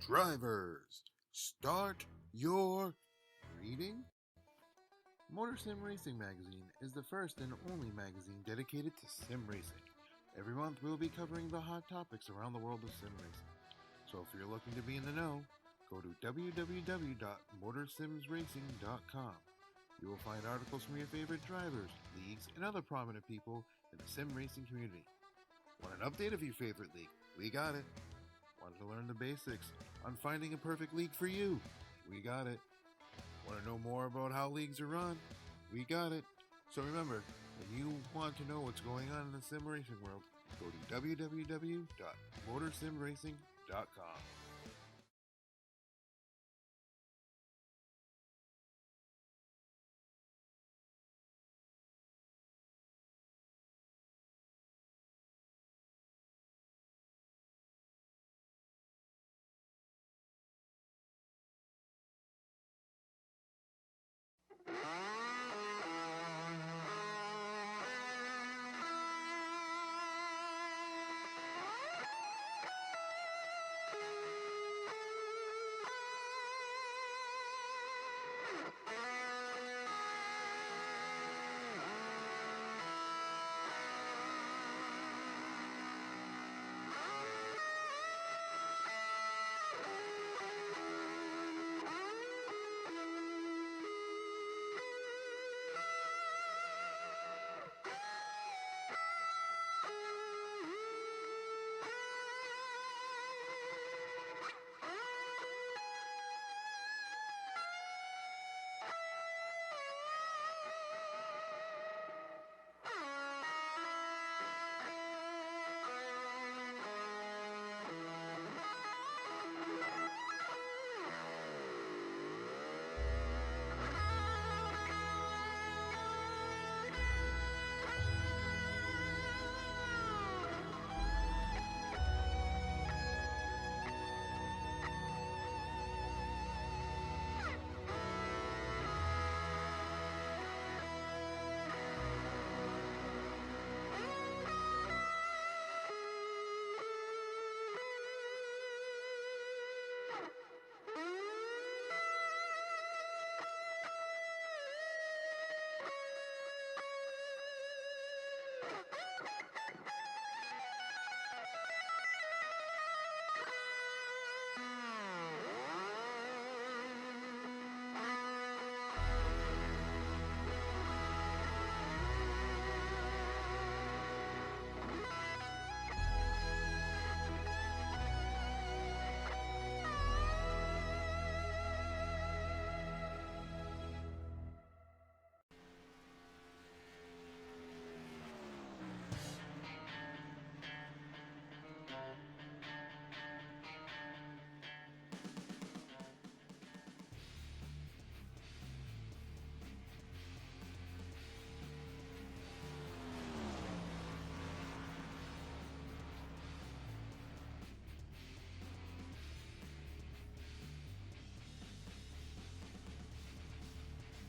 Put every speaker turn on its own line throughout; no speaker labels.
Drivers, start your reading. Motor Sim Racing Magazine is the first and only magazine dedicated to sim racing. Every month we'll be covering the hot topics around the world of sim racing. So if you're looking to be in the know, go to www.motorsimsracing.com. You will find articles from your favorite drivers, leagues, and other prominent people in the sim racing community. Want an update of your favorite league? We got it. Want to learn the basics on finding a perfect league for you? We got it. Want to know more about how leagues are run? We got it. So remember, when you want to know what's going on in the sim racing world, go to www.motorsimracing.com.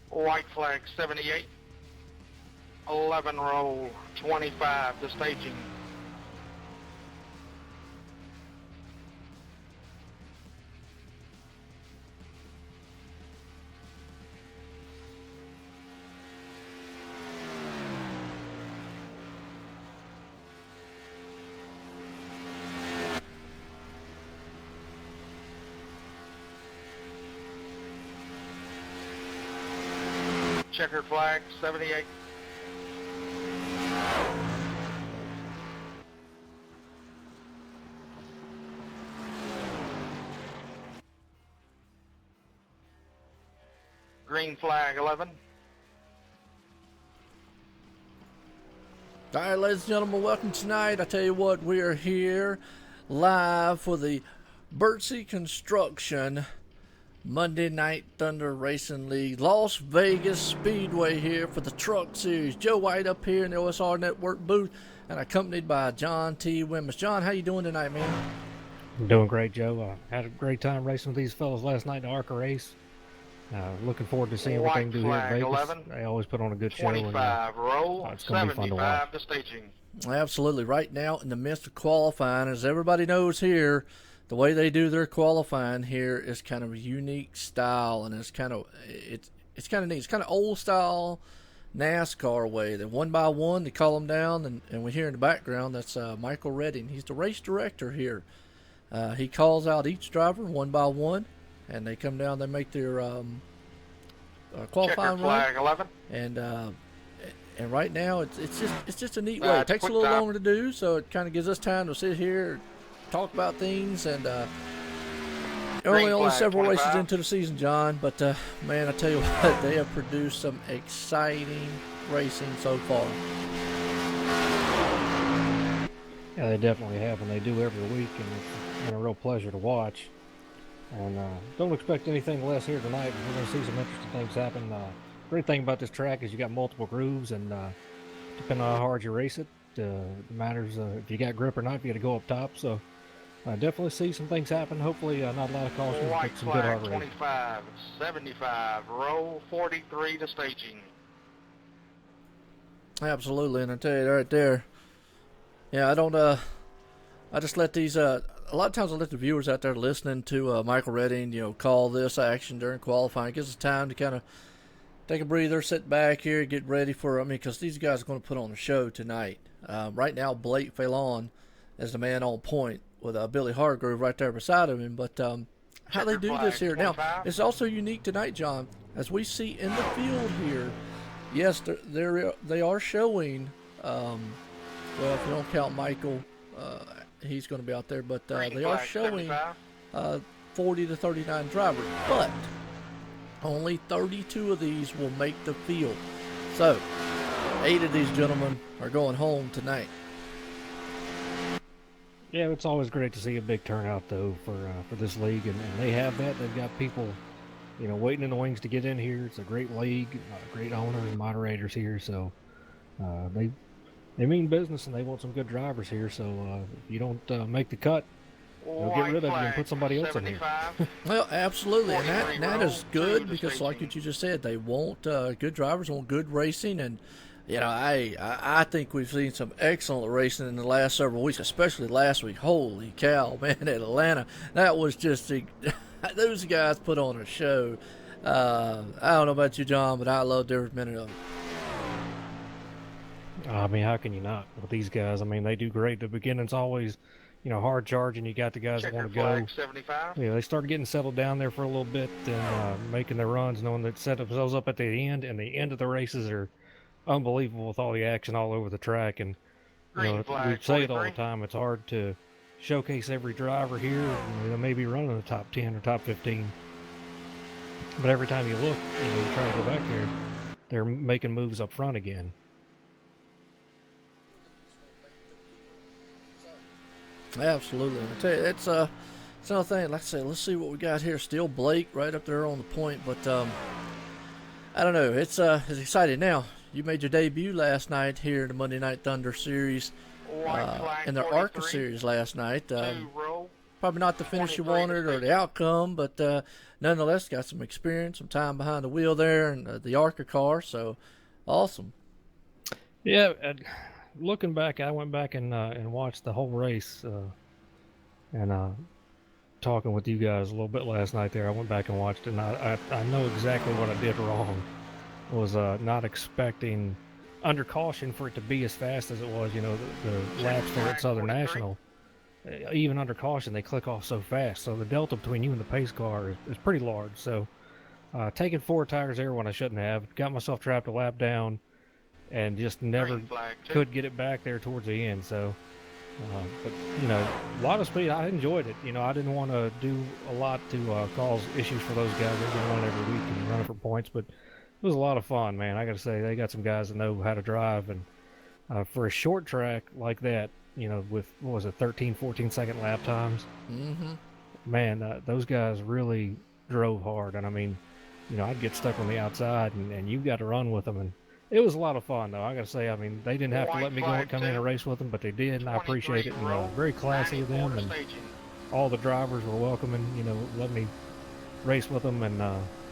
White flag 78, 11 roll 25 to staging. Checkered flag 78. Green flag 11.
All right, ladies and gentlemen, welcome tonight. I tell you what, we are here live for the Bertie Construction Monday Night Thunder Racing League Las Vegas Speedway here for the Truck Series. Joe White up here in the OSR Network booth and accompanied by John T. Wimmis. John, how you doing tonight, man?
I'm doing great, Joe. Had a great time racing with these fellas last night in the ARCA race. Looking forward to seeing what they can do here at Vegas.
11,
they always put on a good show.
25 roll,
it's going to be fun to watch.
75 to staging.
Absolutely. Right now in the midst of qualifying, as everybody knows here, the way they do their qualifying here is kind of a unique style, and it's kind of neat. It's kind of old style NASCAR way. That one by one they call them down, and we hear in the background that's Michael Redding. He's the race director here. He calls out each driver one by one, and they come down. They make their qualifying
Checkered flag
run.
11.
And right now it's just a neat way. It takes a little longer to do, so it kind of gives us time to sit here, talk about things, and only several races into the season, John. But man, I tell you what, they have produced some exciting racing so far.
Yeah, they definitely have, and they do every week, and it's been a real pleasure to watch. And don't expect anything less here tonight. We're going to see some interesting things happen. Great thing about this track is you got multiple grooves, and depending on how hard you race it, it matters if you got grip or not. If you got to go up top, so definitely see some things happen. Hopefully, not a lot of cautions,
White
but some good
flag
hard racing.
25, 75, roll 43 to staging.
Absolutely, and I tell you right there, yeah, I don't. I just let these. A lot of times I let the viewers out there listening to Michael Redding, call this action during qualifying. It gives us time to kind of take a breather, sit back here, get ready for, because these guys are going to put on a show tonight. Right now, Blake Phelan is the man on point with Billy Hargrove right there beside him. But how they do this here. Now, it's also unique tonight, John, as we see in the field here. Yes, they are showing, well, if you don't count Michael, he's going to be out there, but they are showing 40 to 39 drivers. But only 32 of these will make the field. So, 8 of these gentlemen are going home tonight.
Yeah, it's always great to see a big turnout, though, for this league, and they have that. They've got people, waiting in the wings to get in here. It's a great league, great owners and moderators here, so they mean business, and they want some good drivers here. So if you don't make the cut, they'll get rid of you and put somebody else in here.
Well, absolutely, and that is good, because like what you just said, they want good drivers, want good racing, and I think we've seen some excellent racing in the last several weeks, especially last week. Holy cow, man, at Atlanta, that was just those guys put on a show. I don't know about you, John, but I loved every minute of it.
I mean, how can you not with these guys? I mean, they do great. The beginning's always, hard charging. You got the guys that want to go.
75.
They start getting settled down there for a little bit and making their runs, knowing that set themselves up at the end, and the end of the races are unbelievable with all the action all over the track. And we say it all the time, it's hard to showcase every driver here. Maybe running the top 10 or top 15, but every time you look, you try to go back there, they're making moves up front again.
Absolutely. I tell you, it's another thing. Like I said, let's see what we got here. Still Blake right up there on the point, but I don't know. It's exciting. Now, you made your debut last night here in the Monday Night Thunder series, in the ARCA series last night. Probably not the finish you wanted or the outcome, but nonetheless, got some experience, some time behind the wheel there, and the ARCA car. So, awesome.
Yeah. Looking back, I went back and watched the whole race, and talking with you guys a little bit last night there. I went back and watched it, and I know exactly what I did wrong. Was not expecting under caution for it to be as fast as it was. The laps there at Southern National, even under caution, they click off so fast. So the delta between you and the pace car is pretty large. So taking 4 tires there when I shouldn't have, got myself trapped a lap down, and just never could get it back there towards the end. So, but a lot of speed. I enjoyed it. I didn't want to do a lot to cause issues for those guys. They're going to run every week and running for points, but it was a lot of fun, man. I got to say, they got some guys that know how to drive, and for a short track like that, with, 13, 14 second lap times, man, those guys really drove hard. And I mean, I'd get stuck on the outside, and you got to run with them, and it was a lot of fun, though. I got to say, I mean, they didn't have to let me go and come in and race with them, but they did, and I appreciate it. Very classy of them, and all the drivers were welcoming, let me race with them, and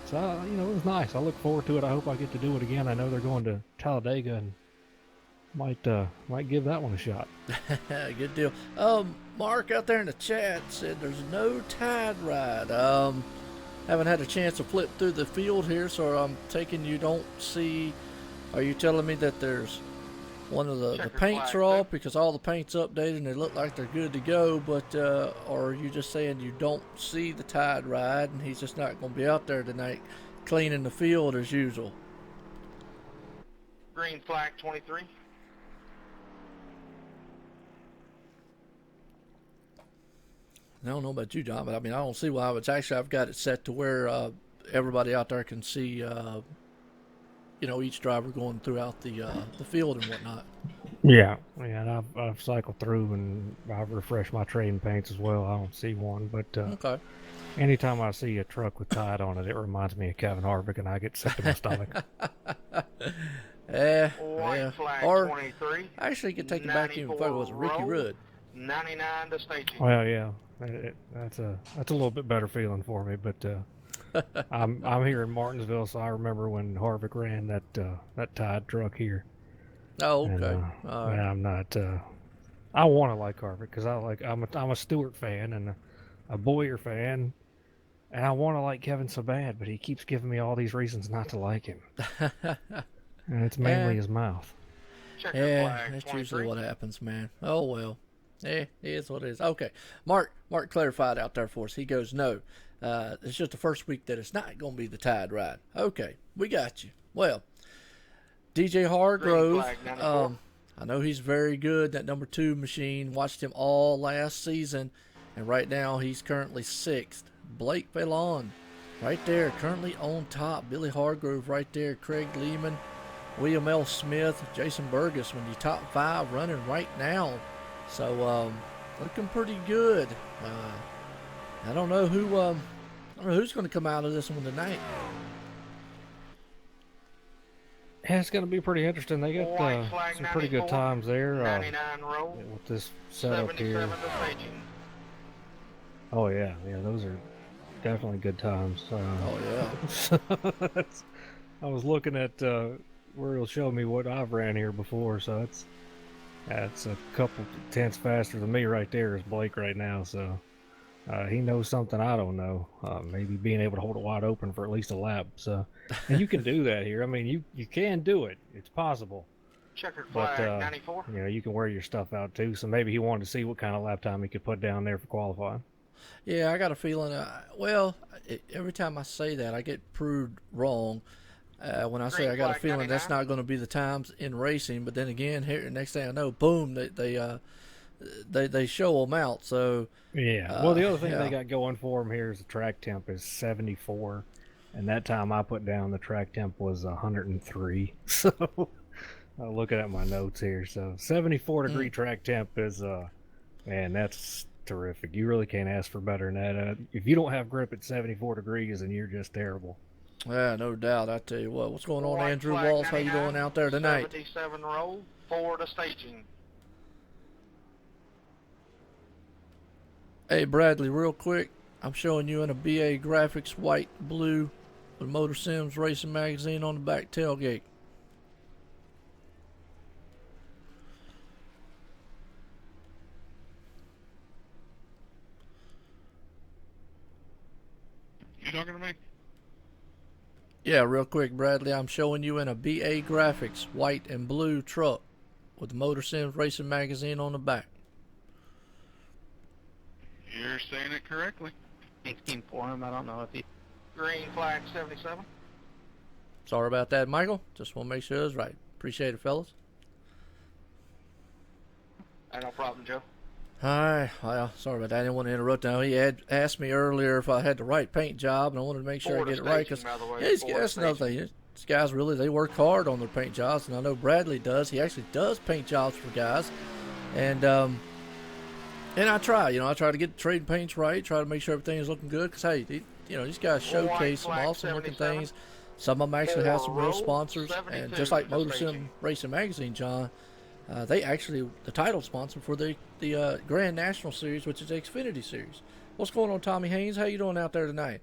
so, it was nice. I look forward to it. I hope I get to do it again. I know they're going to Talladega in Might give that one a shot.
Good deal. Mark out there in the chat said there's no tide ride. Haven't had a chance to flip through the field here, so I'm taking you don't see. Are you telling me that there's one of the paints are off because all the paint's updated and they look like they're good to go, but or are you just saying you don't see the tide ride and he's just not going to be out there tonight cleaning the field as usual?
Green flag 23.
I don't know about you, John, but I mean, I don't see why. It's actually, I've got it set to where everybody out there can see, each driver going throughout the field and whatnot.
Yeah, and I've cycled through and I've refreshed my trading paints as well. I don't see one, but
okay.
Anytime I see a truck with tide on it, it reminds me of Kevin Harvick, and I get sick to my stomach.
White flag
or
23.
Actually, you could take it back even further. It was Ricky Rudd.
99 to staging.
Well, yeah, that's a little bit better feeling for me, but I'm here in Martinsville, so I remember when Harvick ran that Tide truck here.
Oh, okay.
And,
all right.
I'm not. I want to like Harvick because I'm a Stewart fan and a Boyer fan, and I want to like Kevin so bad, but he keeps giving me all these reasons not to like him. And it's mainly his mouth.
That's usually what happens, man. Oh well. It is what it is. Okay. Mark clarified out there for us. He goes, no. It's just the first week that it's not going to be the tide ride. Okay. We got you. Well, DJ Hargrove, I know he's very good, that number 2 machine. Watched him all last season, and right now he's currently 6th. Blake Vallon, right there, currently on top. Billy Hargrove right there. Craig Lehman, William L. Smith, Jason Burgess, when you top 5 running right now. So, looking pretty good. I don't know who's going to come out of this one tonight.
Yeah, it's going to be pretty interesting. They got some pretty good times there
99 row,
with this setup here. Oh yeah, those are definitely good times. I was looking at where it'll show me what I've ran here before, so that's a couple tenths faster than me right there is Blake right now, so he knows something I don't know. Maybe being able to hold it wide open for at least a lap. So, and you can do that here. I mean, you can do it. It's possible.
Checkered flag 94.
You can wear your stuff out too. So maybe he wanted to see what kind of lap time he could put down there for qualifying.
Yeah, I got a feeling. Every time I say that, I get proved wrong. When I say I got a feeling
99.
that's not going to be the times in racing, but then again, here next thing I know, boom, they show them out. So
yeah. Well, the other thing they got going for them here is the track temp is 74, and that time I put down the track temp was 103. So looking at my notes here, so 74 degree track temp is man, that's terrific. You really can't ask for better than that. If you don't have grip at 74 degrees, then you're just terrible.
Yeah, no doubt. I tell you what's going on, Andrew Walls? How you doing out there tonight?
77 roll, 4 to staging.
Hey, Bradley, real quick, I'm showing you in a BA Graphics white blue with Motor Sims Racing Magazine on the back tailgate.
You talking to me?
Yeah, real quick, Bradley, I'm showing you in a BA Graphics white and blue truck with the Motor Sims Racing Magazine on the back.
You're saying it correctly.
18 for him. I don't know if he... Green flag 77.
Sorry about that, Michael. Just want to make sure it was right. Appreciate it, fellas.
No problem, Joe.
Hi. Well, sorry about that. I didn't want to interrupt. Now, he had asked me earlier if I had the right paint job, and I wanted to make sure I get it right. Because that's another thing. These guys really, they work hard on their paint jobs, and I know Bradley does. He actually does paint jobs for guys. And I try. I try to get the trading paints right, try to make sure everything is looking good. Because, hey, these guys showcase some awesome-looking things. Some of them actually have some real sponsors. And just like Motor Sim Racing Magazine, John, they actually the title sponsor for the Grand National Series, which is the Xfinity Series. What's going on, Tommy Haynes? How you doing out there tonight?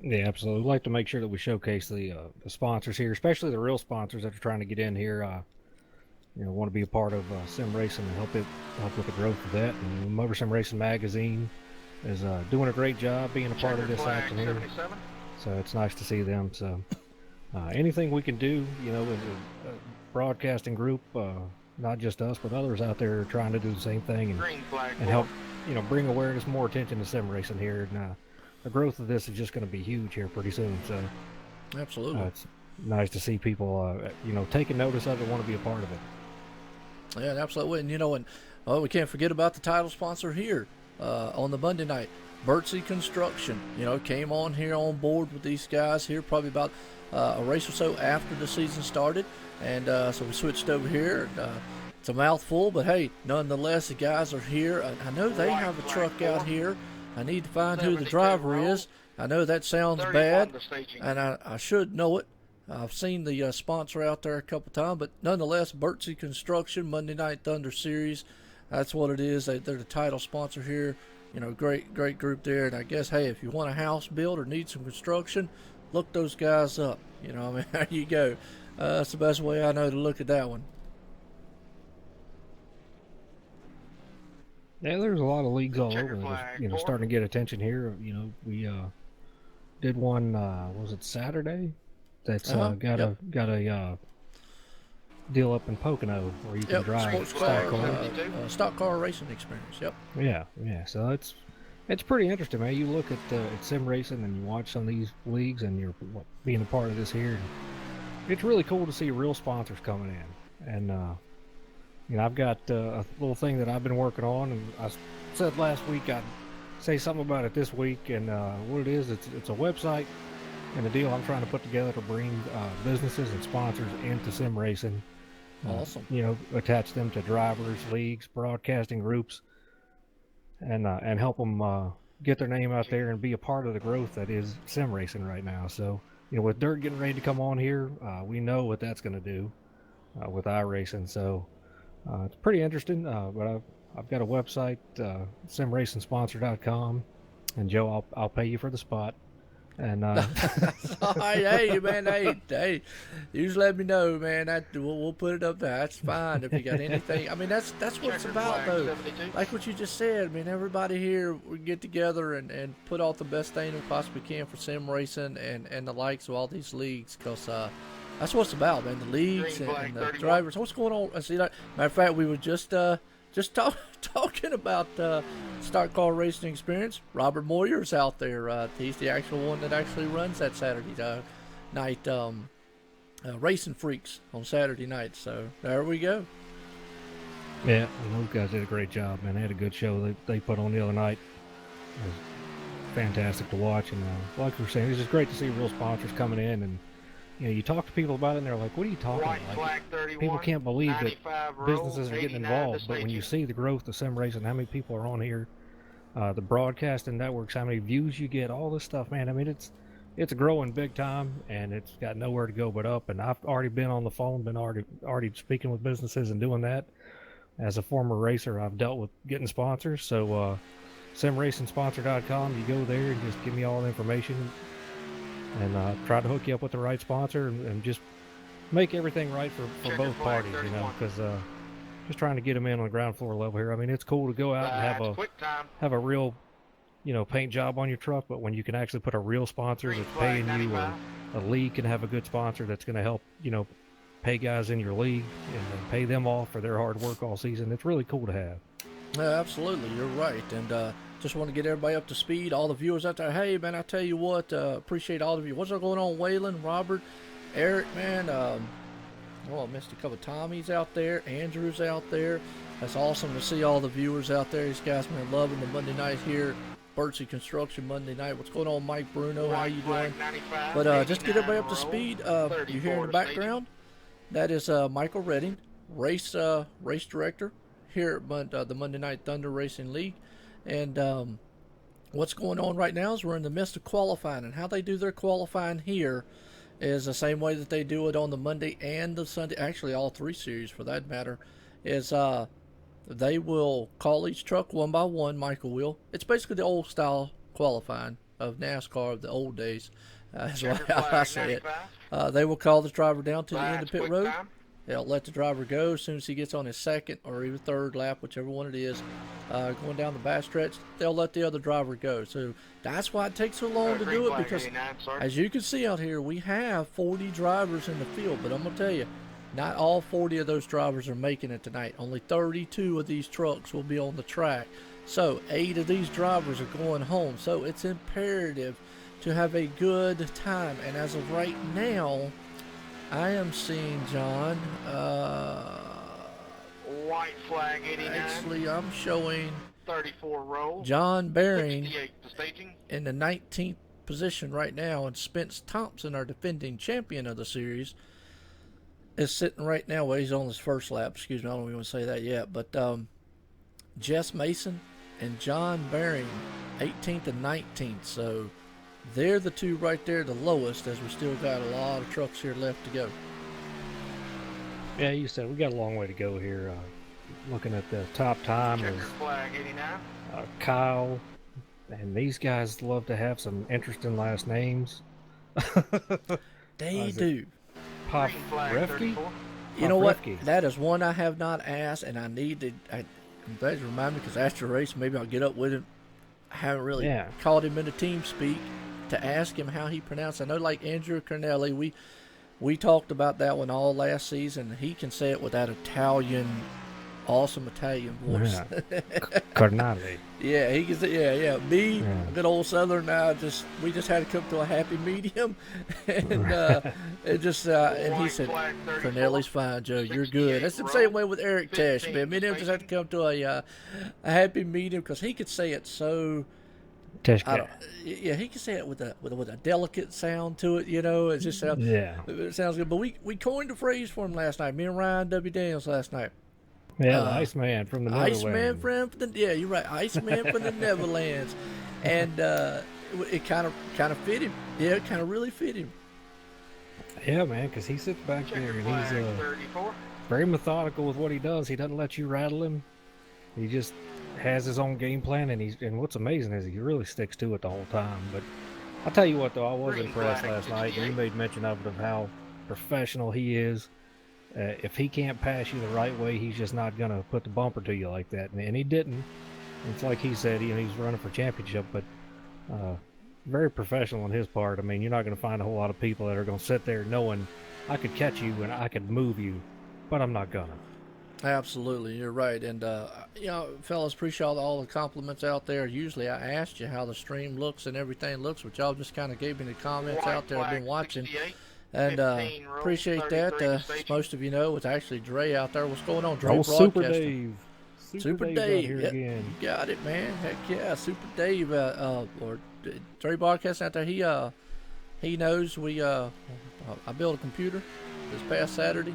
Yeah, absolutely. We'd like to make sure that we showcase the sponsors here, especially the real sponsors that are trying to get in here. Want to be a part of sim racing and help with the growth of that. And Motor Sim Racing Magazine is doing a great job being a part of this action here. So it's nice to see them. So anything we can do, in a broadcasting group, not just us, but others out there trying to do the same thing and help, bring awareness, more attention to sim racing here. And the growth of this is just going to be huge here pretty soon. So
Absolutely.
it's nice to see people, taking notice of it, want to be a part of it.
Yeah, absolutely. And we can't forget about the title sponsor here on the Monday night, Bertie Construction. Came on here on board with these guys here probably about a race or so after the season started, and so we switched over here. And, it's a mouthful, but hey, nonetheless, the guys are here. I know they have a truck out here. I need to find who the driver is. I know that sounds bad, and I should know it. I've seen the sponsor out there a couple times, but nonetheless, Bertie Construction, Monday Night Thunder Series, that's what it is. They're the title sponsor here. Great group there. And I guess, hey, if you want a house built or need some construction, look those guys up. There you go. That's the best way I know to look at that one.
Yeah, there's a lot of leagues all over that are, starting to get attention here. We did one, was it Saturday? That's got a deal up in Pocono where you can drive
stock car racing experience. Yep.
Yeah. So it's pretty interesting, man. You look at sim racing and you watch some of these leagues, and you're being a part of this here. It's really cool to see real sponsors coming in, and I've got a little thing that I've been working on, and I said last week I'd say something about it this week, and what it is, it's a website and a deal I'm trying to put together to bring businesses and sponsors into sim racing.
Awesome.
Attach them to drivers, leagues, broadcasting groups, and help them get their name out there and be a part of the growth that is sim racing right now. So, with dirt getting ready to come on here, we know what that's going to do with iracing. So it's pretty interesting. But I've got a website, simracingsponsor.com, and Joe, I'll pay you for the spot. And
hey man, hey, you just let me know, man. We'll put it up there. That's fine if you got anything. I mean, that's what it's about, though. Like what you just said. I mean, everybody here, we get together and put out the best thing we possibly can for sim racing and the likes of all these leagues, because that's what it's about, man. The leagues and the drivers. What's going on? See, matter of fact, we were just talking about stock car racing experience. Robert Moyer's out there. He's the actual one that actually runs that Saturday night Racing Freaks on Saturday night. So there we go.
Yeah, those guys did a great job, man. They had a good show they put on the other night. It was fantastic to watch, and like we were saying, it's just great to see real sponsors coming in. And you talk to people about it, and they're like, "What are you talking about?" Like, people can't believe that businesses are getting involved. But when you see the growth of sim racing, how many people are on here, the broadcasting networks, how many views you get, all this stuff, man. I mean, it's growing big time, and it's got nowhere to go but up. And I've already been on the phone, been already speaking with businesses and doing that. As a former racer, I've dealt with getting sponsors. So simracingsponsor.com, you go there and just give me all the information, and try to hook you up with the right sponsor, and just make everything right for both parties, because just trying to get them in on the ground floor level here. I mean, it's cool to go out and have a real, paint job on your truck, but when you can actually put a real sponsor that's paying you, or a league can have a good sponsor that's going to help, pay guys in your league and pay them off for their hard work all season. It's really cool to have.
Yeah, absolutely. You're right. And just want to get everybody up to speed. All the viewers out there, hey, man, I tell you what, appreciate all of you. What's going on, Waylon, Robert, Eric, man? I missed a couple of Tommies out there. Andrew's out there. That's awesome to see all the viewers out there. These guys, man, loving the Monday night here. Bertie Construction Monday night. What's going on, Mike Bruno? How you doing? But just to get everybody up to speed, you hear in the background, that is Michael Redding, race director here at the Monday Night Thunder Racing League. And what's going on right now is we're in the midst of qualifying, and how they do their qualifying here is the same way that they do it on the Monday and the Sunday, actually all three series for that matter, is they will call each truck one by one. Michael will. It's basically the old style qualifying. of NASCAR of the old days. That's
Checkered
why I
flag
say it.
95.
They will call the driver down to the end of
Lights,
pit
quick
road.
time.
They'll let the driver go as soon as he gets on his second or even third lap, whichever one it is, going down the back stretch. They'll let the other driver go. So that's why it takes so long to
Green
do it,
flag
because
89, sir.
as you can see out here, we have 40 drivers in the field. But I'm going to tell you, not all 40 of those drivers are making it tonight. Only 32 of these trucks will be on the track. So 8 of these drivers are going home. So it's imperative to have a good time. And as of right now, I am seeing John.
White flag 89.
Actually, I'm showing
34 roll.
John Baring
68 to staging.
in the 19th position right now, and Spence Thompson, our defending champion of the series, is sitting right now. Well, he's on his first lap. Excuse me, I don't even want to say that yet. But Jess Mason and John Baring, 18th and 19th. So they're the two right there, the lowest, as we still got a lot of trucks here left to go.
Yeah, you said we got a long way to go here. Looking at the top time
Checkered
is
flag 89.
Kyle, and these guys love to have some interesting last names.
They
is it
do.
Green flag
Pofrevki?
34.
You know what?
Pofrevki.
That is one I have not asked, and I need to. I'm glad you remind me, because after the race, maybe I'll get up with him. I haven't really called him into team speak to ask him how he pronounced. I know, like Andrew Cornelli, we talked about that one all last season. He can say it with that awesome Italian voice.
Yeah. Cornelli.
Yeah, he can say, yeah. Me, good old Southern, we just had to come to a happy medium, and and he said,
Flag 34.
Corneli's fine, Joe. You're good. That's the same way with Eric Tesh, man. Me and him just had to come to a happy medium, because he could say it so. Yeah, he can say it with a delicate sound to it. You know, it just sounds.
Yeah.
It sounds good. But we coined a phrase for him last night. Me and Ryan W. Daniels last night.
Yeah, the Iceman from the Netherlands.
Iceman from yeah, you're right. Iceman from the Netherlands, and it kind of fit him. Yeah, it kind of really fit him.
Yeah, man, because he sits back there
Checkered
and
flag
he's
34.
very methodical with what he does. He doesn't let you rattle him. He just has his own game plan, and what's amazing is he really sticks to it the whole time. But I'll tell you what, though, I was
Green
impressed
flag
last night. And you
68.
made mention of it, of how professional he is. If he can't pass you the right way, he's just not going to put the bumper to you like that. And he didn't. It's like he said, he's running for championship, but very professional on his part. I mean, you're not going to find a whole lot of people that are going to sit there knowing I could catch you and I could move you, but I'm not going to.
Absolutely, you're right. And, fellas, appreciate all the compliments out there. Usually I asked you how the stream looks and everything looks, but y'all just kind of gave me the comments
White
out there I've been
flag
watching.
68.
And
15 roll,
appreciate that.
33
As
staging.
most of you know, it's actually Dre out there. What's going on, Dre?
Oh, Super
Broadcasting.
Dave.
Super
Dave's out
Dave.
here
Yep,
again.
you got it, man. Heck yeah, Super Dave. Or Dre Broadcasting out there. He knows I built a computer this past Saturday.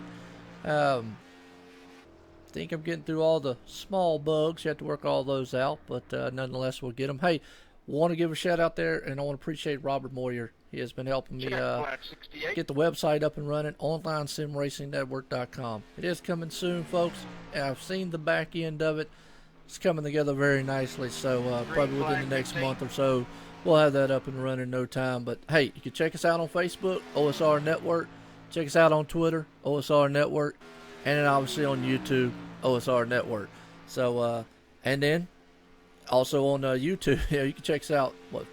Think I'm getting through all the small bugs. You have to work all those out, but nonetheless, we'll get them. Hey, want to give a shout out there, and I want to appreciate Robert Moyer. He has been helping me
Checkered flag 68.
get the website up and running, onlinesimracingnetwork.com. It is coming soon, folks. I've seen the back end of it. It's coming together very nicely, so probably within the next month or so, we'll have that up and running in no time. But, hey, you can check us out on Facebook, OSR Network. Check us out on Twitter, OSR Network. And then, obviously, on YouTube, OSR Network. So, and then, also on YouTube, you can check us out, 4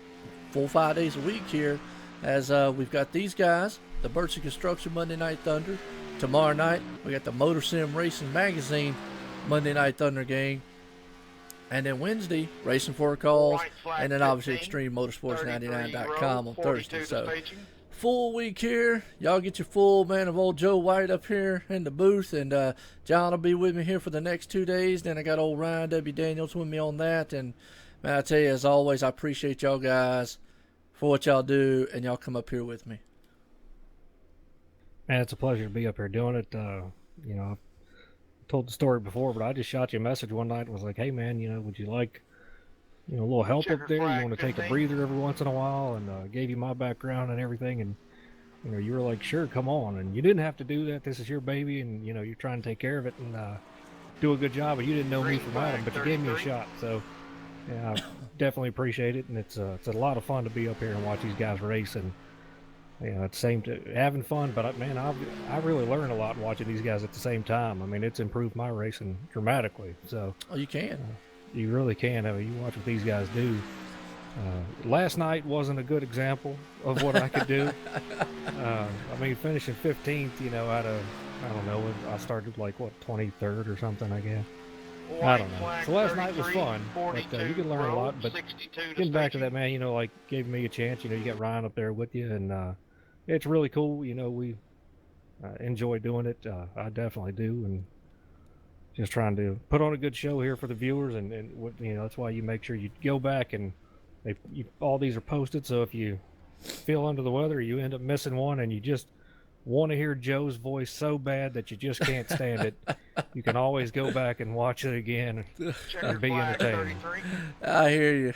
or 5 days a week here, as we've got these guys, the Bertie Construction Monday Night Thunder. Tomorrow night, we got the Motor Sim Racing Magazine Monday Night Thunder game. And then Wednesday, Racing for a Cause.
White flag
And then obviously
15,
ExtremeMotorsports99.com on
42
Thursday.
to
So
staging.
full week here. Y'all get your full man of old Joe White up here in the booth. And John will be with me here for the next 2 days. Then I got old Ryan W. Daniels with me on that. And man, I tell you, as always, I appreciate y'all guys for what y'all do, and y'all come up here with me.
Man, it's a pleasure to be up here doing it. I've told the story before, but I just shot you a message one night and was like, hey, man, would you like, a little help up
Checkered
there? You
flag
want to take a
15.
breather every once in a while? And gave you my background and everything. And, you were like, sure, come on. And you didn't have to do that. This is your baby, and, you're trying to take care of it and do a good job. But you didn't know me
Green
from
flag
Adam, but you gave me a
33.
shot. So Yeah, I definitely appreciate it, and it's a lot of fun to be up here and watch these guys race, and at the same time having fun. But man, I really learn a lot watching these guys at the same time. I mean, it's improved my racing dramatically. So
Oh, you can.
you really can. I mean, you watch what these guys do. Last night wasn't a good example of what I could do. I mean, finishing 15th, out of, I don't know, I started like, 23rd or something, I guess. I don't know. So last night was fun, but you can learn a lot. But getting back to that, man, like, gave me a chance. You got Ryan up there with you, and it's really cool. We enjoy doing it. I definitely do, and just trying to put on a good show here for the viewers, and that's why you make sure you go back and all these are posted. So if you feel under the weather, you end up missing one, and you just want to hear Joe's voice so bad that you just can't stand it, you can always go back and watch it again and be entertained.
I hear you.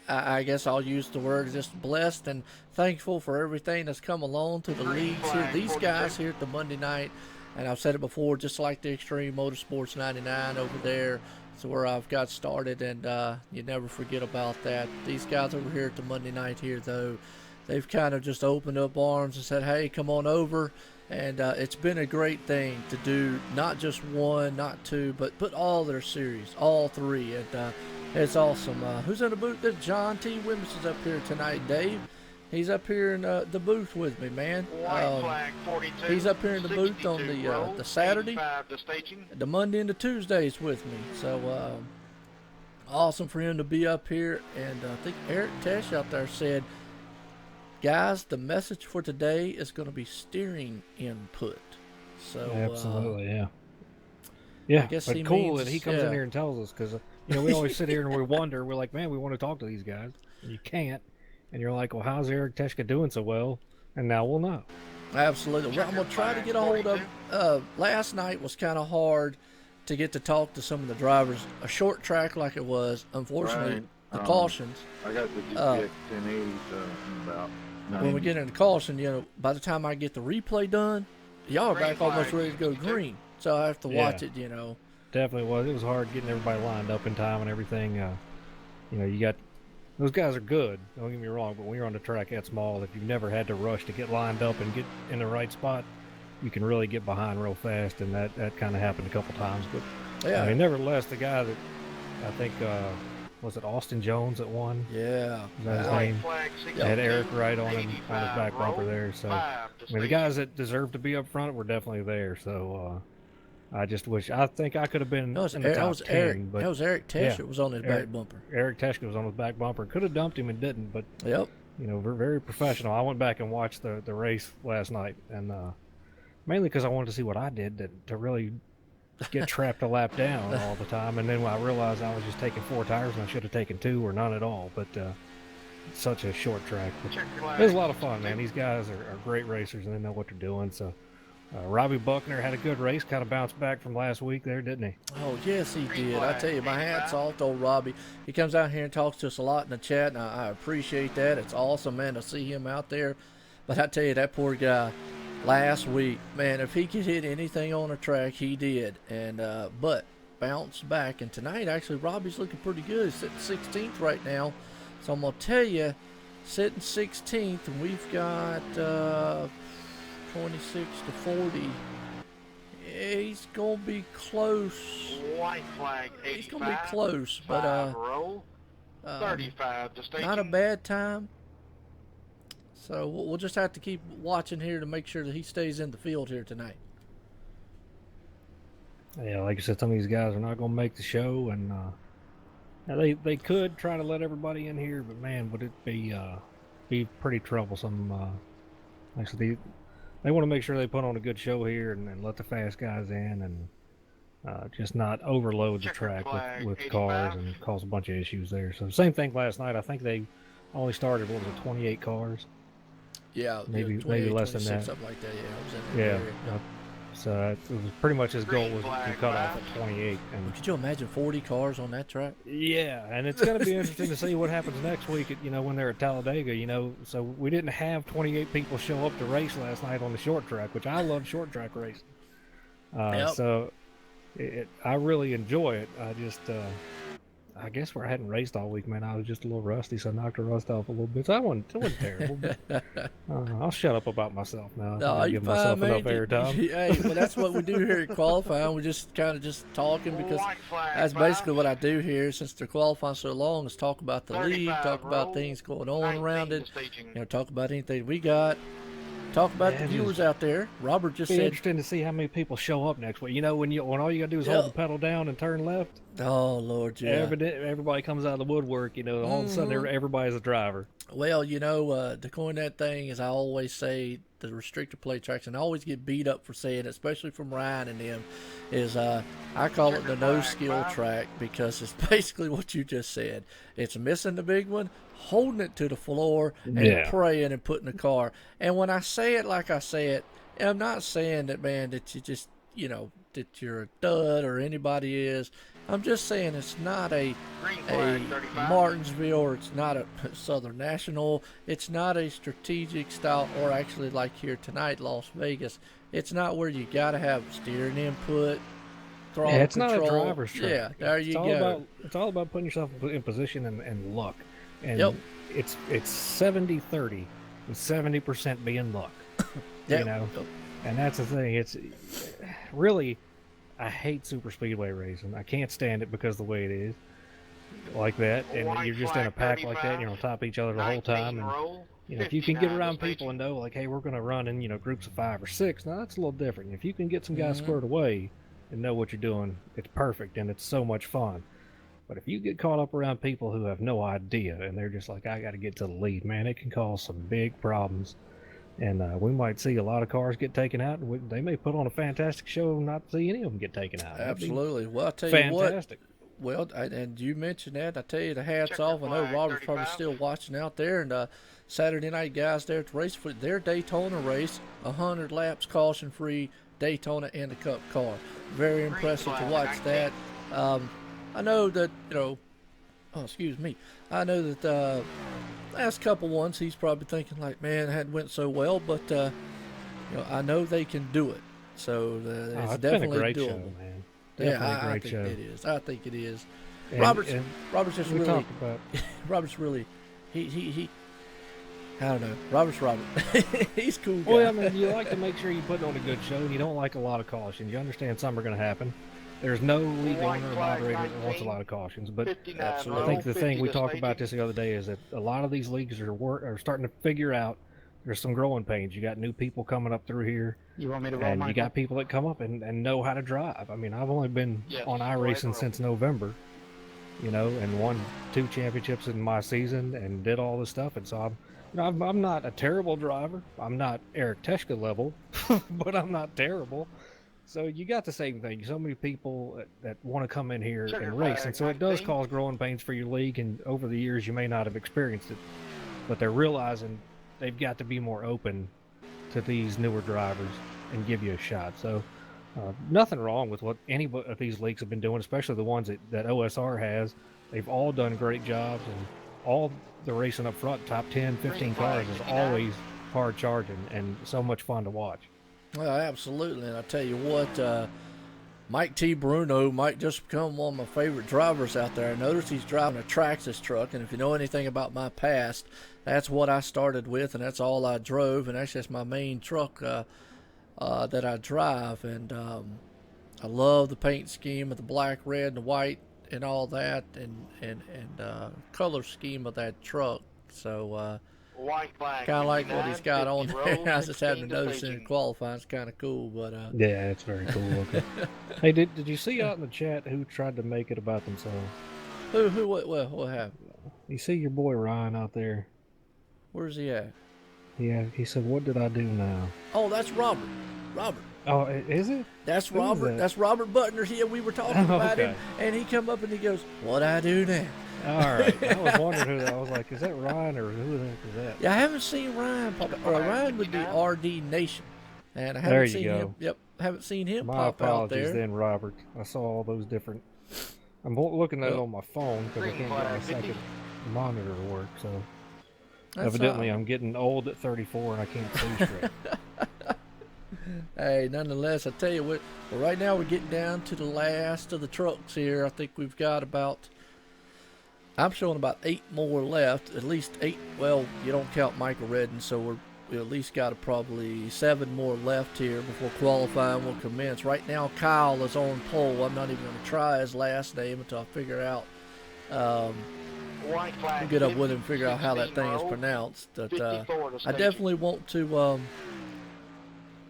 I guess I'll use the word just blessed and thankful for everything that's come along to the leagues here. These guys here at the Monday night, and I've said it before, just like the Extreme Motorsports 99 over there, it's where I've got started, and you never forget about that. These guys over here at the Monday night here, though, they've kind of just opened up arms and said, hey, come on over. And it's been a great thing to do, not just one, not two, but all their series, all three. And it's awesome. Who's in the booth? There's John T. Wims is up here tonight, Dave. He's up here in the booth with me, man. He's up here in the booth on the Saturday, the Monday and the Tuesdays with me. So awesome for him to be up here. And I think Eric Tesh out there said, guys, the message for today is going to be steering input. So
absolutely, yeah.
I guess
but cool that he comes in here and tells us, because we always sit here and we wonder. We're like, man, we want to talk to these guys, and you can't. And you're like, well, how's Eric Teshka doing so well? And now we'll know.
Absolutely. Well, I'm going to try to get a hold of. Last night was kind of hard to get to talk to some of the drivers. A short track like it was, unfortunately, the cautions.
I got the GTX 1080 in about 9
when we get into caution, by the time I get the replay done, y'all are back almost ready to go green. So I have to watch it,
Definitely was. It was hard getting everybody lined up in time and everything. You got, those guys are good, don't get me wrong, but when you're on the track that small, if you've never had to rush to get lined up and get in the right spot, you can really get behind real fast, and that kind of happened a couple times. But I mean, nevertheless, the guy that I think was it Austin Jones that won?
Yeah.
Is that his name? Had Eric right on him on his back bumper there. So I mean, the guys that deserve to be up front were definitely there. So I just wish, I think I could have been in the top 10.
That was Eric Tesh was on his back bumper.
Eric Teshka was on his back bumper. Could have dumped him and didn't, but very professional. I went back and watched the race last night, and mainly because I wanted to see what I did to really get trapped a lap down all the time. And then when I realized I was just taking 4 tires and I should have taken 2 or none at all. But such a short track. But it was a lot of fun, man. These guys are great racers, and they know what they're doing. So Robbie Buckner had a good race, kind of bounced back from last week there, didn't he?
Oh, yes, he did. I tell you, my hat's off to old Robbie. He comes out here and talks to us a lot in the chat, and I appreciate that. It's awesome, man, to see him out there. But I tell you, that poor guy last week, man, if he could hit anything on the track, he did. And but bounced back. And tonight, actually, Robbie's looking pretty good. He's sitting 16th right now. So I'm going to tell you, sitting 16th, and we've got 26 to 40. He's going to be close.
White flag 85.
He's going to be close, but
35 to station.
not a bad time. So we'll just have to keep watching here to make sure that he stays in the field here tonight.
Yeah, like I said, some of these guys are not going to make the show, and they could try to let everybody in here, but man, would it be pretty troublesome. Actually, they want to make sure they put on a good show here and let the fast guys in, and just not overload the track with cars and cause a bunch of issues there. So same thing last night. I think they only started, 28 cars?
Yeah,
maybe less than that.
Something like that. Yeah, I was in there.
So it was pretty much his goal was to cut off at 28. And
could you imagine 40 cars on that track?
Yeah, and it's going to be interesting to see what happens next week. When they're at Talladega. So we didn't have 28 people show up to race last night on the short track, which I love short track racing. So I really enjoy it. I just I guess where I hadn't raced all week, man, I was just a little rusty, so I knocked the rust off a little bit. So it wasn't terrible. But, I'll shut up about myself now.
No,
I
you
give
fine,
myself
man.
enough airtime.
Hey, well, that's what we do here at qualifying. We're just kind of just talking because that's basically what I do here. Since they're qualifying so long, is talk about the league, talk about things going on around it. Talk about anything we got. Talk about the viewers out there. Robert just said.
Interesting to see how many people show up next week. When all you gotta do is hold the pedal down and turn left.
Oh Lord, yeah.
Everybody comes out of the woodwork. All of a sudden everybody's a driver.
Well, to coin that thing, as I always say, the restrictor plate tracks, and I always get beat up for saying it, especially from Ryan and them, is I call it the no skill track because it's basically what you just said. It's missing the big one, holding it to the floor, and praying and putting the car. And when I say it like I say it, I'm not saying that, man, that you just, that you're a dud or anybody is. I'm just saying it's not a Martinsville, or it's not a Southern National. It's not a strategic style, or actually like here tonight, Las Vegas. It's not where you got to have steering input, throttle
it's
control.
Not a driver's track.
Yeah, there you go.
It's all about putting yourself in position and luck. And it's 70-30, with 70% being luck. And that's the thing. It's really... I hate super speedway racing. I can't stand it because of the way it is, like that, and you're just in a pack like that, and you're on top of each other the whole time. And if you can get around people and know, like, hey, we're going to run in groups of 5 or 6, now that's a little different. If you can get some guys squared away and know what you're doing, it's perfect and it's so much fun. But if you get caught up around people who have no idea and they're just like, I got to get to the lead, man, it can cause some big problems. And we might see a lot of cars get taken out. And they may put on a fantastic show and not see any of them get taken out.
Absolutely. Well, I'll tell you what. Well, and you mentioned that. I tell you, the hats off. I know Robert's probably still watching out there. And Saturday night guys there to race for their Daytona race, 100 laps caution-free, Daytona in the Cup car. Very impressive to watch that. I know that, I know that last couple ones he's probably thinking like, man, it hadn't went so well, but I know they can do it. So it's definitely
been a great
doable.
Show, man.
I think it is. I think it is. Robert's just really. Robert's really. He. I don't know. Robert's Robert. He's cool guy.
Well, I mean, you like to make sure you put on a good show. And you don't like a lot of cautions. You understand some are going to happen. There's no league owner or moderator that wants a lot of cautions, but I think the thing we talked about this the other day is that a lot of these leagues are starting to figure out there's some growing pains. You got new people coming up through here, and you got people that come up and know how to drive. I mean, I've only been on iRacing since November, and won 2 championships in my season and did all this stuff, and so I'm not a terrible driver. I'm not Eric Teschka level, but I'm not terrible. So you got the same thing. So many people that want to come in here and race, and so it does cause growing pains for your league, and over the years you may not have experienced it, but they're realizing they've got to be more open to these newer drivers and give you a shot. So nothing wrong with what any of these leagues have been doing, especially the ones that OSR has. They've all done great jobs, and all the racing up front, top 10, 15 cars, is always hard charging and so much fun to watch.
Well, absolutely, and I tell you what, Mike T. Bruno might just become one of my favorite drivers out there. I noticed he's driving a Traxxas truck, and if you know anything about my past, that's what I started with, and that's all I drove, and actually that's my main truck that I drive, and I love the paint scheme of the black, red, and the white, and all that, and color scheme of that truck. So kind of like what he's got on there. I was just having to notice in qualifying. It's kind of cool, but
yeah, it's very cool looking. Hey, did you see out in the chat who tried to make it about themselves?
What happened?
You see your boy Ryan out there?
Where's he at?
Yeah, he said, "What did I do now?"
Oh, that's Robert. Robert.
Oh, is it?
That's Robert. That's Robert Butner. Yeah, we were talking about him, and he come up and he goes, "What I do now?"
All right. I was wondering who that. I was like, is that Ryan or who the heck is that?
Yeah, I haven't seen Ryan pop up. Or Ryan would be RD Nation, and I haven't seen him. Yep, haven't seen him pop out there.
My apologies then, Robert. I saw all those different. I'm looking at it on my phone because I can't get my second monitor to work. So evidently, I'm getting old at 34 and I can't see straight.
Hey, nonetheless, I tell you what. Well, right now we're getting down to the last of the trucks here. I think we've got about I'm showing about 8 more left. At least 8. Well, you don't count Michael Redden, so we at least got probably 7 more left here before qualifying will commence. Right now, Kyle is on pole. I'm not even going to try his last name until I figure out.
White flag.
We'll get up with him and figure out how that thing is pronounced. But I definitely want to.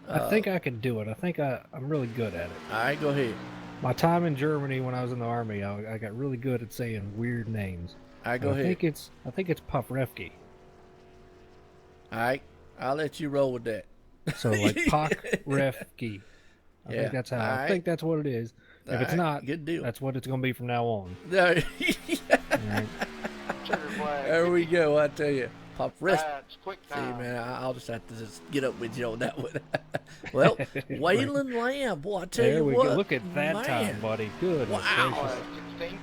I think I can do it. I think I'm really good at it.
All right, go ahead.
My time in Germany when I was in the army, I got really good at saying weird names.
All right, go ahead.
I think it's Pofrefke.
All right, I'll let you roll with that.
So like Pofrefke. I think that's how. I think that's what it is. If it's not,
good deal.
That's what it's going to be from now on.
There,
Right.
there we go. I tell you, Pofrefke.
Quick
See,
time.
man, I'll just have to just get up with you on that one. Well, Waylon Lamb, boy, I tell
There
you
we
what.
go. Look at that
man.
time, buddy. Good.
Wow.
16.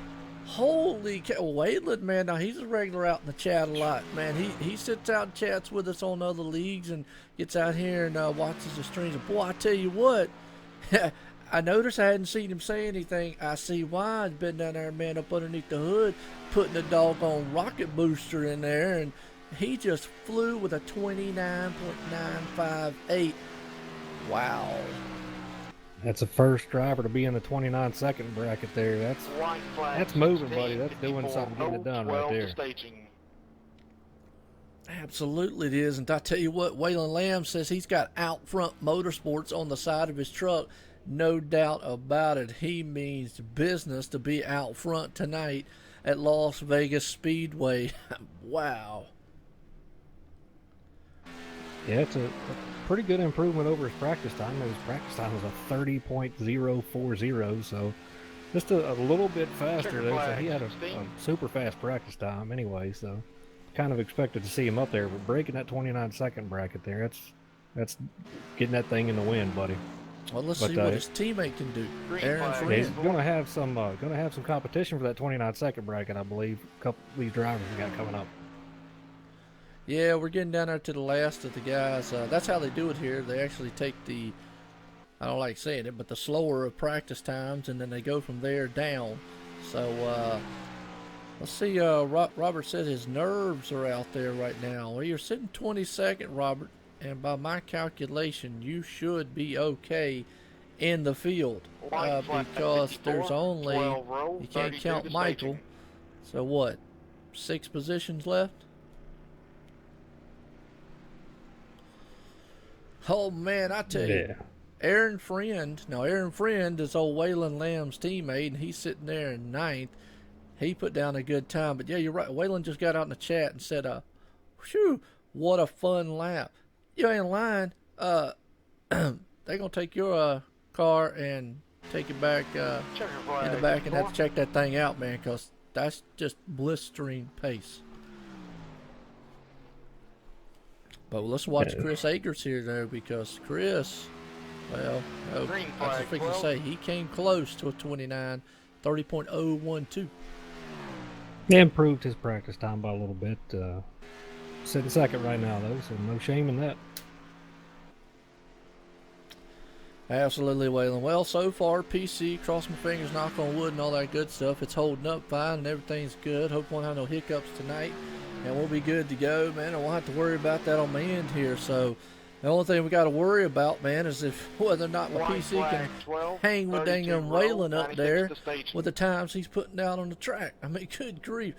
Holy cow, Waylon, man, now he's a regular out in the chat a lot, man. He sits out and chats with us on other leagues and gets out here and watches the streams. And boy, I tell you what, I noticed I hadn't seen him say anything. I see why. He's been down there, man, up underneath the hood, putting the doggone rocket booster in there, and he just flew with a 29.958. Wow.
That's the first driver to be in the 29-second bracket there.
White flag.
That's moving,
16,
buddy. That's doing
54,
something, getting it done right
12 to
there.
staging.
Absolutely it is. And I tell you what, Waylon Lamb says he's got Out Front Motorsports on the side of his truck. No doubt about it. He means business to be out front tonight at Las Vegas Speedway. Wow.
Yeah, it's a pretty good improvement over his practice time. His practice time was a 30.040, so just a little bit faster there. So he had a super fast practice time anyway, so kind of expected to see him up there. But breaking that 29-second bracket there, that's getting that thing in the wind, buddy.
Well, let's see what his teammate can do. Aaron
He's
Friend.
gonna have some competition for that 29-second bracket, I believe. A couple of these drivers we got coming up.
Yeah, we're getting down there to the last of the guys. That's how they do it here. They actually take the, I don't like saying it, but the slower of practice times, and then they go from there down. So let's see. Robert said his nerves are out there right now. Well, you're sitting 22nd, Robert, and by my calculation, you should be okay in the field because there's only, you can't count Michael. So what, 6 positions left? Oh, man, I tell you, Aaron Friend is old Waylon Lamb's teammate, and he's sitting there in 9th. He put down a good time. But, yeah, you're right. Waylon just got out in the chat and said, whew, what a fun lap. You ain't lying. They're going to take your car and take it back in the back and have to check that thing out, man, because that's just blistering pace. But let's watch Chris Akers here, though, because Chris, well, I was fixing to say, he came close to a 29, 30.012.
He improved his practice time by a little bit. Sitting second right now, though, so no shame in that.
Absolutely, Waylon. Well, so far, PC, cross my fingers, knock on wood, and all that good stuff. It's holding up fine, and everything's good. Hope we won't have no hiccups tonight. And we'll be good to go, man. I won't have to worry about that on my end here. So the only thing we got to worry about, man, is if whether or not my PC can hang with dang Waylon up there with the times he's putting down on the track. I mean, good grief.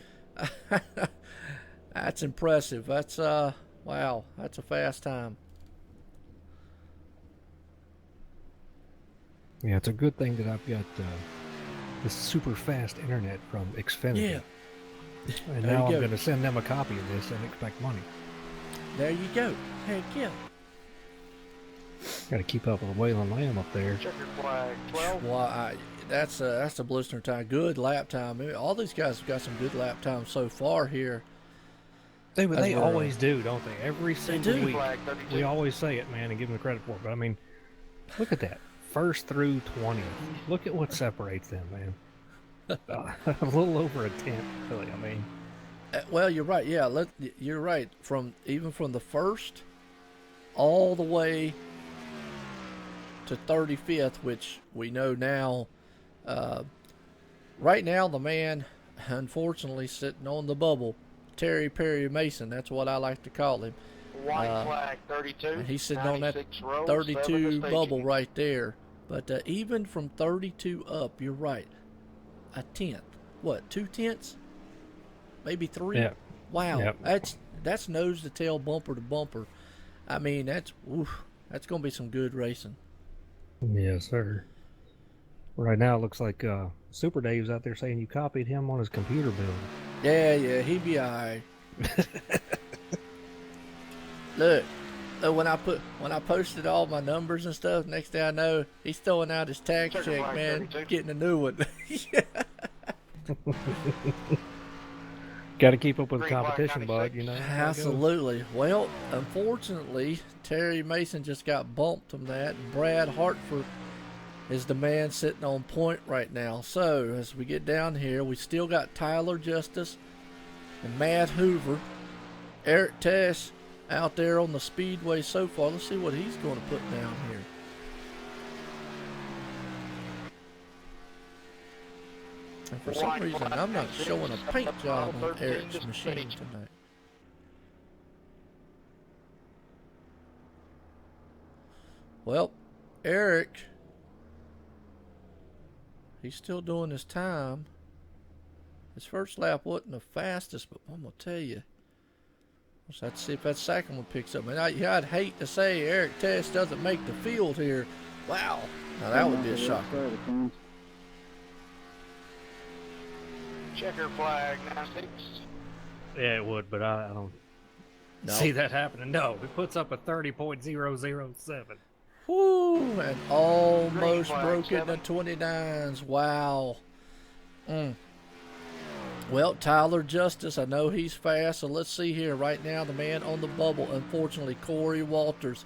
That's impressive. That's, wow, that's a fast time.
Yeah, it's a good thing that I've got this super fast internet from Xfinity.
Yeah.
And now I'm going to send them a copy of this and expect money.
There you go. Heck yeah.
Got to keep up with Waylon Lamb up there.
Checkered flag 12.
Well, that's a blistering time. Good lap time. I mean, all these guys have got some good lap times so far here.
They always do, don't they? Every single week.
Flag,
We always say it, man, and give them the credit for it. But, I mean, look at that. First through 20th. Look at what separates them, man. A little over a tenth, really. I mean,
well, you're right. Yeah, you're right. Even from the first all the way to 35th, which we know now. Right now, the man unfortunately sitting on the bubble. Terry Perry Mason, that's what I like to call him.
White flag 32.
And he's sitting on that
96 row,
32
7
bubble
staging.
right there. But even from 32 up, you're right. A tenth. What, 2/10? Maybe 3?
Yeah.
Wow.
Yep.
That's nose to tail, bumper to bumper. I mean, that's going to be some good racing.
Yes, sir. Right now, it looks like Super Dave's out there saying you copied him on his computer build.
Yeah, he be all right. Look, when I posted all my numbers and stuff, next thing I know, he's throwing out his tax
Checkered
check,
flag
man,
32.
getting a new one.
Got to keep up with the
Green flag
competition, bud.
96.
You know. how it goes.
Absolutely. Well, unfortunately, Terry Mason just got bumped from that. Brad Hartford is the man sitting on point right now. So as we get down here, we still got Tyler Justice and Matt Hoover, Eric Tess out there on the speedway so far. Let's see what he's going to put down here. And for some reason, I'm not showing a paint job on Eric's machine tonight. Well, Eric, he's still doing his time. His first lap wasn't the fastest, but I'm going to tell you. Let's have to see if that second one picks up. And I'd hate to say Eric Tess doesn't make the field here. Wow. Now that would be a shocker.
Checker flag 96.
Yeah, it would, but I don't see that happening. No, it puts up a 30.007.
Whoo, and almost
flag,
broke it in the 29s. Wow. Well, Tyler Justice, I know he's fast, so let's see here. Right now, the man on the bubble, unfortunately, Corey Walters.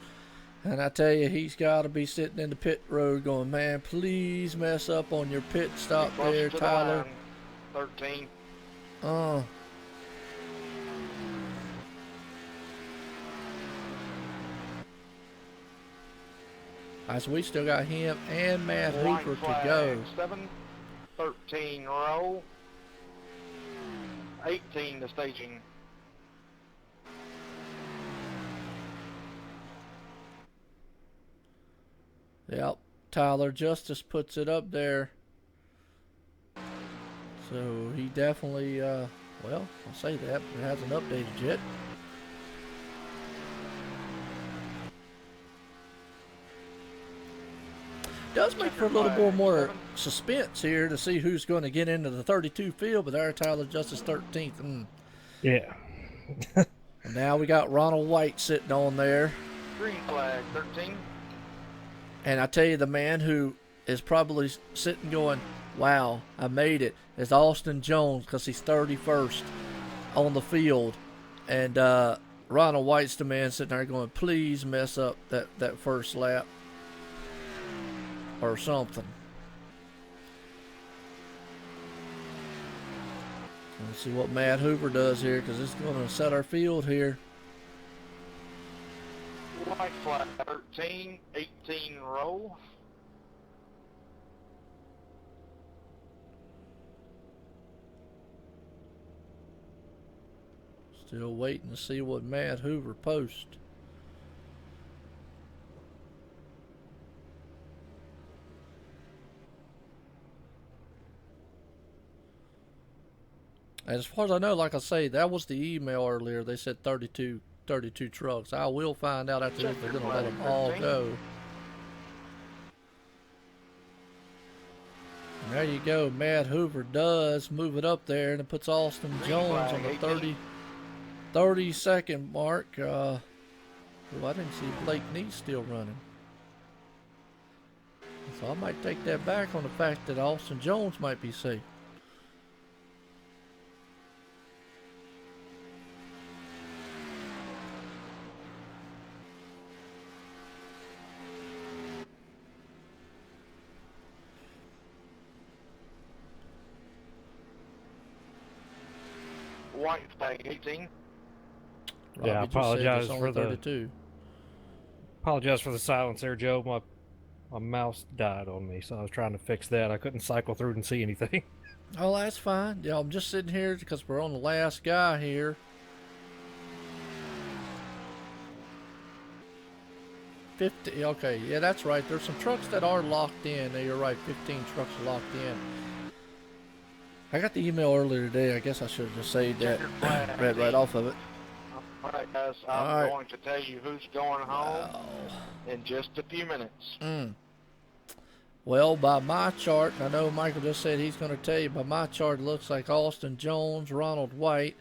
And I tell you, he's got to be sitting in the pit road going, man, please mess up on your pit stop
Close
there,
to the
Tyler.
line, 13.
So we still got him and Matt
White
Hooper to
flag
go.
7, 13 row, 18 the staging.
Yep, Tyler Justice puts it up there. So he definitely, well, I'll say that, but it hasn't updated yet. Does make for a little more suspense here to see who's going to get into the 32 field, but there Tyler Justice 13th.
Yeah.
And now we got Ronald White sitting on there.
Green flag 13.
And I tell you, the man who is probably sitting going, wow, I made it, is Austin Jones, because he's 31st on the field. And Ronald White's the man sitting there going, please mess up that first lap or something. Let's see what Matt Hoover does here, because it's going to set our field here.
White flag 13, 18 row.
Still waiting to see what Matt Hoover posts. As far as I know, like I say, that was the email earlier. They said 32 trucks. I will find out after this if they're going to let them all go. And there you go. Matt Hoover does move it up there, and it puts Austin Jones on the 30-second mark. I didn't see Blake Neese still running. So I might take that back on the fact that Austin Jones might be safe.
White flag 18.
Yeah, I apologize for the
32.
Apologize for the silence there, Joe. My mouse died on me, so I was trying to fix that. I couldn't cycle through and see anything.
Oh, that's fine. Yeah, I'm just sitting here because we're on the last guy here. 50. Okay, yeah, that's right. There's some trucks that are locked in. You're right. 15 trucks are locked in. I got the email earlier today. I guess I should have just saved that. Read right off of it.
All right, guys. I'm going to tell you who's going home in just a few minutes.
Well, by my chart, I know Michael just said he's going to tell you, by my chart, it looks like Austin Jones, Ronald White,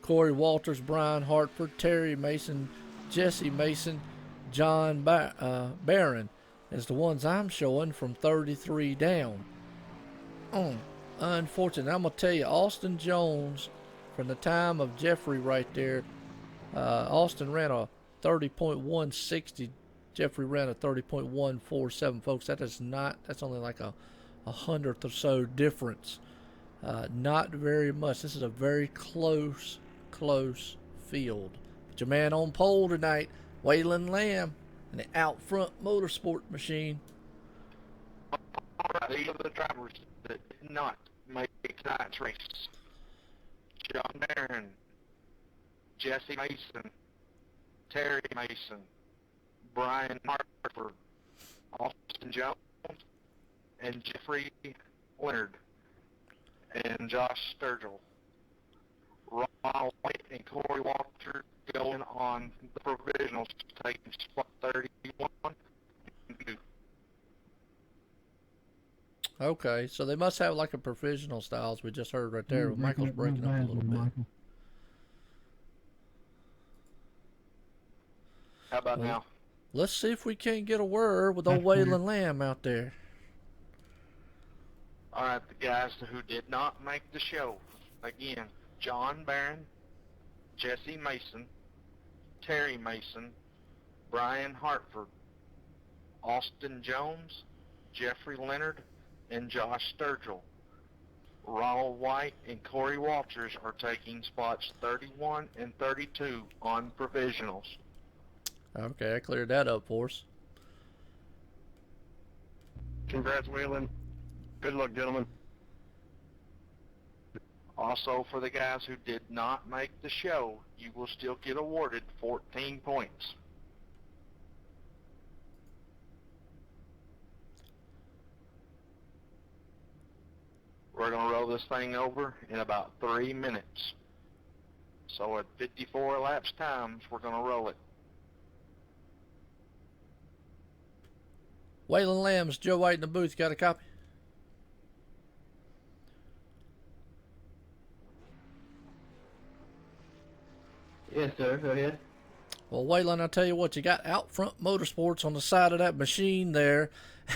Corey Walters, Brian Hartford, Terry Mason, Jesse Mason, John Barron is the ones I'm showing from 33 down. Unfortunately, I'm going to tell you, Austin Jones, from the time of Jeffrey right there, Austin ran a 30.160. Jeffrey ran a 30.147, folks. That is not, that's only like a hundredth or so difference. Not very much. This is a very close field. But your man on pole tonight, Waylon Lamb, and the out front motorsport machine.
All right, these are the drivers that did not make tonight's race. John Barron, Jesse Mason, Terry Mason, Brian Hartford, Austin Jones, and Jeffrey Leonard, and Josh Sturgill. Ronald White and Corey Walker going on the provisionals, taking spot 31 and 2.
Okay, so they must have like a provisional style, as we just heard right there. But Michael's breaking up a little bit.
How about now?
Let's see if we can't get a word with old Waylon Lamb out there.
All right, the guys who did not make the show. Again, John Barron, Jesse Mason, Terry Mason, Brian Hartford, Austin Jones, Jeffrey Leonard, and Josh Sturgill. Ronald White and Corey Walters are taking spots 31 and 32 on provisionals.
Okay, I cleared that up for us.
Congrats, Waylon. Good luck, gentlemen.
Also, for the guys who did not make the show, you will still get awarded 14 points. We're going to roll this thing over in about 3 minutes. So at 54 elapsed times, we're going to roll it.
Waylon Lamb's Joe White in the booth. Got a copy?
Yes, sir. Go ahead.
Well, Waylon, I tell you what, you got Out Front Motorsports on the side of that machine there,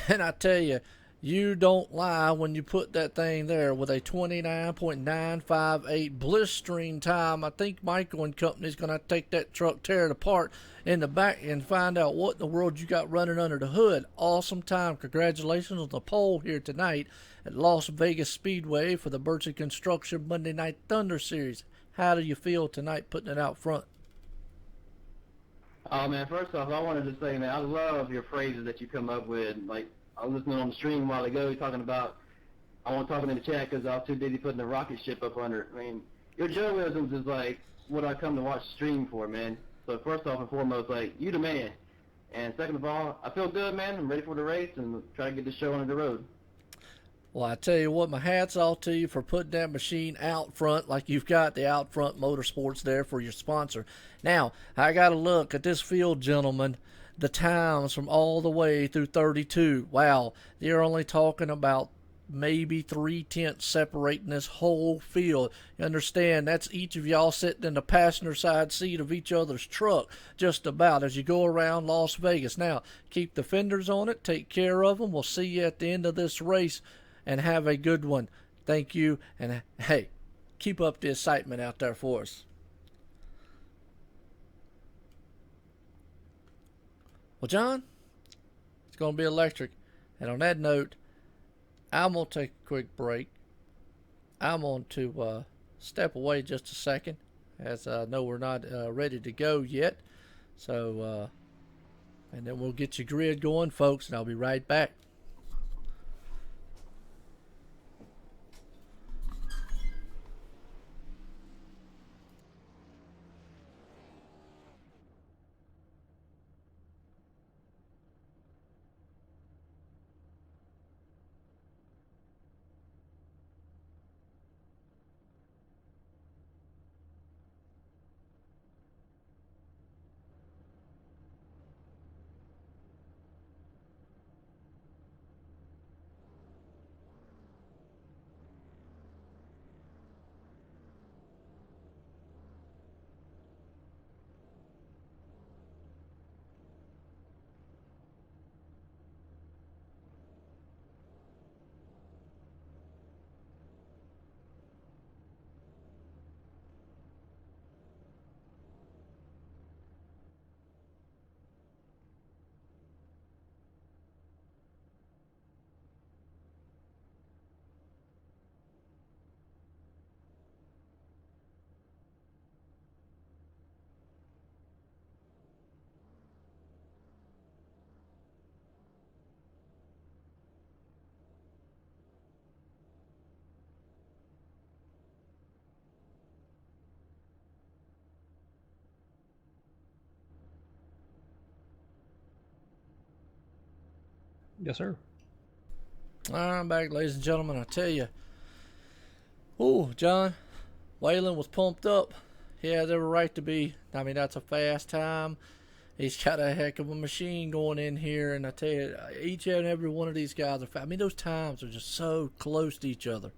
and I tell you, you don't lie when you put that thing there with a 29.958 blistering time. I think Michael and company's going to take that truck, tear it apart in the back, and find out what in the world you got running under the hood. Awesome time. Congratulations on the pole here tonight at Las Vegas Speedway for the Bertie Construction Monday Night Thunder Series. How do you feel tonight putting it out front?
Oh, man, first off, I wanted to say, man, I love your phrases that you come up with. Like, I was listening on the stream a while ago, talking about, I wasn't talking in the chat because I was too busy putting the rocket ship up under it. I mean, your journalism is like what I come to watch the stream for, man. So first off and foremost, like, you the man. And second of all, I feel good, man. I'm ready for the race and try to get the show on the road.
Well, I tell you what, my hat's off to you for putting that machine out front like you've got the Out Front Motorsports there for your sponsor. Now, I got to look at this field, gentlemen. The times from all the way through 32. Wow, you're only talking about maybe 3/10 separating this whole field. You understand, that's each of y'all sitting in the passenger side seat of each other's truck, just about, as you go around Las Vegas. Now, keep the fenders on it, take care of them. We'll see you at the end of this race, and have a good one. Thank you, and hey, keep up the excitement out there for us. Well, John, it's going to be electric. And on that note, I'm going to take a quick break. I'm going to step away just a second, as I know we're not ready to go yet. So, and then we'll get your grid going, folks, and I'll be right back.
Yes, sir.
I'm back, ladies and gentlemen. I tell you, John, Waylon was pumped up. He has every right to be. I mean, that's a fast time. He's got a heck of a machine going in here, and I tell you, each and every one of these guys are fast. I mean, those times are just so close to each other.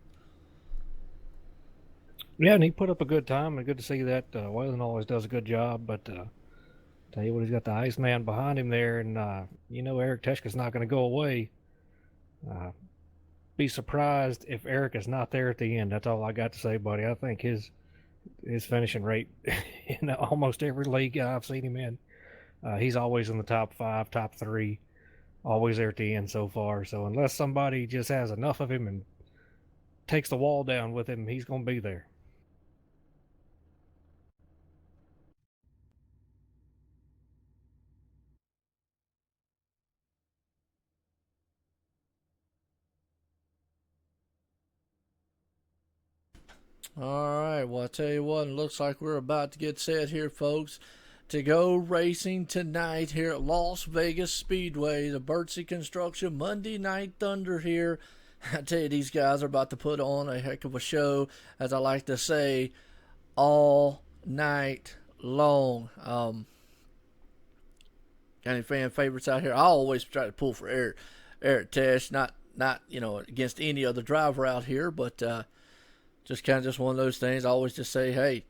Yeah, and he put up a good time, and good to see that. Waylon always does a good job, but tell you what, he's got the Iceman behind him there, and Eric Teschka's not going to go away. Be surprised if Eric is not there at the end. That's all I got to say, buddy. I think his finishing rate in almost every league I've seen him in, he's always in the top 5, top 3, always there at the end so far. So unless somebody just has enough of him and takes the wall down with him, he's going to be there.
All right, well, I tell you what, it looks like we're about to get set here, folks, to go racing tonight here at Las Vegas Speedway, the Bertie Construction Monday Night Thunder here. I tell you, these guys are about to put on a heck of a show, as I like to say, all night long. Got any fan favorites out here? I always try to pull for Eric Tesh, not against any other driver out here, but just kind of just one of those things. I always just say, hey,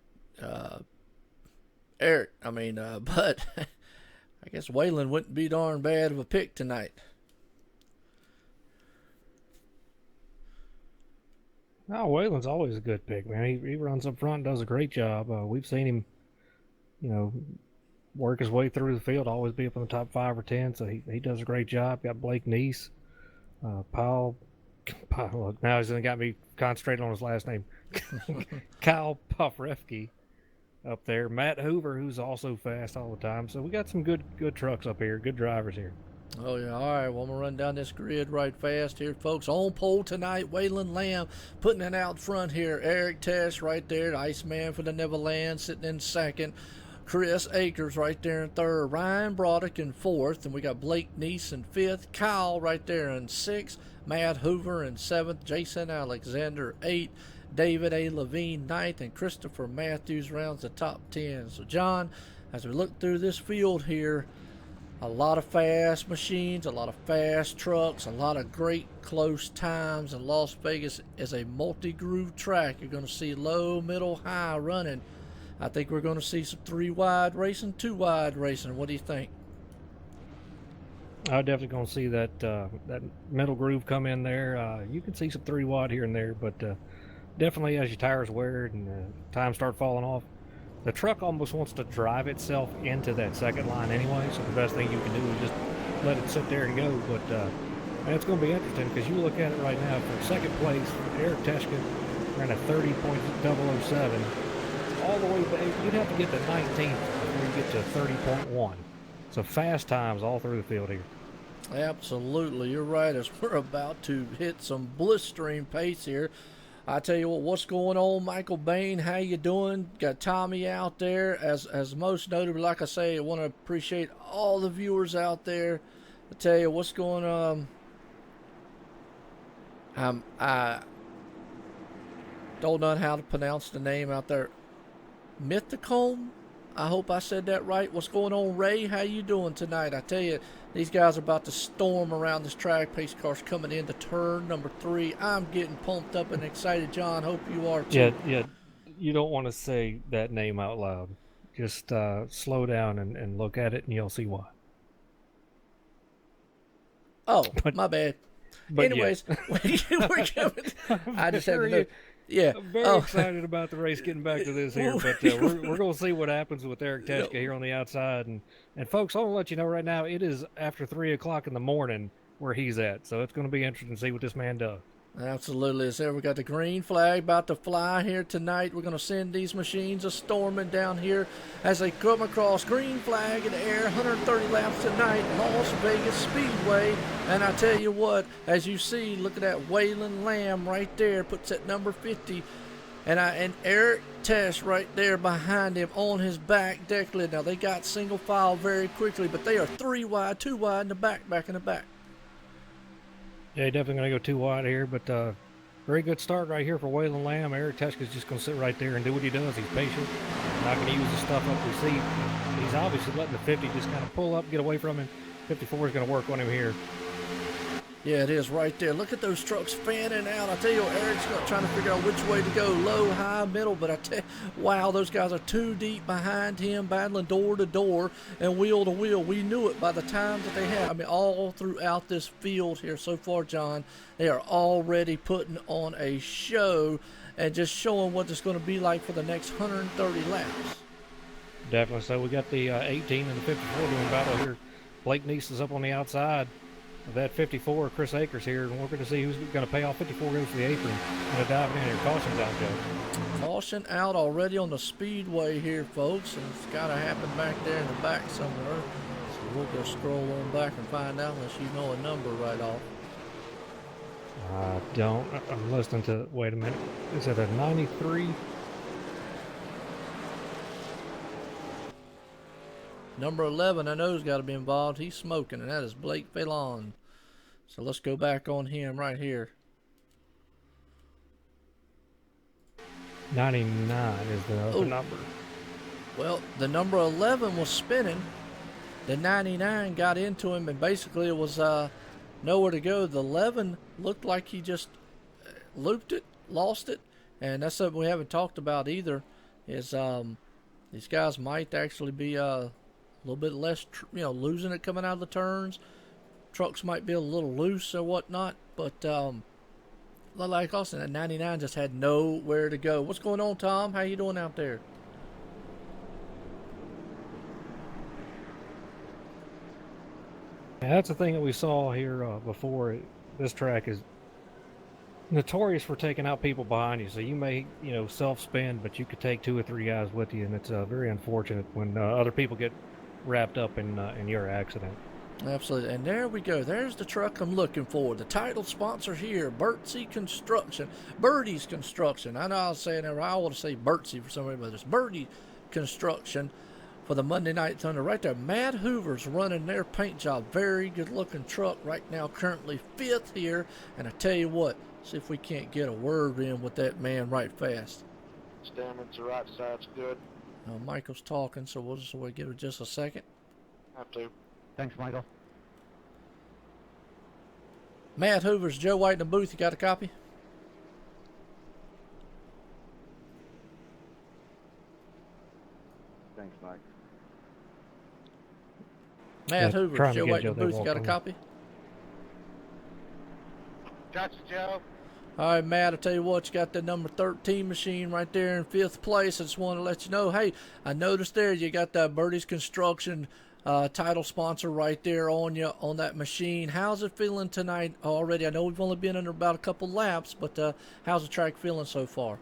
Eric. But I guess Waylon wouldn't be darn bad of a pick tonight.
Oh, Waylon's always a good pick, man. He runs up front and does a great job. We've seen him, work his way through the field, always be up in the top 5 or 10, so he does a great job. Got Blake Neese, Paul, look, now he's got me concentrating on his last name. Kyle Pofrefke up there. Matt Hoover, who's also fast all the time. So we got some good trucks up here, good drivers here.
Oh, yeah. All right. Well, I'm going to run down this grid right fast here, folks. On pole tonight, Waylon Lamb putting it out front here. Eric Tesh right there, the Iceman for the Neverland, sitting in second. Chris Akers right there in third. Ryan Broderick in fourth. And we got Blake Neese in fifth. Kyle right there in sixth. Matt Hoover in seventh. Jason Alexander eighth. David A. Levine ninth. And Christopher Matthews rounds the top 10. So, John, as we look through this field here, a lot of fast machines, a lot of fast trucks, a lot of great close times. And Las Vegas is a multi-groove track. You're going to see low, middle, high running. I think we're going to see some 3-wide racing, 2-wide racing. What do you think?
I'm definitely going to see that middle groove come in there. You can see some 3-wide here and there, but definitely as your tires wear and time start falling off, the truck almost wants to drive itself into that second line anyway, so the best thing you can do is just let it sit there and go. But man, it's going to be interesting because you look at it right now. For second place, Eric Teschka ran a 30.007. All the way back, you'd have to get to 19th before you get to 30.1. So fast times all through the field here.
Absolutely, you're right. As we're about to hit some blistering pace here, I tell you what, what's going on, Michael Bain? How you doing? Got Tommy out there. As most notably, like I say, I want to appreciate all the viewers out there. I tell you what's going on. I don't know how to pronounce the name out there. Mythicombe? I hope I said that right. What's going on, Ray? How you doing tonight? I tell you, these guys are about to storm around this track. Pace car's coming into turn number 3. I'm getting pumped up and excited. John, hope you are too.
Yeah. You don't want to say that name out loud. Just slow down and look at it, and you'll see why.
Oh, my bad. But anyways, yeah. we're coming. I just had to know. Yeah,
I'm very excited about the race getting back to this here, but we're going to see what happens with Eric Teschka here on the outside. And folks, I want to let you know right now, it is after 3 o'clock in the morning where he's at. So it's going to be interesting to see what this man does.
Absolutely. So we got the green flag about to fly here tonight. We're going to send these machines a-storming down here as they come across. Green flag in the air, 130 laps tonight, Las Vegas Speedway. And I tell you what, as you see, look at that Waylon Lamb right there, puts at number 50. And Eric Tesh right there behind him on his back deck lid. Now, they got single file very quickly, but they are 3 wide, 2 wide in the back in the back.
Yeah, definitely going to go too wide here, but very good start right here for Waylon Lamb. Eric Teshka's just going to sit right there and do what he does. He's patient, not going to use the stuff up. We see he's obviously letting the 50 just kind of pull up, get away from him. 54 is going to work on him here.
Yeah, it is right there. Look at those trucks fanning out. I tell you what, Eric's trying to figure out which way to go, low, high, middle. But I tell you, wow, those guys are too deep behind him, battling door to door and wheel to wheel. We knew it by the time that they had. I mean, all throughout this field here so far, John, they are already putting on a show and just showing what it's going to be like for the next 130 laps.
Definitely. So we got the 18 and the 54 doing battle here. Blake Neese is up on the outside of that 54, Chris Akers here, and we're going to see who's going to pay off. 54 goes to the apron. Going to dive in here. Caution's out, Joe.
Caution out already on the speedway here, folks, and it's got to happen back there in the back somewhere. So we'll go scroll on back and find out unless you know a number right off.
I don't. I'm listening to, wait a minute. Is it a 93?
Number 11, I know, has got to be involved. He's smoking, and that is Blake Phelan. So let's go back on him right here.
99 is the number.
Well, the number 11 was spinning. The 99 got into him, and basically it was nowhere to go. The 11 looked like he just looped it, lost it, and that's something we haven't talked about either. Is these guys might actually be a little bit less, losing it coming out of the turns. Trucks might be a little loose or whatnot, but like Austin, that 99 just had nowhere to go. What's going on, Tom? How you doing out there?
Yeah, that's the thing that we saw here before. This track is notorious for taking out people behind you. So you may, self-spin, but you could take 2 or 3 guys with you, and it's very unfortunate when other people get wrapped up in your accident.
Absolutely. And there we go. There's the truck I'm looking for. The title sponsor here, Bertie's Construction. Bertie's Construction. I know I was saying that. I want to say Bertie for some reason, but it's Bertie Construction for the Monday Night Thunder. Right there, Matt Hoover's running their paint job. Very good-looking truck right now, currently 5th here. And I tell you what, see if we can't get a word in with that man right fast.
Standing to the right side's good.
Michael's talking, so we'll give it just a second.
Have to.
Thanks, Michael.
Matt Hoover's Joe White in the booth. You got a copy?
Thanks, Mike.
Matt Hoover's Joe White in the booth. You got a
on.
copy?
Gotcha, Joe.
All right, Matt, I tell you what, you got the number 13 machine right there in 5th place. I just want to let you know, hey, I noticed there you got that Bertie's Construction title sponsor right there on you on that machine. How's it feeling tonight already? I know we've only been under about a couple laps, but how's the track feeling so far?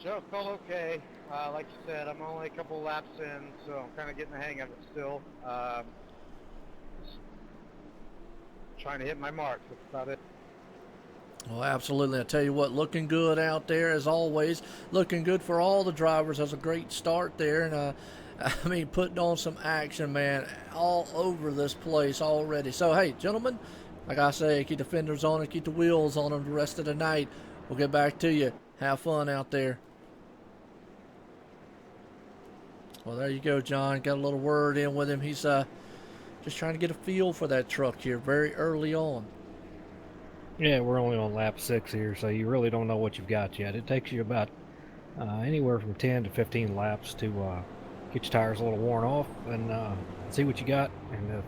Joe, felt okay. Like you said, I'm only a couple laps in, so I'm kind of getting the hang of it still. Trying to hit my marks. That's about it.
Well, absolutely. I tell you what, looking good out there as always. Looking good for all the drivers. That's a great start there. And, putting on some action, man, all over this place already. So, hey, gentlemen, like I say, keep the fenders on and keep the wheels on them the rest of the night. We'll get back to you. Have fun out there. Well, there you go, John. Got a little word in with him. He's just trying to get a feel for that truck here very early on.
Yeah, we're only on lap 6 here, so you really don't know what you've got yet. It takes you about anywhere from 10 to 15 laps to get your tires a little worn off and see what you got. And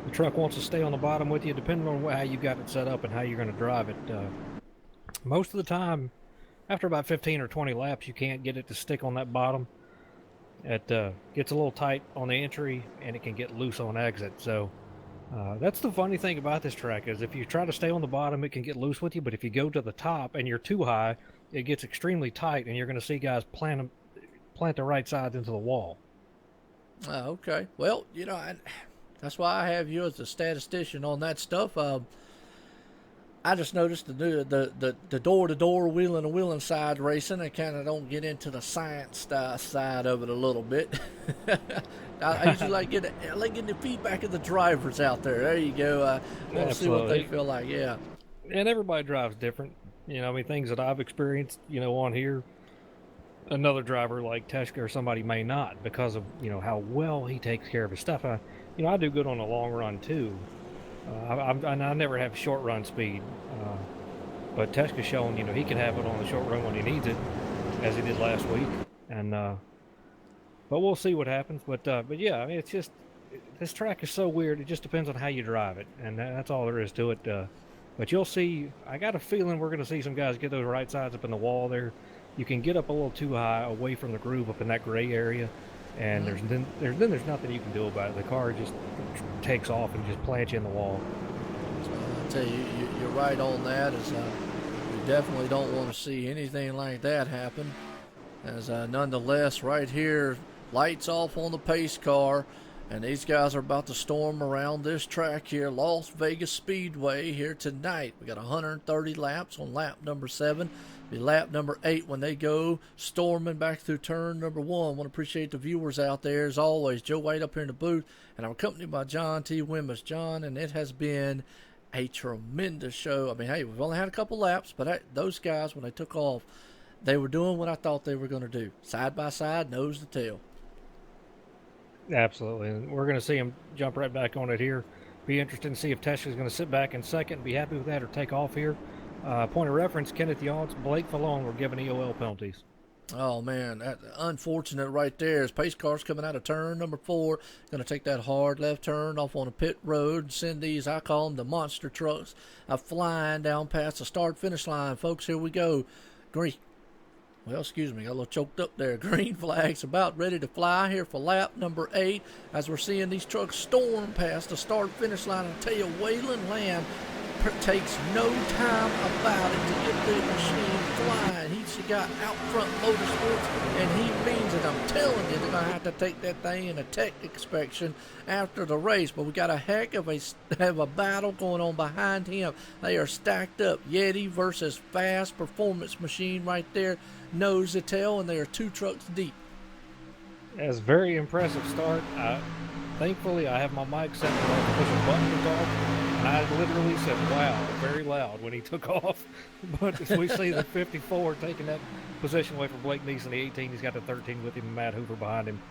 the truck wants to stay on the bottom with you, depending on how you got it set up and how you're going to drive it. Most of the time, after about 15 or 20 laps, you can't get it to stick on that bottom. It gets a little tight on the entry, and it can get loose on exit. So that's the funny thing about this track is if you try to stay on the bottom, it can get loose with you. But if you go to the top and you're too high, it gets extremely tight, and you're going to see guys plant the right side into the wall.
Okay. Well, that's why I have you as a statistician on that stuff. I just noticed the door-to-door wheeling side racing. I kind of don't get into the science side of it a little bit. I usually I like getting the feedback of the drivers out there. There you go. I want to see what they feel like. Yeah.
And everybody drives different. You know, I mean, things that I've experienced, you know, on here, another driver like Teshka or somebody may not because of, you know, how well he takes care of his stuff. You know, I do good on a long run too. I never have short run speed. But Teshka's shown, you know, he can have it on the short run when he needs it, as he did last week. And but we'll see what happens. But yeah, I mean, it's just this track is so weird. It just depends on how you drive it, and that's all there is to it. But you'll see. I got a feeling we're going to see some guys get those right sides up in the wall there. You can get up a little too high away from the groove up in that gray area, and there's nothing you can do about it. The car just takes off and just plants you in the wall.
So I'll tell you, you're right on that. We definitely don't want to see anything like that happen. As nonetheless, right here, lights off on the pace car, and these guys are about to storm around this track here, Las Vegas Speedway here tonight. We got 130 laps on lap number 7. Be lap number 8 when they go storming back through turn number 1. I want to appreciate the viewers out there as always. Joe White up here in the booth, and I'm accompanied by John T. Wimmis. John, and it has been a tremendous show. I mean, hey, we've only had a couple laps, but those guys, when they took off, they were doing what I thought they were going to do. Side by side, nose to tail.
Absolutely. And we're going to see him jump right back on it here. Be interested to see if Teshka's going to sit back in second, be happy with that, or take off here. Point of reference, Kenneth Yance, Blake Fallon were given EOL penalties.
Oh, man, that unfortunate right there. As pace car's coming out of turn number 4, going to take that hard left turn off on a pit road and send these, I call them the monster trucks, flying down past the start-finish line. Folks, here we go. Green. Well, excuse me, got a little choked up there. Green flag's about ready to fly here for lap number 8 as we're seeing these trucks storm past the start-finish line. I tell you, Waylon Lamb takes no time about it to get the machine flying. He's got out front motorsports, and he means it. I'm telling you, they're going to have to take that thing in a tech inspection after the race. But we got a heck of a battle going on behind him. They are stacked up. Yeti versus Fast Performance Machine right there, nose to tail, and they are 2 trucks deep.
That's a very impressive start. Thankfully, I have my mic set to push a button to talk. And I literally said, wow, very loud when he took off. But as we see the 54 taking that position away from Blake Neeson, the 18, he's got the 13 with him, and Matt Hoover behind him,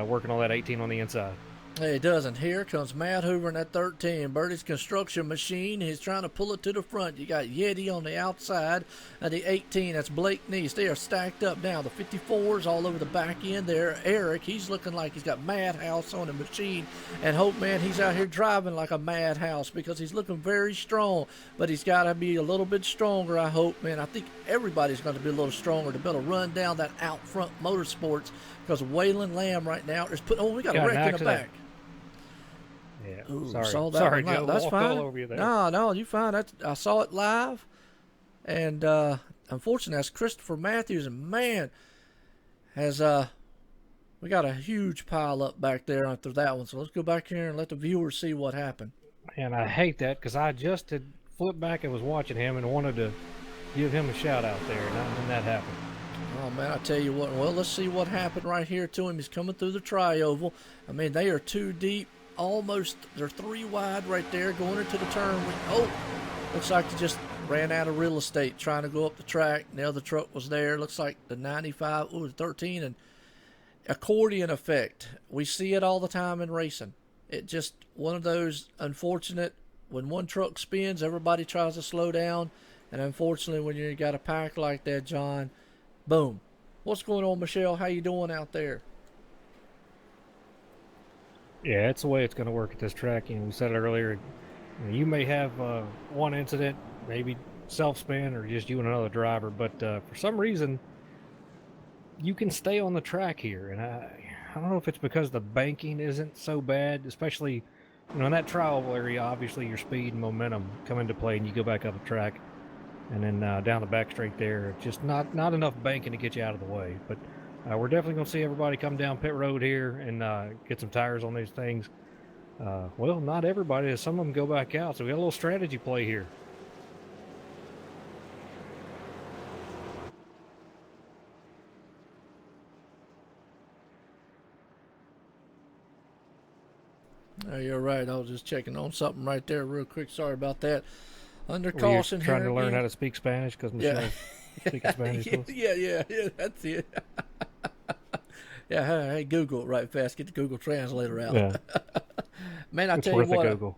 working on that 18 on the inside.
Hey, it doesn't. Here comes Matt Hoover in that 13. Bertie's construction machine. He's trying to pull it to the front. You got Yeti on the outside. The 18, that's Blake Neese. They are stacked up now. The 54's all over the back end there. Eric, he's looking like he's got madhouse on the machine. And Hope, man, he's out here driving like a madhouse because he's looking very strong. But he's got to be a little bit stronger, I hope, man. I think everybody's going to be a little stronger to be able to run down that out front motorsports because Waylon Lamb right now is putting, we got a wreck in the back.
Yeah,
ooh,
sorry,
saw that
sorry,
one.
Joe.
That's fine.
All over you there.
No, you fine. I saw it live, and unfortunately, that's Christopher Matthews, and man, has we got a huge pile up back there after that one. So let's go back here and let the viewers see what happened.
And I hate that because I just had flipped back and was watching him and wanted to give him a shout out there, and then that happened.
Oh, man, I tell you what. Well, let's see what happened right here to him. He's coming through the tri-oval. I mean, they are 2 deep. Almost, they're 3 wide right there going into the turn. Looks like they just ran out of real estate trying to go up the track. The other truck was there. Looks like the 95, 13, and accordion effect. We see it all the time in racing. It just one of those unfortunate, when one truck spins, everybody tries to slow down. And unfortunately, when you got a pack like that, John, boom. What's going on, Michelle? How you doing out there?
Yeah, it's the way it's going to work at this track. We said it earlier. You may have one incident, maybe self-spin or just you and another driver, but for some reason, you can stay on the track here. And I don't know if it's because the banking isn't so bad, especially in that trial area. Obviously, your speed and momentum come into play, and you go back up the track, and then down the back straight there. Just not enough banking to get you out of the way, but. We're definitely going to see everybody come down pit road here and get some tires on these things. Well, not everybody. Some of them go back out, so we got a little strategy play here.
Oh, you're right. I was just checking on something right there real quick. Sorry about that. Under
Were you
caution here.
trying to learn
again.
how to speak Spanish because Michelle's speaking Spanish to us?
Yeah, that's it. Yeah, hey, Google it right fast. Get the Google Translator out.
Yeah.
Man, I
It's
tell you
worth a
what.
Google.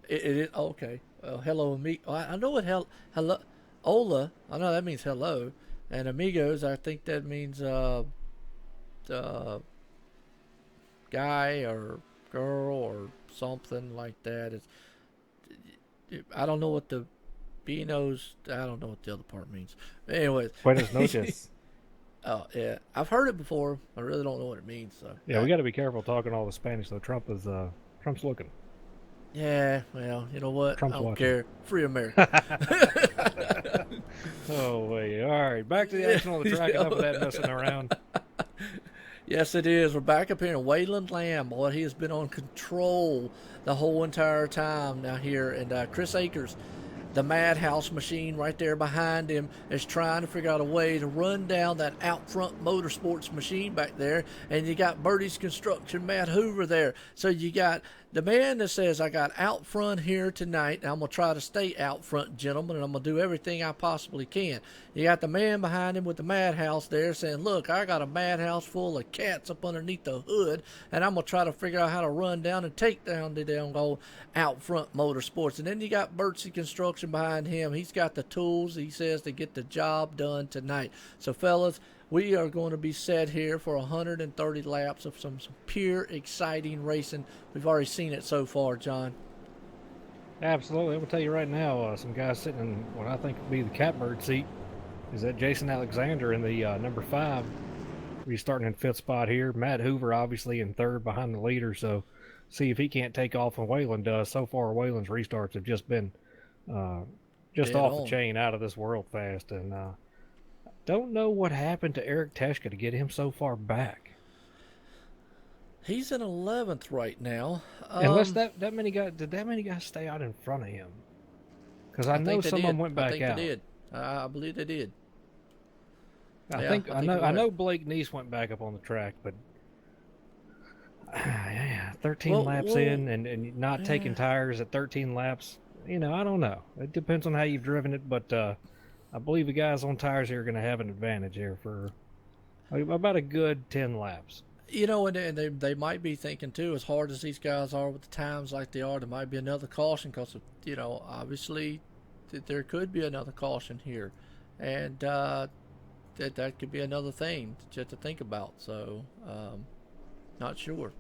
It is okay. Hello, amigo. I know what hello. Hola. I know that means hello. And amigos, I think that means guy or girl or something like that. I don't know what the Beano's. I don't know what the other part means. Anyways.
Buenas noches.
Oh yeah, I've heard it before. I really don't know what it means. So
Yeah, we got to be careful talking all the Spanish though. Trump's looking.
Yeah, well, you know what?
Trump's
I don't
watching.
care. Free America.
Oh wait, all right. Back to the action on the track. Enough of that messing around.
Yes, it is. We're back up here in Waylon Lamb. Boy, he has been on control the whole entire time now here. And Chris Akers, the Madhouse machine right there behind him, is trying to figure out a way to run down that out front motorsports machine back there. And you got Bertie's Construction, Matt Hoover there. So you got the man that says, I got out front here tonight, and I'm going to try to stay out front, gentlemen, and I'm going to do everything I possibly can. You got the man behind him with the madhouse there saying, look, I got a madhouse full of cats up underneath the hood, and I'm going to try to figure out how to run down and take down the damn old out front motorsports. And then you got Bertie Construction behind him. He's got the tools, he says, to get the job done tonight. So, fellas, we are going to be set here for 130 laps of some pure exciting racing. We've already seen it so far, John.
Absolutely. I will tell you right now, some guys sitting in what I think would be the catbird seat is that Jason Alexander in the number 5. He's starting in 5th spot here. Matt Hoover obviously in 3rd behind the leader. So see if he can't take off when Waylon does. So far, Waylon's restarts have just been just
Dead
off
on.
the chain, out of this world fast. And don't know what happened to Eric Teschka to get him so far back.
He's in 11th right now.
Unless that many guys, did that many guys stay out in front of him? Because I know
think they
some of them
did.
went back
I think
out.
they did. I believe they did.
I
you're
know
right.
Blake Neese went back up on the track, but 13 laps in and not taking tires at 13 laps. I don't know. It depends on how you've driven it, but I believe the guys on tires here are going to have an advantage here for about a good 10 laps.
And they might be thinking, too, as hard as these guys are with the times like they are, there might be another caution because, obviously there could be another caution here. And that could be another thing just to think about. So, not sure.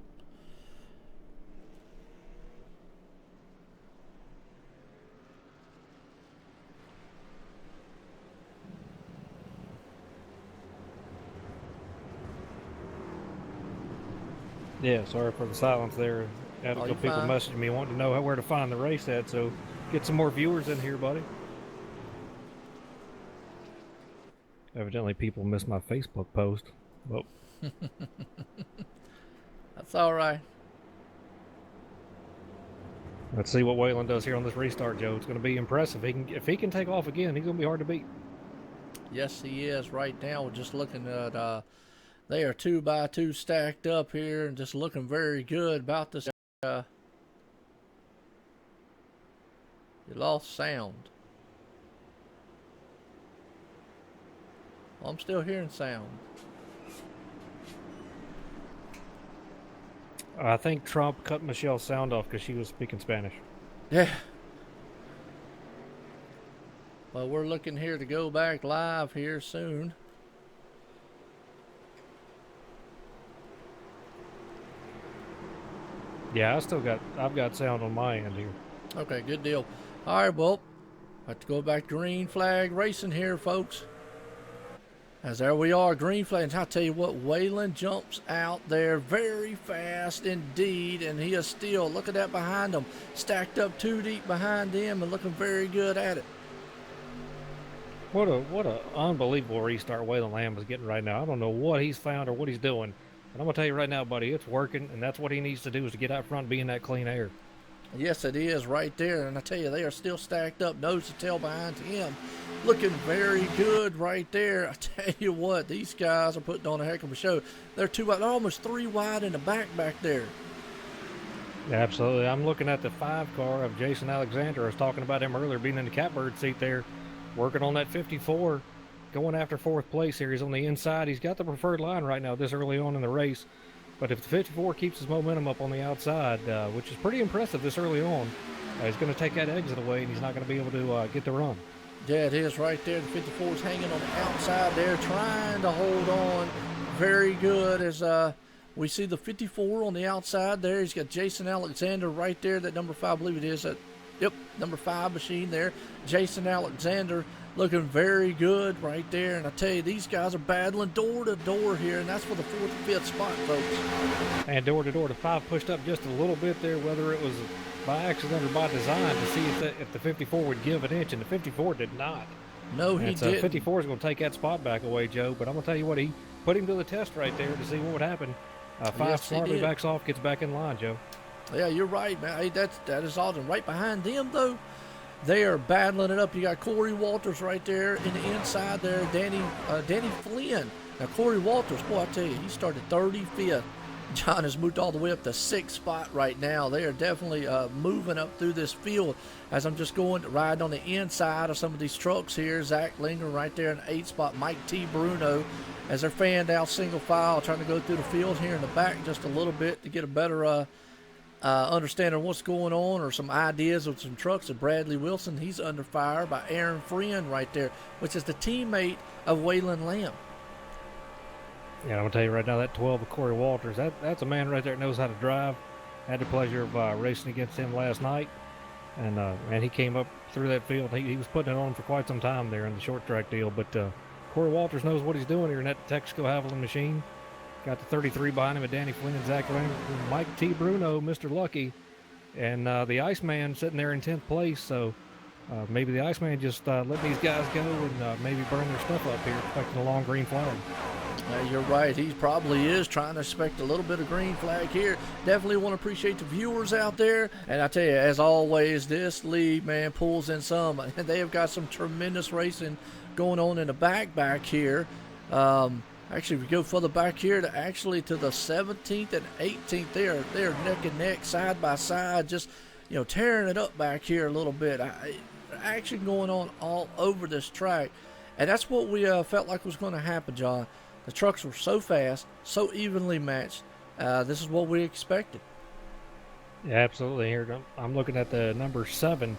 Yeah, sorry for the silence there. Had a couple
you're
people
fine.
messaging me wanting to know where to find the race at, so get some more viewers in here, buddy. Evidently people missed my Facebook post. Well,
That's all right.
let's see what Waylon does here on this restart, Joe. It's going to be impressive. If he can take off again, he's going to be hard to beat.
Yes, he is right now. We're just looking at, they are 2x2 stacked up here and just looking very good about this. You lost sound. Well, I'm still hearing sound.
I think Trump cut Michelle's sound off because she was speaking Spanish.
Yeah. Well, we're looking here to go back live here soon.
Yeah, I've got sound on my end here.
Okay, good deal. All right, well, have to go back green flag racing here, folks. As there we are, green flag. And I'll tell you what, Waylon jumps out there very fast indeed, and he is still, look at that behind him, stacked up 2 deep behind him and looking very good at it.
What a unbelievable restart Waylon Lamb is getting right now. I don't know what he's found or what he's doing. But I'm going to tell you right now, buddy, it's working, and that's what he needs to do is to get out front and be in that clean air.
Yes, it is right there. And I tell you, they are still stacked up, nose to tail behind him. Looking very good right there. I tell you what, these guys are putting on a heck of a show. They're almost 3 wide in the back there.
Absolutely. I'm looking at the 5 car of Jason Alexander. I was talking about him earlier, being in the catbird seat there, working on that 54, going after 4th place here. He's on the inside. He's got the preferred line right now this early on in the race. But if the 54 keeps his momentum up on the outside, which is pretty impressive this early on, he's going to take that exit away, and he's not going to be able to get the run.
Yeah, it is right there. The 54 is hanging on the outside there, trying to hold on. Very good as we see the 54 on the outside there. He's got Jason Alexander right there, that number 5, I believe it is. Yep, number 5 machine there. Jason Alexander looking very good right there. And I tell you, these guys are battling door to door here, and that's for the 4th and 5th spot, folks.
And door to door, the 5 pushed up just a little bit there, whether it was by accident or by design, to see if the 54 would give an inch, and the 54 did not.
No, he didn't.
54 is going to take that spot back away, Joe. But I'm going to tell you what, he put him to the test right there to see what would happen. 5
Yes,
smartly backs off, gets back in line, Joe.
Yeah, you're right, man. Hey, that is awesome. Right behind them, though, they are battling it up. You got Corey Walters right there in the inside there. Danny Flynn. Now, Corey Walters, boy, I tell you, he started 35th. John has moved all the way up to 6th spot right now. They are definitely moving up through this field as I'm just riding on the inside of some of these trucks here. Zach Linger right there in the 8th spot. Mike T. Bruno as they're fanned out single file, trying to go through the field here in the back just a little bit to get a better understanding of what's going on, or some ideas of some trucks. And Bradley Wilson, he's under fire by Aaron Friend right there, which is the teammate of Waylon Lamb.
Yeah, I'm going to tell you right now, that 12 of Corey Walters, that's a man right there that knows how to drive. Had the pleasure of racing against him last night. And he came up through that field. He was putting it on for quite some time there in the short track deal. But Corey Walters knows what he's doing here in that Texaco Haviland machine. Got the 33 behind him with Danny Flynn and Zach Linger, Mike T. Bruno, Mr. Lucky, and the Iceman sitting there in 10th place. So maybe the Iceman just letting these guys go and maybe burn their stuff up here, expecting a long green flag.
You're right. He probably is trying to expect a little bit of green flag here. Definitely want to appreciate the viewers out there. And I tell you, as always, this league, man, pulls in some. And they have got some tremendous racing going on in the back here. Actually, if we go further back here to the 17th and 18th, they're neck and neck, side by side, just tearing it up back here a little bit. Action going on all over this track, and that's what we felt like was going to happen, John. The trucks were so fast, so evenly matched. This is what we expected.
Yeah, absolutely. Here, I'm looking at the number 7,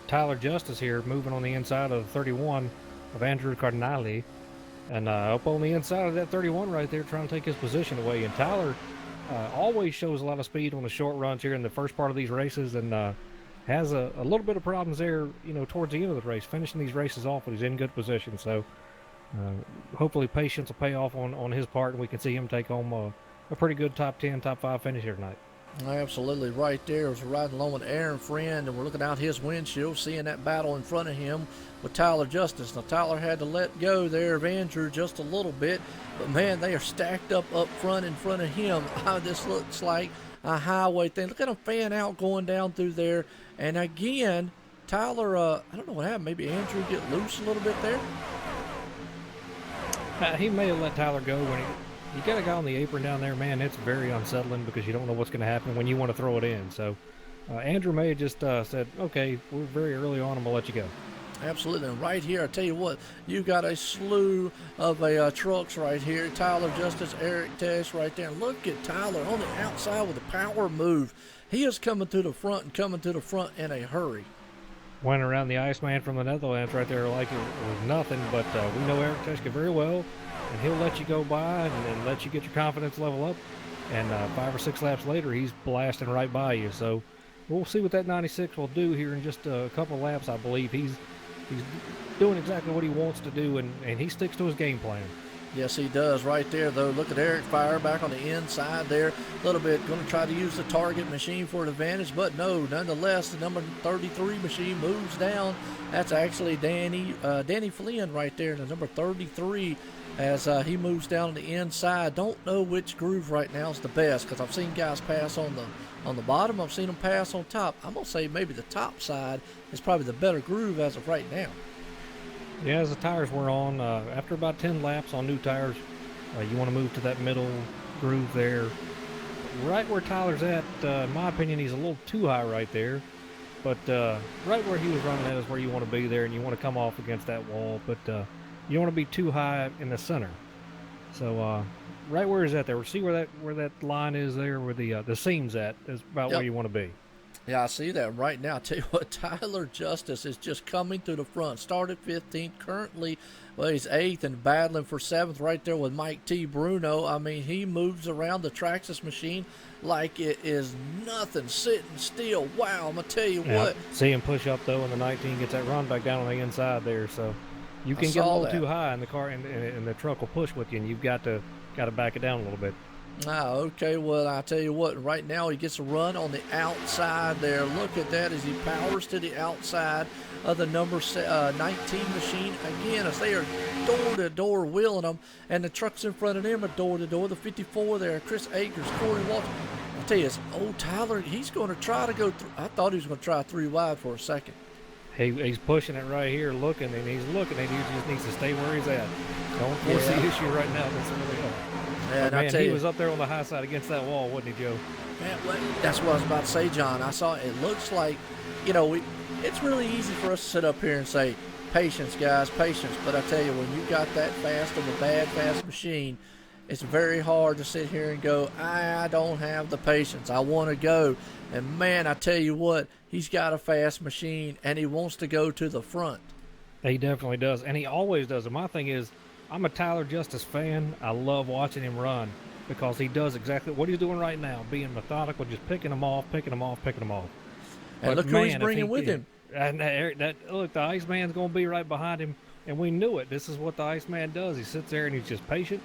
Tyler Justice here, moving on the inside of the 31 of Andrew Cardinale. And up on the inside of that 31 right there, trying to take his position away. And Tyler always shows a lot of speed on the short runs here in the first part of these races, and has a little bit of problems there, towards the end of the race, finishing these races off, but he's in good position. So hopefully patience will pay off on his part, and we can see him take home a pretty good top 10, top 5 finish here tonight.
Absolutely right there. As we're riding along with Aaron Friend, and we're looking out his windshield, seeing that battle in front of him with Tyler Justice. Now, Tyler had to let go there of Andrew just a little bit, but man, they are stacked up front in front of him. This looks like a highway thing. Look at them fan out going down through there. And again, Tyler, I don't know what happened. Maybe Andrew get loose a little bit there.
He may have let Tyler go when you got a guy on the apron down there, man. It's very unsettling because you don't know what's going to happen when you want to throw it in. So Andrew may have just said, okay, we're very early on, I'm going to let you go.
Absolutely. And right here, I tell you what, you got a slew of trucks right here. Tyler Justice, Eric Tesh right there. And look at Tyler on the outside with a power move. He is coming to the front in a hurry.
Went around the Iceman from the Netherlands right there like it was nothing, but we know Eric Teschke very well, and he'll let you go by and let you get your confidence level up, and 5 or 6 laps later, he's blasting right by you. So we'll see what that 96 will do here in just a couple laps. I believe he's doing exactly what he wants to do, and he sticks to his game plan.
Yes, he does right there, though. Look at Eric Fire back on the inside there. A little bit going to try to use the target machine for an advantage, but no, nonetheless, the number 33 machine moves down. That's actually Danny Flynn right there, the number 33, as he moves down on the inside. Don't know which groove right now is the best, because I've seen guys pass on the bottom. I've seen them pass on top. I'm going to say maybe the top side is probably the better groove as of right now.
Yeah, as the tires were on, after about 10 laps on new tires, you want to move to that middle groove there. right where Tyler's at, in my opinion, he's a little too high right there. But right where he was running at is where you want to be there, and you want to come off against that wall. But you don't want to be too high in the center. So right where is that there? See where that line is there, where the seam's at, is about where you want to be.
Yeah, I see that right now. Tell you what, Tyler Justice is just coming through the front. Started 15th, currently, well, he's 8th and battling for 7th right there with Mike T. Bruno. I mean, he moves around the Traxxas machine like it is nothing, sitting still. Wow, I'm going to tell you what.
See him push up, though, and the 19 gets that run back down on the inside there. So you can get a little too high in the car, and the truck will push with you, and you've got to back it down a little bit.
Okay, well, I tell you what, right now he gets a run on the outside there. Look at that as he powers to the outside of the number 19 machine again as they are door-to-door wheeling them, and the trucks in front of them are door-to-door. The 54 there, Chris Akers, Corey Walters. I tell you, it's old Tyler, he's going to try to go through. I thought he was going to try 3 wide for a second.
He's pushing it right here, looking, and he just needs to stay where he's at. Don't force the issue right now. That's really hard. Man, he was up there on the high side against that wall, wasn't he, Joe?
Man, that's what I was about to say, John. I saw it looks like, it's really easy for us to sit up here and say, patience, guys, patience. But I tell you, when you got that fast of a bad, fast machine, it's very hard to sit here and go, I don't have the patience. I want to go. And, man, I tell you what, he's got a fast machine, and he wants to go to the front.
He definitely does, and he always does. And my thing is, I'm a Tyler Justice fan. I love watching him run because he does exactly what he's doing right now, being methodical, just picking them off.
And look who he's bringing with him.
And look, the Iceman's going to be right behind him, and we knew it. This is what the Iceman does. He sits there, and he's just patient,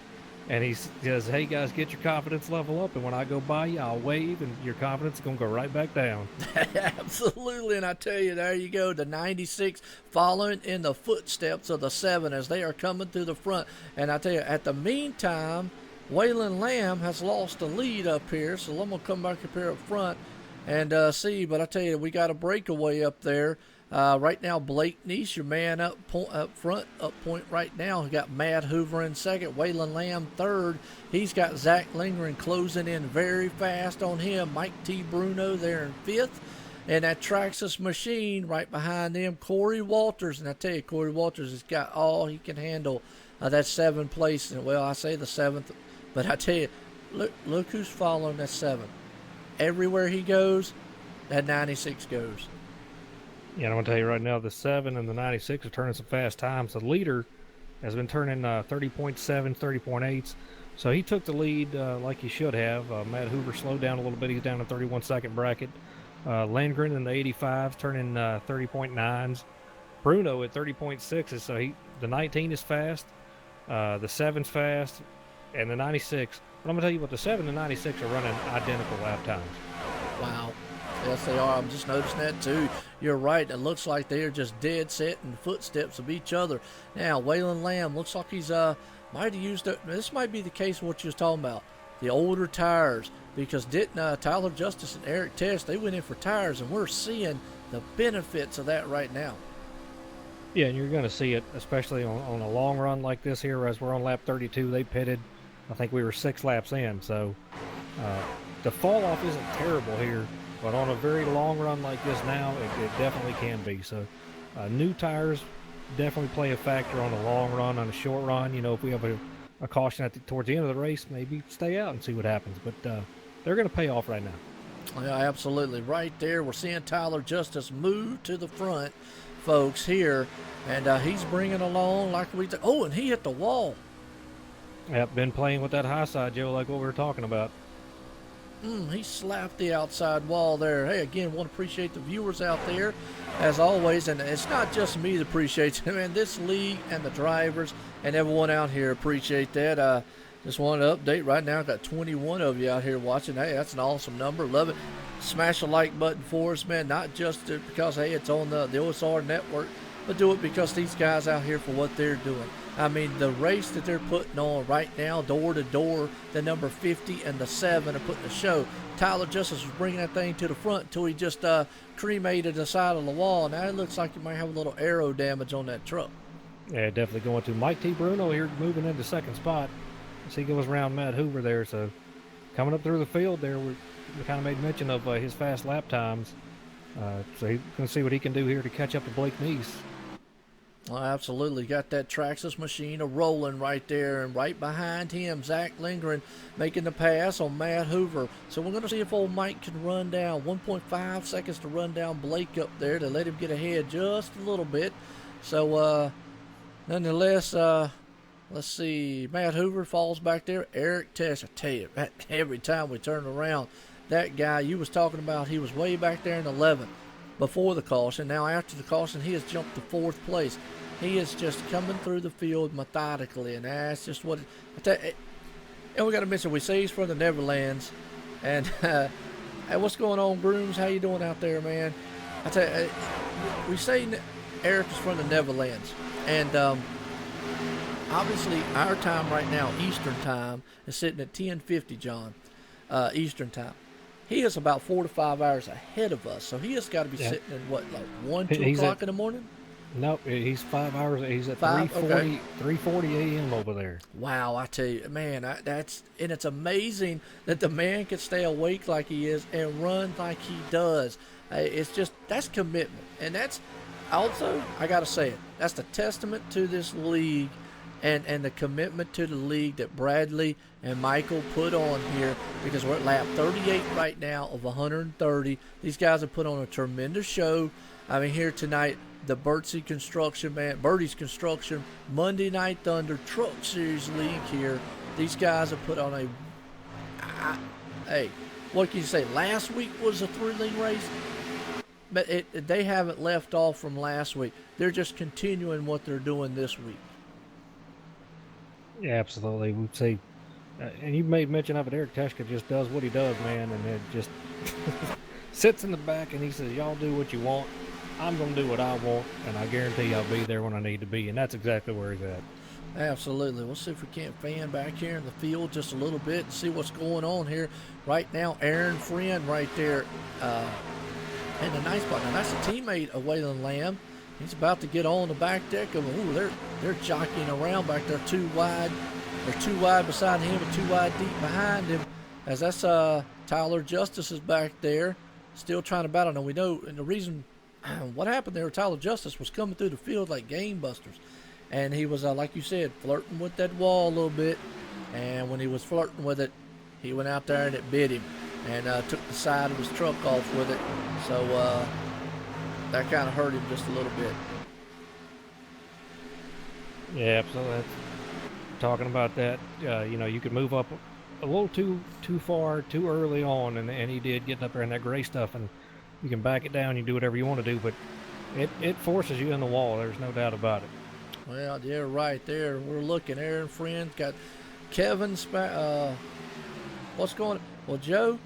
and he says, hey, guys, get your confidence level up, and when I go by you, I'll wave, and your confidence is going to go right back down.
Absolutely, and I tell you, there you go, the 96 following in the footsteps of the 7 as they are coming through the front. And I tell you, at the meantime, Waylon Lamb has lost the lead up here, so I'm going to come back up here up front and see. But I tell you, we got a breakaway up there. Right now, Blake Neese, your man up front, up point right now. We got Matt Hoover in second, Waylon Lamb third. He's got Zach Lingren closing in very fast on him. Mike T. Bruno there in fifth. And that Traxxas machine right behind them, Corey Walters. And I tell you, Corey Walters has got all he can handle. That 7th place. Well, I say the 7th, but I tell you, look who's following that 7. Everywhere he goes, that 96 goes.
Yeah, I'm going to tell you right now, the 7 and the 96 are turning some fast times. The leader has been turning 30.7, 30.8s. So he took the lead like he should have. Matt Hoover slowed down a little bit. He's down in 31-second bracket. Lindgren in the 85s turning 30.9s. Bruno at 30.6s. So the 19 is fast. The 7's fast. And the 96. But I'm going to tell you what, the 7 and 96 are running identical lap times.
Wow. Yes, they are. I'm just noticing that, too. You're right. It looks like they are just dead set in the footsteps of each other. Now, Waylon Lamb looks like he's might have used it. This might be the case of what you was talking about, the older tires, because didn't Tyler Justice and Eric Test, they went in for tires, and we're seeing the benefits of that right now.
Yeah, and you're going to see it, especially on a long run like this here, as we're on lap 32. They pitted. I think we were 6 laps in, so the fall off isn't terrible here. But on a very long run like this now, it definitely can be. So new tires definitely play a factor on a long run. On a short run, if we have a caution towards the end of the race, maybe stay out and see what happens. But they're going to pay off right now.
Yeah, absolutely. Right there, we're seeing Tyler Justice move to the front, folks, here. And he's bringing along like and he hit the wall.
Yep, been playing with that high side, Joe, like what we were talking about.
He slapped the outside wall there. Hey, again, want to appreciate the viewers out there, as always. And it's not just me that appreciates it, man. This league and the drivers and everyone out here appreciate that. Just wanted to update right now. Got 21 of you out here watching. Hey, that's an awesome number. Love it. Smash the like button for us, man. Not just because, hey, it's on the OSR network, but do it because these guys out here for what they're doing. I mean, the race that they're putting on right now, door to door, the number 50 and the 7 are putting a show. Tyler Justice was bringing that thing to the front until he just cremated the side of the wall. Now it looks like he might have a little aero damage on that truck.
Yeah, definitely going to. Mike T. Bruno here moving into second spot as he goes around Matt Hoover there. So coming up through the field there, we kind of made mention of his fast lap times. So he's going to see what he can do here to catch up to Blake Neese.
Well, absolutely. Got that Traxxas machine rolling right there, and right behind him, Zach Lindgren making the pass on Matt Hoover. So we're going to see if old Mike can run down 1.5 seconds to run down Blake up there to let him get ahead just a little bit. So, nonetheless, let's see. Matt Hoover falls back there. Eric Tesh, I tell you, every time we turn around, that guy you was talking about, he was way back there in 11th before the caution. Now after the caution, he has jumped to 4th place. He is just coming through the field methodically, and that's just what. And we got to mention, we say he's from the Neverlands, and hey, what's going on, Grooms? How you doing out there, man? I tell you, we say Eric is from the Neverlands, and obviously our time right now, Eastern time, is sitting at 10:50, John, Eastern time. He is about 4 to 5 hours ahead of us, so he has got to be sitting at what, like 1, 2 o'clock in the morning?
Nope, he's 5 hours. He's at 3:40 a.m. over there.
Wow, I tell you, man, and it's amazing that the man can stay awake like he is and run like he does. It's just, that's commitment, and that's also, I got to say it, that's the testament to this league and the commitment to the league that Bradley and Michael put on here, because we're at lap 38 right now of 130. These guys have put on a tremendous show. I mean, here tonight, the Bertie's Construction Monday Night Thunder Truck Series League here. These guys have put on hey, what can you say? Last week was a thrilling race, but they haven't left off from last week. They're just continuing what they're doing this week.
Yeah, absolutely. We'd say, and you made mention of it, Eric Teshka just does what he does, man, and it just sits in the back and he says, y'all do what you want. I'm going to do what I want, and I guarantee I'll be there when I need to be, and that's exactly where he's at.
Absolutely. We'll see if we can't fan back here in the field just a little bit and see what's going on here. Right now, Aaron Friend right there in the nice spot. Now, that's a teammate of Waylon Lamb. He's about to get on the back deck of them. Ooh, they're jockeying around back there too wide. They're too wide beside him and too wide deep behind him. As that's Tyler Justice is back there, still trying to battle. Now we know, and the reason what happened there, Tyler Justice was coming through the field like game busters. And he was, like you said, flirting with that wall a little bit. And when he was flirting with it, he went out there and it bit him. And took the side of his truck off with it. So that kind of hurt him just a little bit.
Yeah, absolutely. Talking about that, you could move up a little too far, too early on, and he did, getting up there in that gray stuff, and you can back it down, you do whatever you want to do, but it forces you in the wall. There's no doubt about it.
Well, yeah, right there. We're looking. Aaron Friend got Kevin. What's going on? Well, Joe,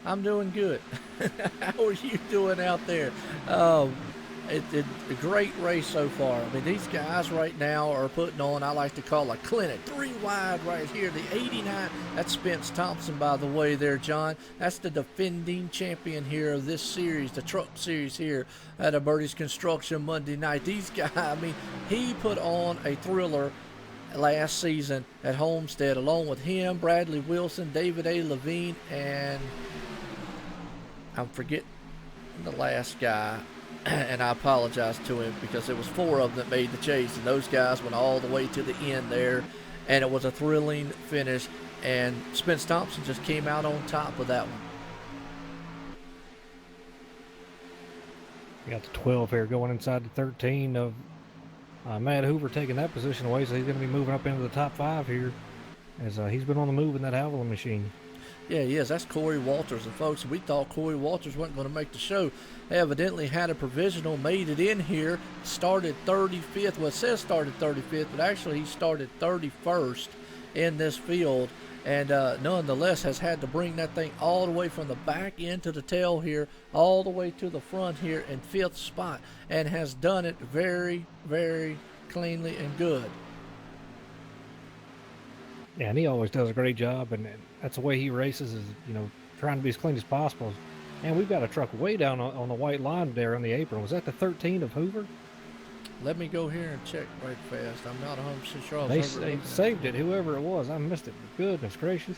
I'm doing good. How are you doing out there? It's a great race so far. I mean, these guys right now are putting on, I like to call a clinic. 3 wide right here. The 89, that's Spence Thompson, by the way there, John. That's the defending champion here of this series, the truck series here at a Bertie's Construction Monday night. These guys, I mean, he put on a thriller last season at Homestead, along with him, Bradley Wilson, David A. Levine, and I'm forgetting the last guy. And I apologize to him because it was 4 of them that made the chase, and those guys went all the way to the end there, and it was a thrilling finish, and Spence Thompson just came out on top of that one.
You got the 12 here going inside the 13 of Matt Hoover taking that position away, so he's going to be moving up into the top 5 here as he's been on the move in that Haviland machine.
Yeah, he is. That's Corey Walters. And, folks, we thought Corey Walters wasn't going to make the show. They evidently had a provisional, made it in here, started 35th. Well, it says started 35th, but actually he started 31st in this field. And nonetheless has had to bring that thing all the way from the back end to the tail here, all the way to the front here in 5th spot. And has done it very, very cleanly and good.
Yeah, and he always does a great job, and that's the way he races, is, trying to be as clean as possible. And we've got a truck way down on the white line there on the apron. Was that the 13 of Hoover?
Let me go here and check right fast. I'm not 100% sure.
They saved it, whoever it was. I missed it. Goodness gracious.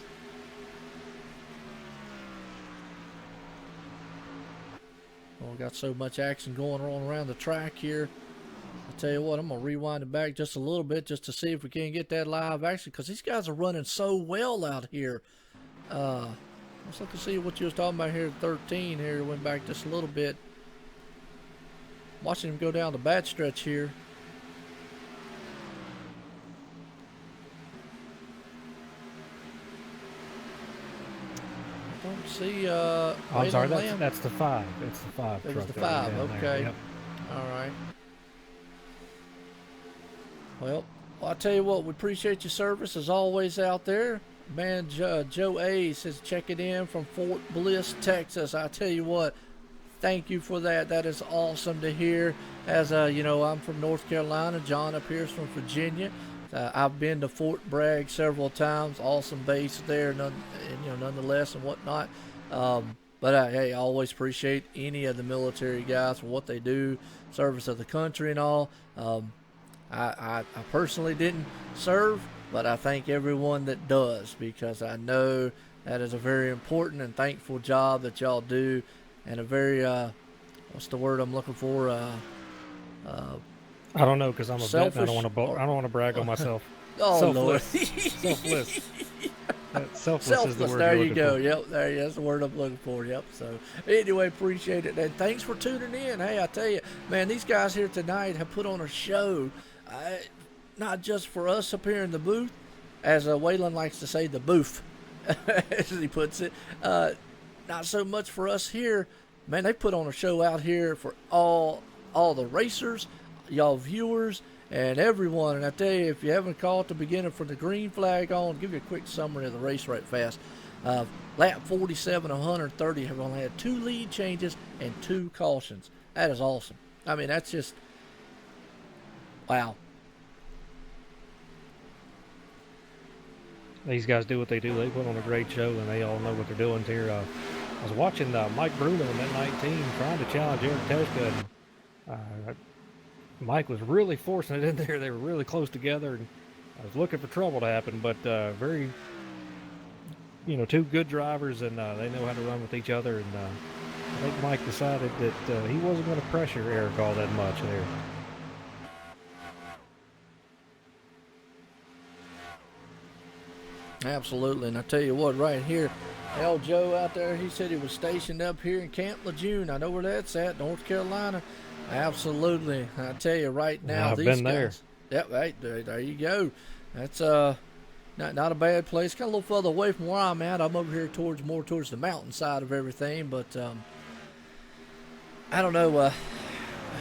Well, we got so much action going on around the track here. I tell you what, I'm going to rewind it back just a little bit just to see if we can get that live action, because these guys are running so well out here. Let's look and see what you was talking about here at 13 here. Went back just a little bit. Watching him go down the bad stretch here. I don't see
I'm sorry, that's the 5. It's the 5
It
truck.
was the
that
5,
went down there.
okay.
Yep.
All right. Well, I tell you what, we appreciate your service as always out there. Man, Joe A says check it in from Fort Bliss, Texas. I tell you what, thank you for that. That is awesome to hear. As you know, I'm from North Carolina. John up here is from Virginia. I've been to Fort Bragg several times. Awesome base there, nonetheless and whatnot. But hey, I always appreciate any of the military guys for what they do, service of the country and all. I personally didn't serve, but I thank everyone that does, because I know that is a very important and thankful job that y'all do, and a very what's the word I'm looking for?
I don't know, because I'm a vet. And I don't want to brag on myself.
Oh, Lord.
Selfless. Selfless is the word.
There
you're
you go.
for.
Yep, that's the word I'm looking for. Yep. So anyway, appreciate it, and thanks for tuning in. Hey, I tell you, man, these guys here tonight have put on a show. Not just for us up here in the booth, as Waylon likes to say, the booth, as he puts it. Not so much for us here. Man, they put on a show out here for all the racers, y'all viewers, and everyone. And I tell you, if you haven't caught the beginning from the green flag on, I'll give you a quick summary of the race right fast. Lap 47, 130 have only had 2 lead changes and 2 cautions. That is awesome. I mean, that's just, wow.
These guys do what they do. They put on a great show, and they all know what they're doing here. I was watching Mike Bruno in that 19 trying to challenge Eric Teshka, and Mike was really forcing it in there. They were really close together, and I was looking for trouble to happen, but very, 2 good drivers, and they know how to run with each other, and I think Mike decided that he wasn't going to pressure Eric all that much there.
Absolutely, and I tell you what, right here, El Joe out there, he said he was stationed up here in Camp Lejeune. I know where that's at, North Carolina. Absolutely, I tell you right now,
I've
these
been
guys.
there.
Yep, right there you go. That's not a bad place. Kind of a little further away from where I'm at. I'm over here more towards the mountain side of everything, but I don't know.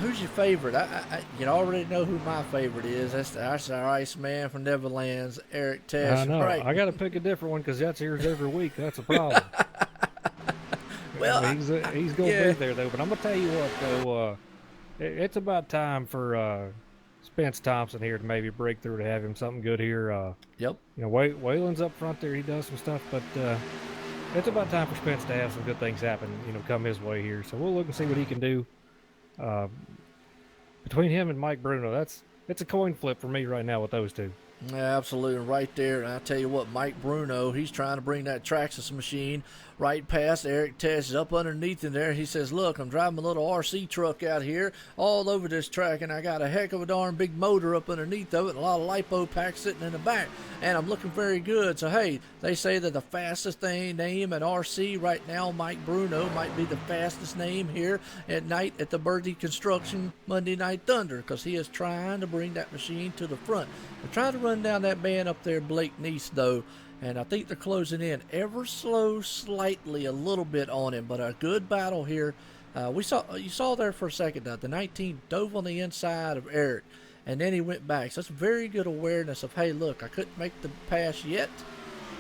Who's your favorite? I already know who my favorite is. That's our Iceman from Neverlands, Eric Tesh.
I know.
Right.
I got to pick a different one because that's yours every week. That's a problem.
Well,
he's going to be there though. But I'm going to tell you what though. It's about time for Spence Thompson here to maybe break through, to have him something good here.
Yep.
Waylon's up front there. He does some stuff, but it's about time for Spence to have some good things happen. Come his way here. So we'll look and see what he can do. Between him and Mike Bruno, it's a coin flip for me right now with those two.
Yeah, absolutely, right there. And I tell you what, Mike Bruno, he's trying to bring that Traxxas machine right past Eric Tesh, up underneath in there. He says, look, I'm driving a little RC truck out here all over this track, and I got a heck of a darn big motor up underneath of it, and a lot of lipo packs sitting in the back, and I'm looking very good. So, hey, they say that the fastest name in RC right now, Mike Bruno, might be the fastest name here at night at the Bertie Construction Monday Night Thunder, because he is trying to bring that machine to the front. They're trying to run down that man up there, Blake Neese, though, and I think they're closing in ever so slightly a little bit on him, but a good battle here. You saw there for a second, the 19 dove on the inside of Eric, and then he went back. So that's very good awareness of, hey, look, I couldn't make the pass yet.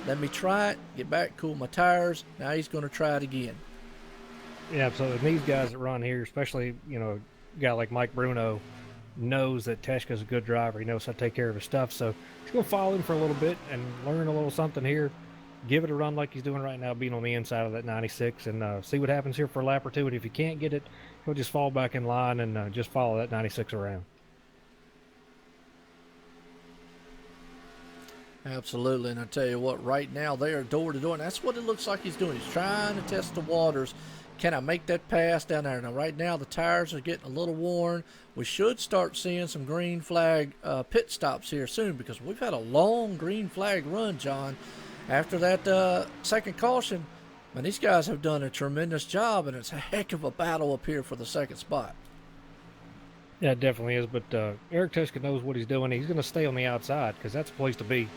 Let me try it, get back, cool my tires. Now he's going to try it again.
Yeah, so these guys that run here, especially, a guy like Mike Bruno, knows that Teshka's a good driver. He knows how to take care of his stuff, so he's going to follow him for a little bit and learn a little something here. Give it a run like he's doing right now, being on the inside of that 96, and see what happens here for a lap or two. And if he can't get it, he'll just fall back in line and just follow that 96 around.
Absolutely, and I tell you what, right now they are door to door, and that's what it looks like he's doing. He's trying to test the waters Can I make that pass down there? Now, right now, the tires are getting a little worn. We should start seeing some green flag pit stops here soon because we've had a long green flag run, John. After that second caution, man, these guys have done a tremendous job, and it's a heck of a battle up here for the second spot.
Yeah, it definitely is. But Eric Tushka knows what he's doing. He's going to stay on the outside because that's the place to be.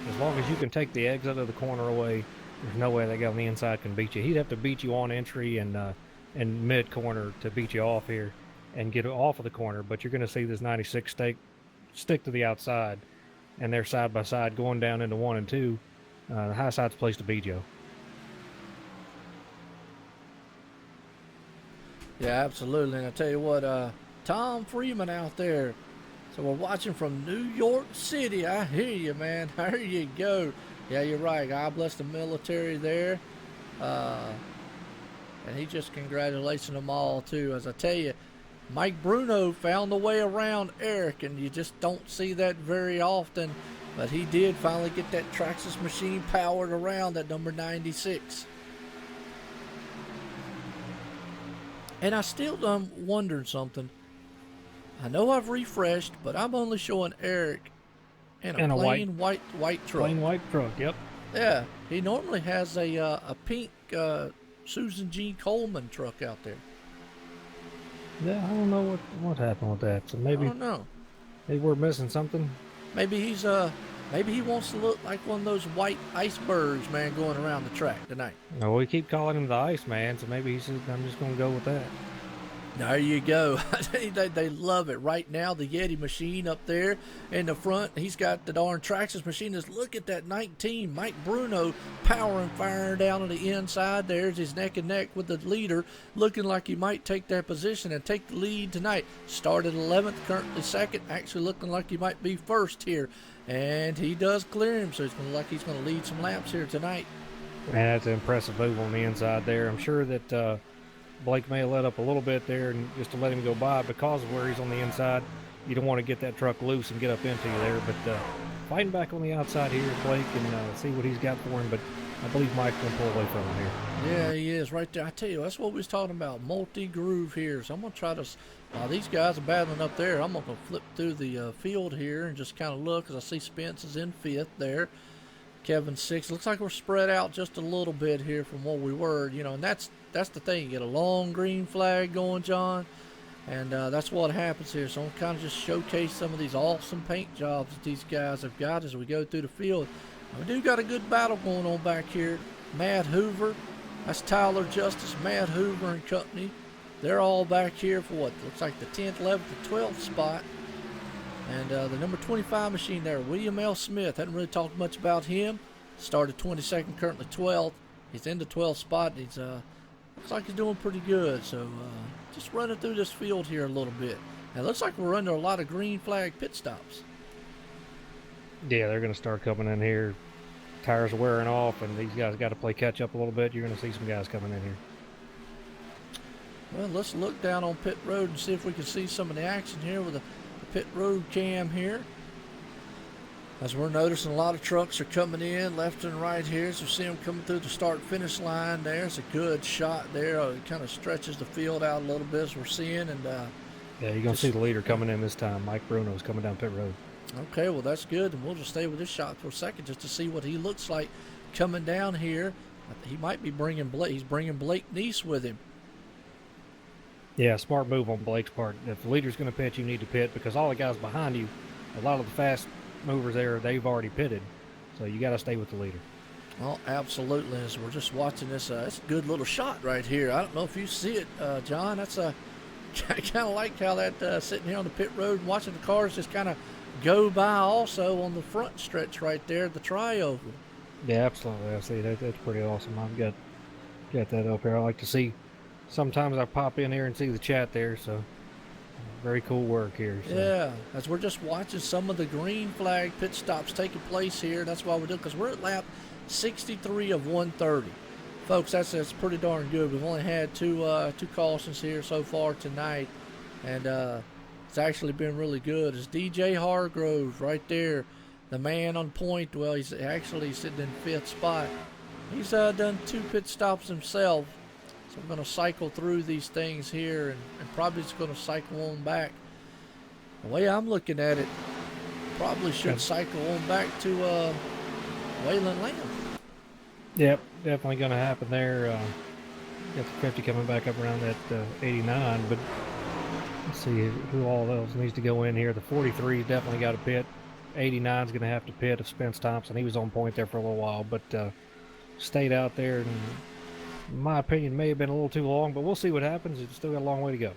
As long as you can take the exit of the corner away, there's no way that guy on the inside can beat you. He'd have to beat you on entry and mid corner to beat you off here and get off of the corner. But you're going to see this 96 stick to the outside, and they're side by side going down into 1 and 2. The high side's the place to be, Joe.
Yeah, absolutely. And I tell you what, Tom Freeman out there. So we're watching from New York City. I hear you, man. There you go. Yeah, you're right. God bless the military there. And he just congratulates them all, too. As I tell you, Mike Bruno found the way around Eric, and you just don't see that very often. But he did finally get that Traxxas machine powered around at number 96. And I still am wondering something. I know I've refreshed, but I'm only showing Eric in a plain white truck.
Plain white truck, yep.
Yeah, he normally has a pink Susan G. Coleman truck out there.
Yeah, I don't know what happened with that. So maybe
I don't know.
Maybe we're missing something.
Maybe he's maybe he wants to look like one of those white icebergs, man, going around the track tonight.
No, we keep calling him the Iceman, so maybe he says I'm just gonna go with that.
There you go. They love it. Right now, the Yeti machine up there in the front, he's got the darn Traxxas machine. Just look at that 19. Mike Bruno powering, firing down on the inside. There's his neck and neck with the leader, looking like he might take that position and take the lead tonight. Started 11th, currently second, actually looking like he might be first here. And he does clear him, so it's going to look like he's going to lead some laps here tonight.
Man, that's an impressive move on the inside there. I'm sure that Blake may have let up a little bit there and just to let him go by because of where he's on the inside. You don't want to get that truck loose and get up into you there. But fighting back on the outside here, Blake, and see what he's got for him. But I believe Mike's going to pull away from him here.
Yeah, he is right there. I tell you, that's what we was talking about, multi-groove here. So I'm going to try to, while these guys are battling up there, I'm going to flip through the field here and just kind of look, because I see Spence is in 5th there. Kevin 6th. Looks like we're spread out just a little bit here from what we were, you know, and that's the thing. You get a long green flag going, John, and that's what happens here. So I'm kind of just showcase some of these awesome paint jobs that these guys have got as we go through the field. We do got a good battle going on back here. Matt Hoover, that's Tyler Justice, Matt Hoover and company. They're all back here for what looks like the 10th, 11th, and 12th spot. And the number 25 machine there, William L. Smith. Hadn't really talked much about him. Started 22nd, currently 12th. He's in the 12th spot. He's looks like he's doing pretty good. So just running through this field here a little bit. And it looks like we're under a lot of green flag pit stops.
Yeah, they're going to start coming in here. Tires are wearing off, and these guys got to play catch up a little bit. You're going to see some guys coming in here.
Well, let's look down on pit road and see if we can see some of the action here with the pit road cam here. As we're noticing, a lot of trucks are coming in left and right here. So see them coming through the start-finish line there. It's a good shot there. It kind of stretches the field out a little bit as we're seeing. And
yeah, you're going to see the leader coming in this time. Mike Bruno's coming down pit road.
Okay, well, that's good. And we'll just stay with this shot for a second just to see what he looks like coming down here. He might be bringing Blake. He's bringing Blake Neese with him.
Yeah, smart move on Blake's part. If the leader's going to pit, you need to pit because all the guys behind you, a lot of the fast movers there, they've already pitted. So you got to stay with the leader.
Well, absolutely. As we're just watching this, it's a good little shot right here. I don't know if you see it, John. That's I kind of like how that sitting here on the pit road and watching the cars just kind of go by also on the front stretch right there, the trioval.
Yeah, absolutely. I see that. That's pretty awesome. I've got that up here. I like to see. Sometimes I pop in here and see the chat there, so very cool work here. So.
Yeah, as we're just watching some of the green flag pit stops taking place here. That's why we do, because we're at lap 63 of 130. Folks, that's pretty darn good. We've only had two cautions here so far tonight, and it's actually been really good. It's DJ Hargrove right there, the man on point. Well, he's actually sitting in 5th spot. He's done 2 pit stops himself. So I'm going to cycle through these things here and probably just going to cycle on back. The way I'm looking at it, probably should cycle on back to Wayland Lamb.
Yep, definitely going to happen there. Got the 50 coming back up around that 89, but let's see who all else needs to go in here. The 43 definitely got a pit. 89's going to have to pit if Spence Thompson. He was on point there for a little while, but stayed out there, and in my opinion, may have been a little too long, but we'll see what happens. It's still got a long way to go.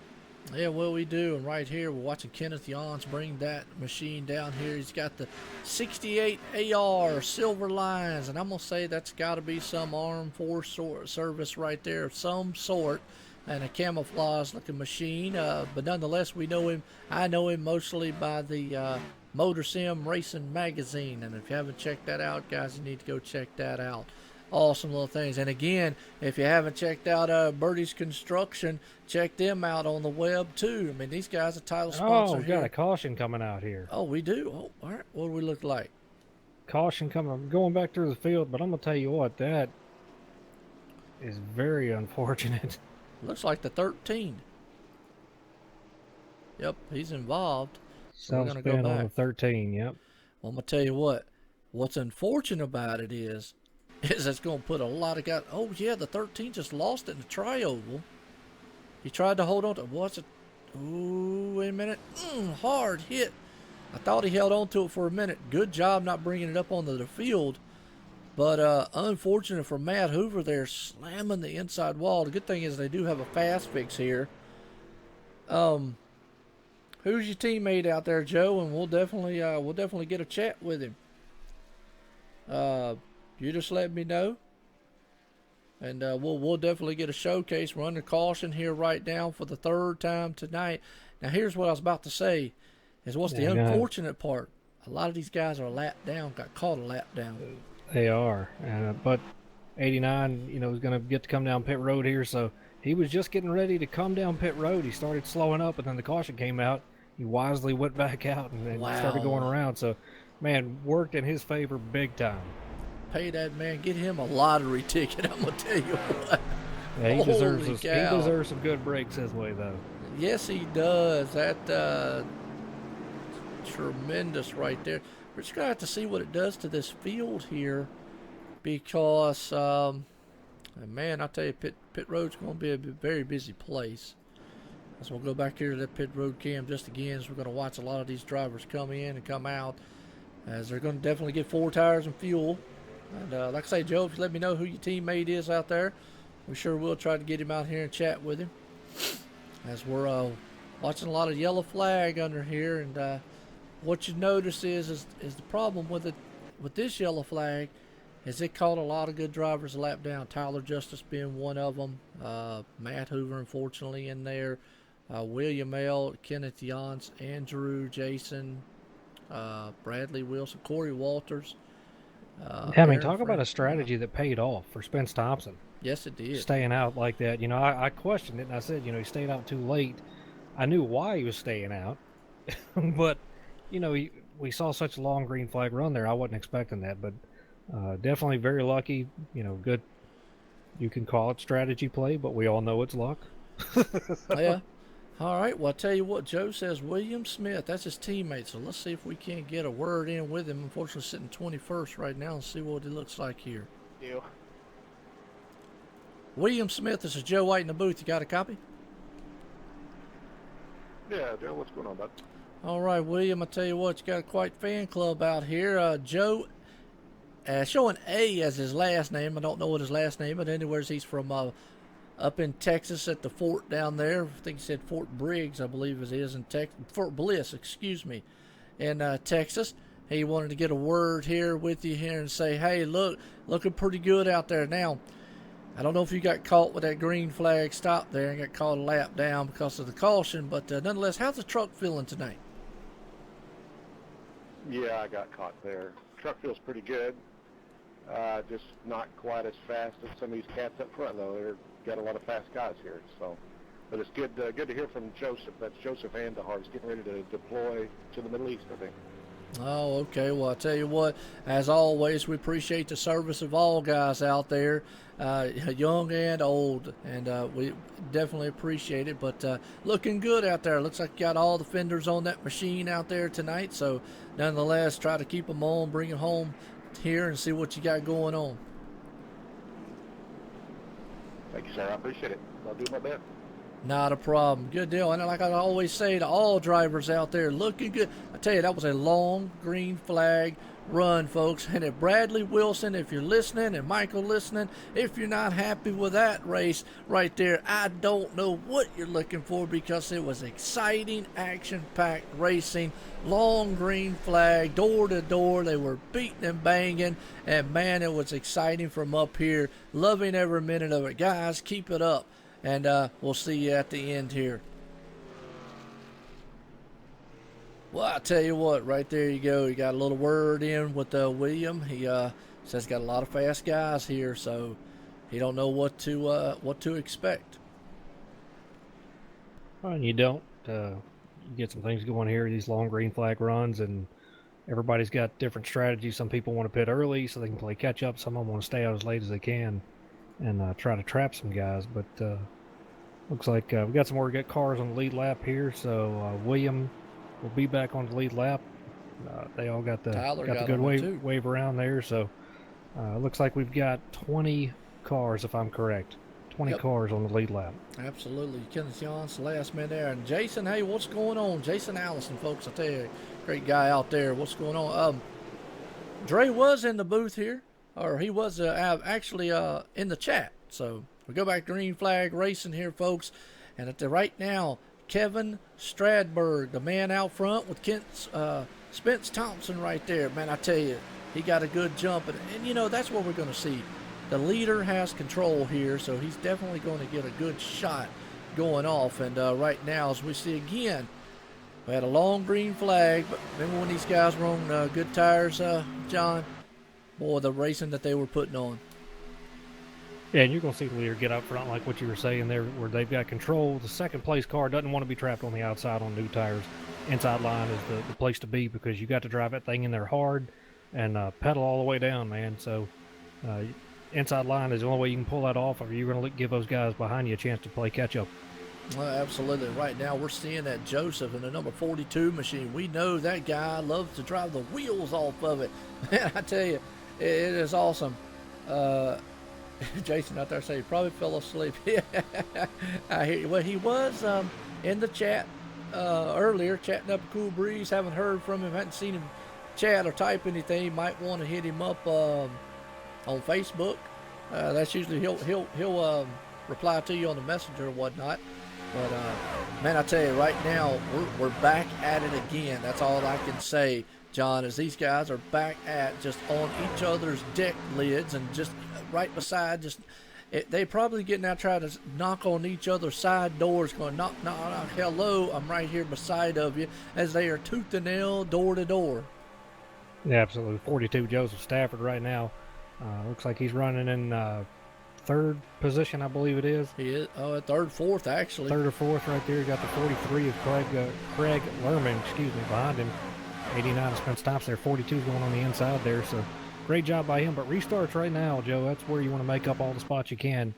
Yeah, well, we do. And right here, we're watching Kenneth Jans bring that machine down here. He's got the 68 AR Silver Lines, and I'm going to say that's got to be some Armed Force service right there of some sort, and a camouflage-looking machine. But nonetheless, we know him. I know him mostly by the Motor Sim Racing magazine, and if you haven't checked that out, guys, you need to go check that out. Awesome little things. And again, if you haven't checked out Bertie's Construction, check them out on the web too. I mean, these guys are title sponsor.
Oh, we got a caution coming out here.
Oh, we do? Oh, all right. What do we look like?
Caution coming, going back through the field, but I'm going to tell you what, that is very unfortunate.
Looks like the 13. Yep, he's involved. So we're going to go back.
On the 13, yep.
Well, I'm going to tell you what. What's unfortunate about it is it's going to put a lot of guys. Oh, yeah, the 13 just lost it in the tri-oval. He tried to hold on to what's it? Ooh, wait a minute. Hard hit. I thought he held on to it for a minute. Good job not bringing it up onto the field. But unfortunate for Matt Hoover there, slamming the inside wall. The good thing is they do have a fast fix here. Who's your teammate out there, Joe? And we'll definitely get a chat with him. You just let me know, and we'll definitely get a showcase. We're under caution here right now for the third time tonight. Now, here's what I was about to say: is what's the unfortunate part? A lot of these guys are a lap down, got caught a lap down.
They are, but 89, is going to get to come down pit road here. So he was just getting ready to come down pit road. He started slowing up, and then the caution came out. He wisely went back out and started going around. So, man, worked in his favor big time.
Pay that man, get him a lottery ticket. I'm gonna tell you what.
Yeah, he deserves some good breaks his way, though.
Yes, he does. That tremendous right there. We're just gonna have to see what it does to this field here, because man, I tell you, pit road's gonna be a very busy place. So we'll go back here to that pit road cam just again. So we're gonna watch a lot of these drivers come in and come out, as they're gonna definitely get 4 tires and fuel. And like I say, Joe, if you let me know who your teammate is out there, we sure will try to get him out here and chat with him. As we're watching a lot of yellow flag under here, and what you notice is the problem with this yellow flag is it caught a lot of good drivers a lap down. Tyler Justice being one of them. Matt Hoover, unfortunately, in there. William L., Kenneth Jans, Andrew, Jason, Bradley Wilson, Corey Walters.
Talk about a strategy that paid off for Spence Thompson.
Yes, it did.
Staying out like that. I questioned it, and I said, he stayed out too late. I knew why he was staying out, but, we saw such a long green flag run there. I wasn't expecting that, but definitely very lucky. Good. You can call it strategy play, but we all know it's luck.
Yeah. All right, well, I'll tell you what, Joe says William Smith, that's his teammate, so let's see if we can't get a word in with him. Unfortunately, sitting 21st right now, and see what it looks like here.
Yeah.
William Smith, this is Joe White in the booth. You got a copy?
Yeah, Joe, what's going on, bud?
All right, William, I tell you what, you got a quite fan club out here. Joe, showing A as his last name. I don't know what his last name, but anyways, he's from up in Texas at the fort down there. I think he said Fort Briggs, I believe it is in Texas. Fort Bliss, excuse me, in Texas. He wanted to get a word here with you here and say, hey, looking pretty good out there. Now, I don't know if you got caught with that green flag stop there and got caught a lap down because of the caution, but nonetheless, how's the truck feeling tonight?
Yeah, I got caught there. Truck feels pretty good. Just not quite as fast as some of these cats up front, though. They're got a lot of fast guys here, so. But it's good to hear from Joseph. That's Joseph Andahar. He's getting ready to deploy to the Middle East, I think.
Oh, okay. Well, I tell you what, as always, we appreciate the service of all guys out there, young and old, and we definitely appreciate it. But looking good out there. Looks like you got all the fenders on that machine out there tonight. So, nonetheless, try to keep them on, bring them home here, and see what you got going on.
Thank you, sir. I appreciate it. I'll do my best.
Not a problem. Good deal. And like I always say to all drivers out there, looking good. I tell you, that was a long green flag run, folks. And if Bradley Wilson, if you're listening, and Michael listening, if you're not happy with that race right there, I don't know what you're looking for, because it was exciting, action-packed racing, long green flag, door to door. They were beating and banging, and man, it was exciting from up here. Loving every minute of it. Guys, keep it up. And we'll see you at the end here. Well, I tell you what, right there you go. You got a little word in with William. He says got a lot of fast guys here, so he don't know what to expect.
Well, you don't. You get some things going here, these long green flag runs, and everybody's got different strategies. Some people want to pit early so they can play catch up. Some of them want to stay out as late as they can and try to trap some guys. But looks like we got some more cars on the lead lap here. So William will be back on the lead lap. They all got the good wave around there. So looks like we've got 20 cars, if I'm correct. 20 cars on the lead lap.
Absolutely. Kenneth John's the last man there. And Jason, hey, what's going on? Jason Allison, folks, I tell you, great guy out there. What's going on? Dre was in the booth here. Or he was actually in the chat. So we go back to Green Flag Racing here, folks. And right now, Kevin Stradberg, the man out front with Spence Thompson right there. Man, I tell you, he got a good jump. And you know, that's what we're going to see. The leader has control here, so he's definitely going to get a good shot going off. And right now, as we see again, we had a long green flag. But remember when these guys were on good tires, John? Boy, the racing that they were putting on.
Yeah, and you're going to see the leader get up front like what you were saying there, where they've got control. The second place car doesn't want to be trapped on the outside on new tires. Inside line is the place to be, because you got to drive that thing in there hard and pedal all the way down, man. So inside line is the only way you can pull that off, or you're going to give those guys behind you a chance to play catch up.
Well, absolutely. Right now we're seeing that Joseph in the number 42 machine. We know that guy loves to drive the wheels off of it. Man, I tell you, it is awesome. Jason out there saying he probably fell asleep. I hear you. Well, he was in the chat earlier, chatting up a cool breeze. Haven't heard from him, hadn't seen him chat or type anything. You might want to hit him up on Facebook. That's usually he'll reply to you on the messenger or whatnot. But man, I tell you right now, we're back at it again. That's all I can say, John, is these guys are back at just on each other's deck lids and just right beside, they probably getting out trying to knock on each other's side doors, going knock, hello, I'm right here beside of you, as they are tooth and nail, door to door.
Yeah, absolutely. 42 Joseph Stafford right now. Looks like he's running in third position, I believe it is.
He is third, fourth actually.
Third or fourth right there. You got the 43 of Craig Lerman, behind him. 89 of Spence Thompson there. 42 is going on the inside there. So great job by him. But restarts right now, Joe. That's where you want to make up all the spots you can.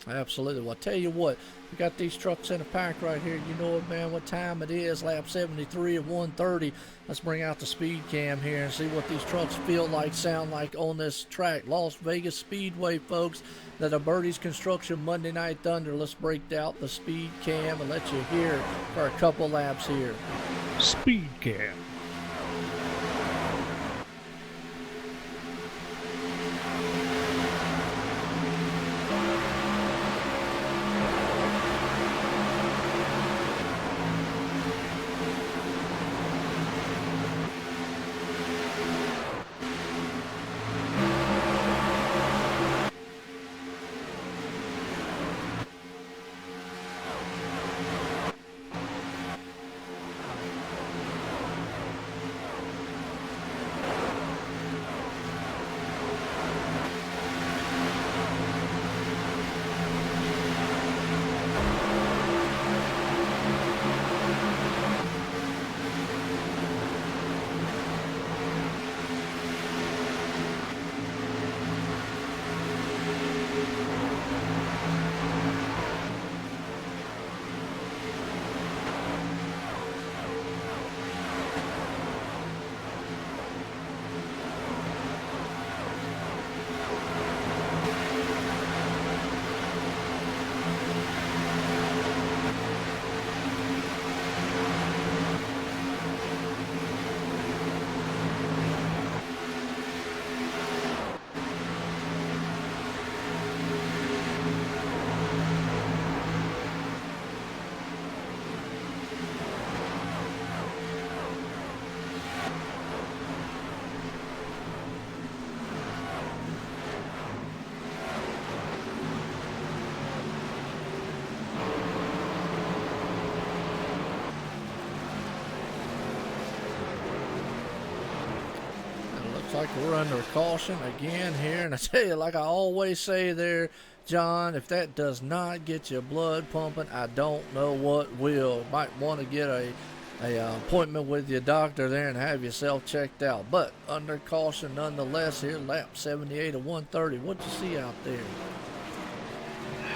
Absolutely. Well, I'll tell you what, we got these trucks in a pack right here. You know it, man, what time it is, lap 73 of 130. Let's bring out the speed cam here and see what these trucks feel like, sound like on this track. Las Vegas Speedway, folks, that are Bertie's Construction Monday Night Thunder. Let's break out the speed cam and let you hear for a couple laps here.
Speed cam.
like we're under caution again here. And I tell you, like I always say there, John, if that does not get your blood pumping, I don't know what will. Might want to get a appointment with your doctor there and have yourself checked out. But under caution nonetheless here, lap 78 of 130. What'd you see out there?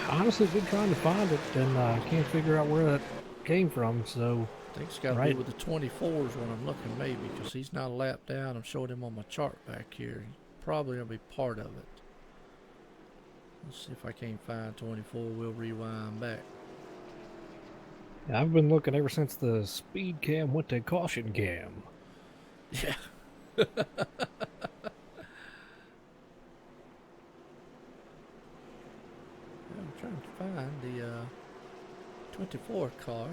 Honestly, been trying to find it, and I can't figure out where that came from, so...
I think it's got to do with the 24s when I'm looking, maybe, because he's not a lap down. I'm showing him on my chart back here. He's probably going to be part of it. Let's see if I can't find 24. We'll rewind back.
Yeah, I've been looking ever since the speed cam went to caution cam.
Yeah. I'm trying to find the 24 car.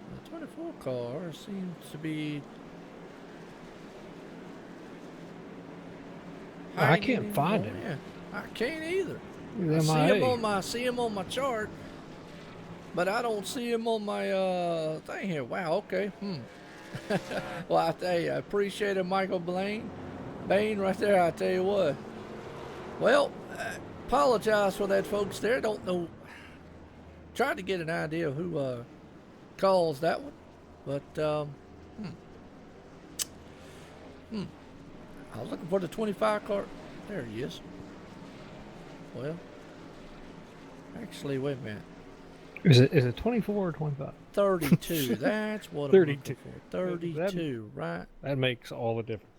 The 24 car seems to be...
I can't find it.
Yeah, I can't either.
I
see him on my chart, but I don't see him on my thing here. Wow, okay. Well, I tell you, I appreciate it, Michael Bain right there. I tell you what. Well, apologize for that, folks. There, don't know. Tried to get an idea of who caused that one, but I was looking for the 25 car. There he is. Well, actually, wait a minute.
Is it 24 or 25?
32. That's what
32.
I'm looking for. 32, right?
That makes all the difference.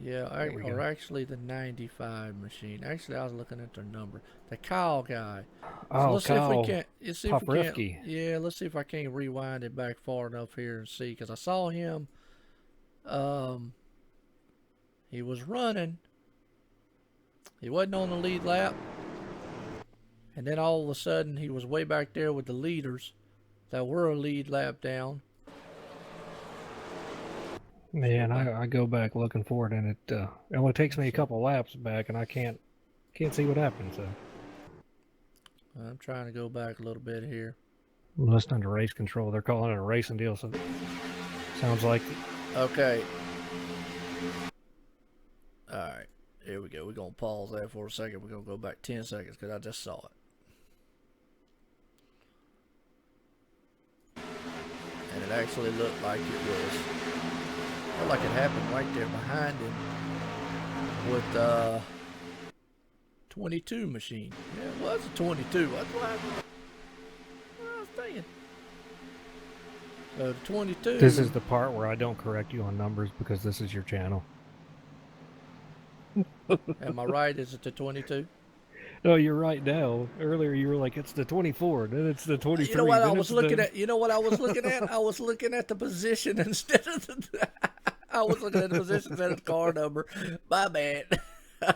Yeah, or actually the 95 machine. Actually, I was looking at their number. The Kyle guy.
Oh,
let's
Kyle.
see if we can't. Let's see if we can't.
Popofsky.
Yeah, let's see if I can't rewind it back far enough here and see, because I saw him. He was running. He wasn't on the lead lap. And then all of a sudden, he was way back there with the leaders that were a lead lap down.
Man, I go back looking for it, and it only takes me a couple laps back, and I can't see what happened. So
I'm trying to go back a little bit here.
I'm listening to race control. They're calling it a racing deal, so sounds like.
Okay. All right, here we go. We're gonna pause that for a second. We're gonna go back 10 seconds because I just saw it. And it actually looked like it happened right there behind him with 22 machine. Yeah, it was a 22. That's what I was thinking. So the 22.
This is the part where I don't correct you on numbers because this is your channel.
Am I right? Is it the 22?
No, you're right now. Earlier you were like, it's the 24, then it's the 23.
You know what I was looking at? You know what I was looking at? I was looking at the position instead of the... I was looking at the position instead of the car number. My bad.
I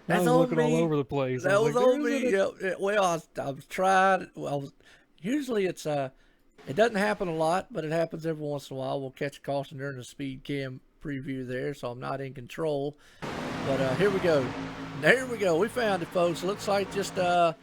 was looking all over the place.
That was on me. Yeah, well, I was trying. Usually it's it doesn't happen a lot, but it happens every once in a while. We'll catch a caution during the speed cam preview there, so I'm not in control. But here we go. There we go. We found it, folks. Looks like the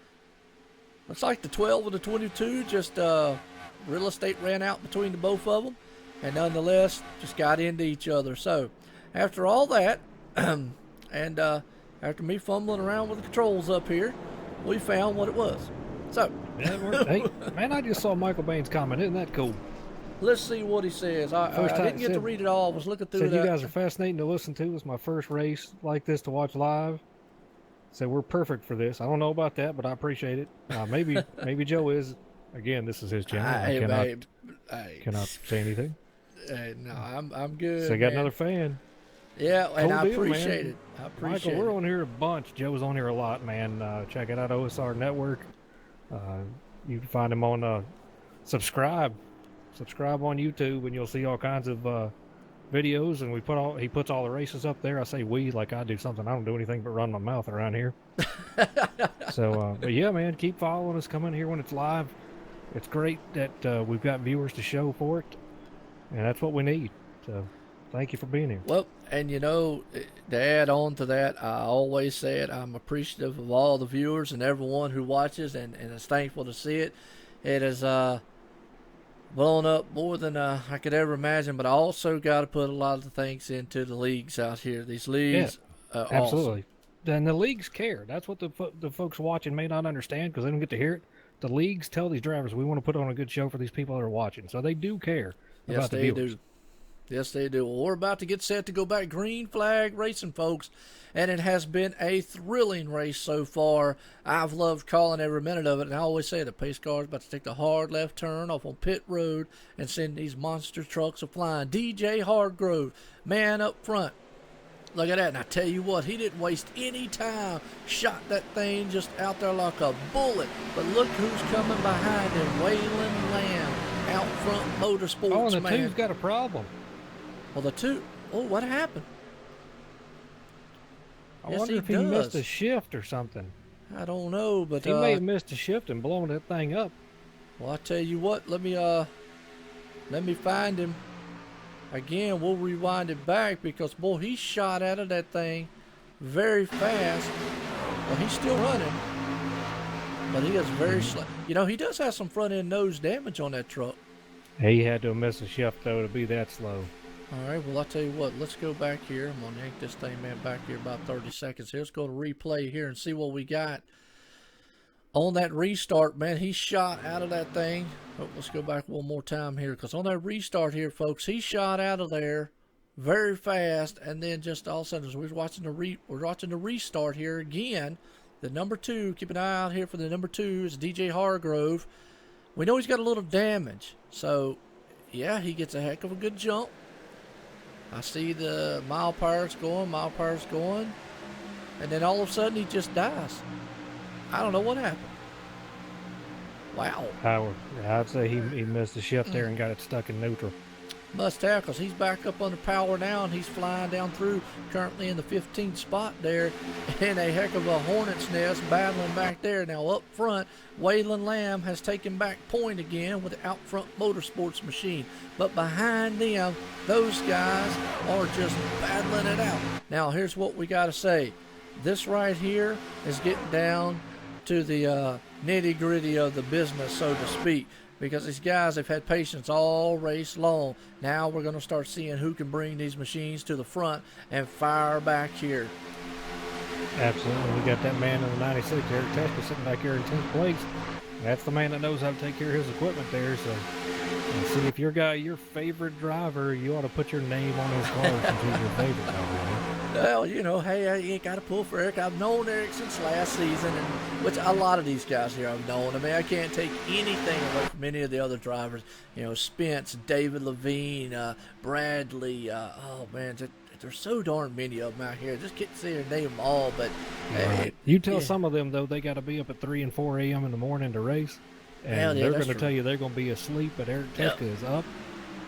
12 and the 22 just real estate ran out between the both of them, and nonetheless just got into each other. So after all that, and after me fumbling around with the controls up here, we found what it was. So
hey, man, I just saw Michael Bain's comment. Isn't that cool?
Let's see what he says. I didn't get to read it all. I was looking through it.
You guys are fascinating to listen to. It's my first race like this to watch live. So we're perfect for this. I don't know about that, but I appreciate it. Maybe Joe is. Again, this is his channel. I cannot say anything.
No, I'm good.
So I got another fan.
Yeah, and
Cool
I
deal,
appreciate
man.
it. I appreciate
Michael,
it.
we're on here a bunch. Joe's on here a lot, man. Check it out, OSR Network. You can find him on subscribe on YouTube, and you'll see all kinds of videos. And he puts all the races up there. I say we like I do something. I don't do anything but run my mouth around here. So, but yeah, man, keep following us. Come in here when it's live. It's great that we've got viewers to show for it, and that's what we need. So Thank you for being here.
Well, and to add on to that, I always said I'm appreciative of all the viewers and everyone who watches, and is thankful to see it. It has blown up more than I could ever imagine, but I also got to put a lot of the things into the leagues out here. These leagues,
absolutely. Awesome. And the leagues care. That's what the folks watching may not understand because they don't get to hear it. The leagues tell these drivers, we want to put on a good show for these people that are watching. So they do care about the viewers.
Yes, they do. Well, we're about to get set to go back green flag racing, folks, and it has been a thrilling race so far. I've loved calling every minute of it, and I always say the pace car is about to take the hard left turn off on pit road and send these monster trucks a-flying. DJ Hardgrove, man up front. Look at that, and I tell you what, he didn't waste any time. Shot that thing just out there like a bullet. But look who's coming behind him, Waylon Lamb, out front motorsports,
Oh, and the
man.
two's got a problem.
Well, what happened?
I wonder if he missed a shift or something.
I don't know, but
he may have missed a shift and blown that thing up.
Well, I tell you what, let me find him. Again, we'll rewind it back because, boy, he shot out of that thing very fast. Well, he's still running, but he is very slow. He does have some front end nose damage on that truck.
He had to miss a shift, though, to be that slow.
All right, well, I'll tell you what. Let's go back here. I'm going to yank this thing, man, back here about 30 seconds here. Let's go to replay here and see what we got. On that restart, man, he shot out of that thing. Oh, let's go back one more time here, because on that restart here, folks, he shot out of there very fast, and then just all of a sudden, as we're watching the restart here again, the number 2, keep an eye out here for the number 2, is DJ Hargrove. We know he's got a little damage, so, yeah, he gets a heck of a good jump. I see the mile powers going, and then all of a sudden he just dies. I don't know what happened. Wow.
Howard, I'd say he missed the shift there and got it stuck in neutral.
Must have, because he's back up under power now, and he's flying down through, currently in the 15th spot there, in a heck of a hornet's nest, battling back there. Now up front, Waylon Lamb has taken back point again with the out front motorsports machine. But behind them, those guys are just battling it out. Now here's what we got to say. This right here is getting down to the nitty-gritty of the business, so to speak, because these guys have had patience all race long. Now we're going to start seeing who can bring these machines to the front and fire back here.
Absolutely. We got that man in the 96, Eric Teska, sitting back here in 10th place. That's the man that knows how to take care of his equipment there. So, see, if your favorite driver, you ought to put your name on his car since he's your favorite driver.
Well, hey, I ain't got to pull for Eric. I've known Eric since last season, and which a lot of these guys here I've known. I mean, I can't take anything away from any of the other drivers. Spence, David Levine, Bradley. Oh, man, there's so darn many of them out here. Just can't say or name them all, but...
you tell some of them, though, they got to be up at 3 and 4 a.m. in the morning to race, and they're going to tell you they're going to be asleep, but Eric Teska is up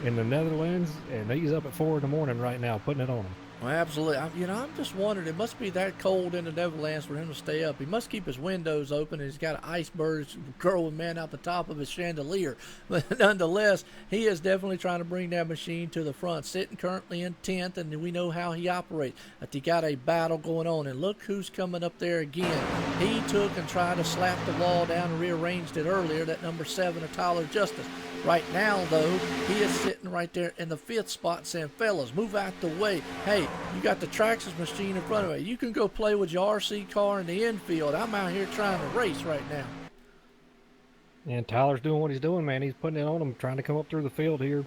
in the Netherlands, and he's up at 4 in the morning right now, putting it on them.
Well, absolutely. I'm just wondering, it must be that cold in the Netherlands for him to stay up. He must keep his windows open, and he's got icebergs growing, man, out the top of his chandelier. But nonetheless, he is definitely trying to bring that machine to the front, sitting currently in 10th, and we know how he operates. But he got a battle going on, and look who's coming up there again. He took and tried to slap the wall down and rearranged it earlier, that number 7 of Tyler Justice. Right now, though, he is sitting right there in the 5th spot saying, fellas, move out the way. Hey, you got the Traxxas machine in front of you. You can go play with your RC car in the infield. I'm out here trying to race right now.
And Tyler's doing what he's doing, man. He's putting it on him, trying to come up through the field here.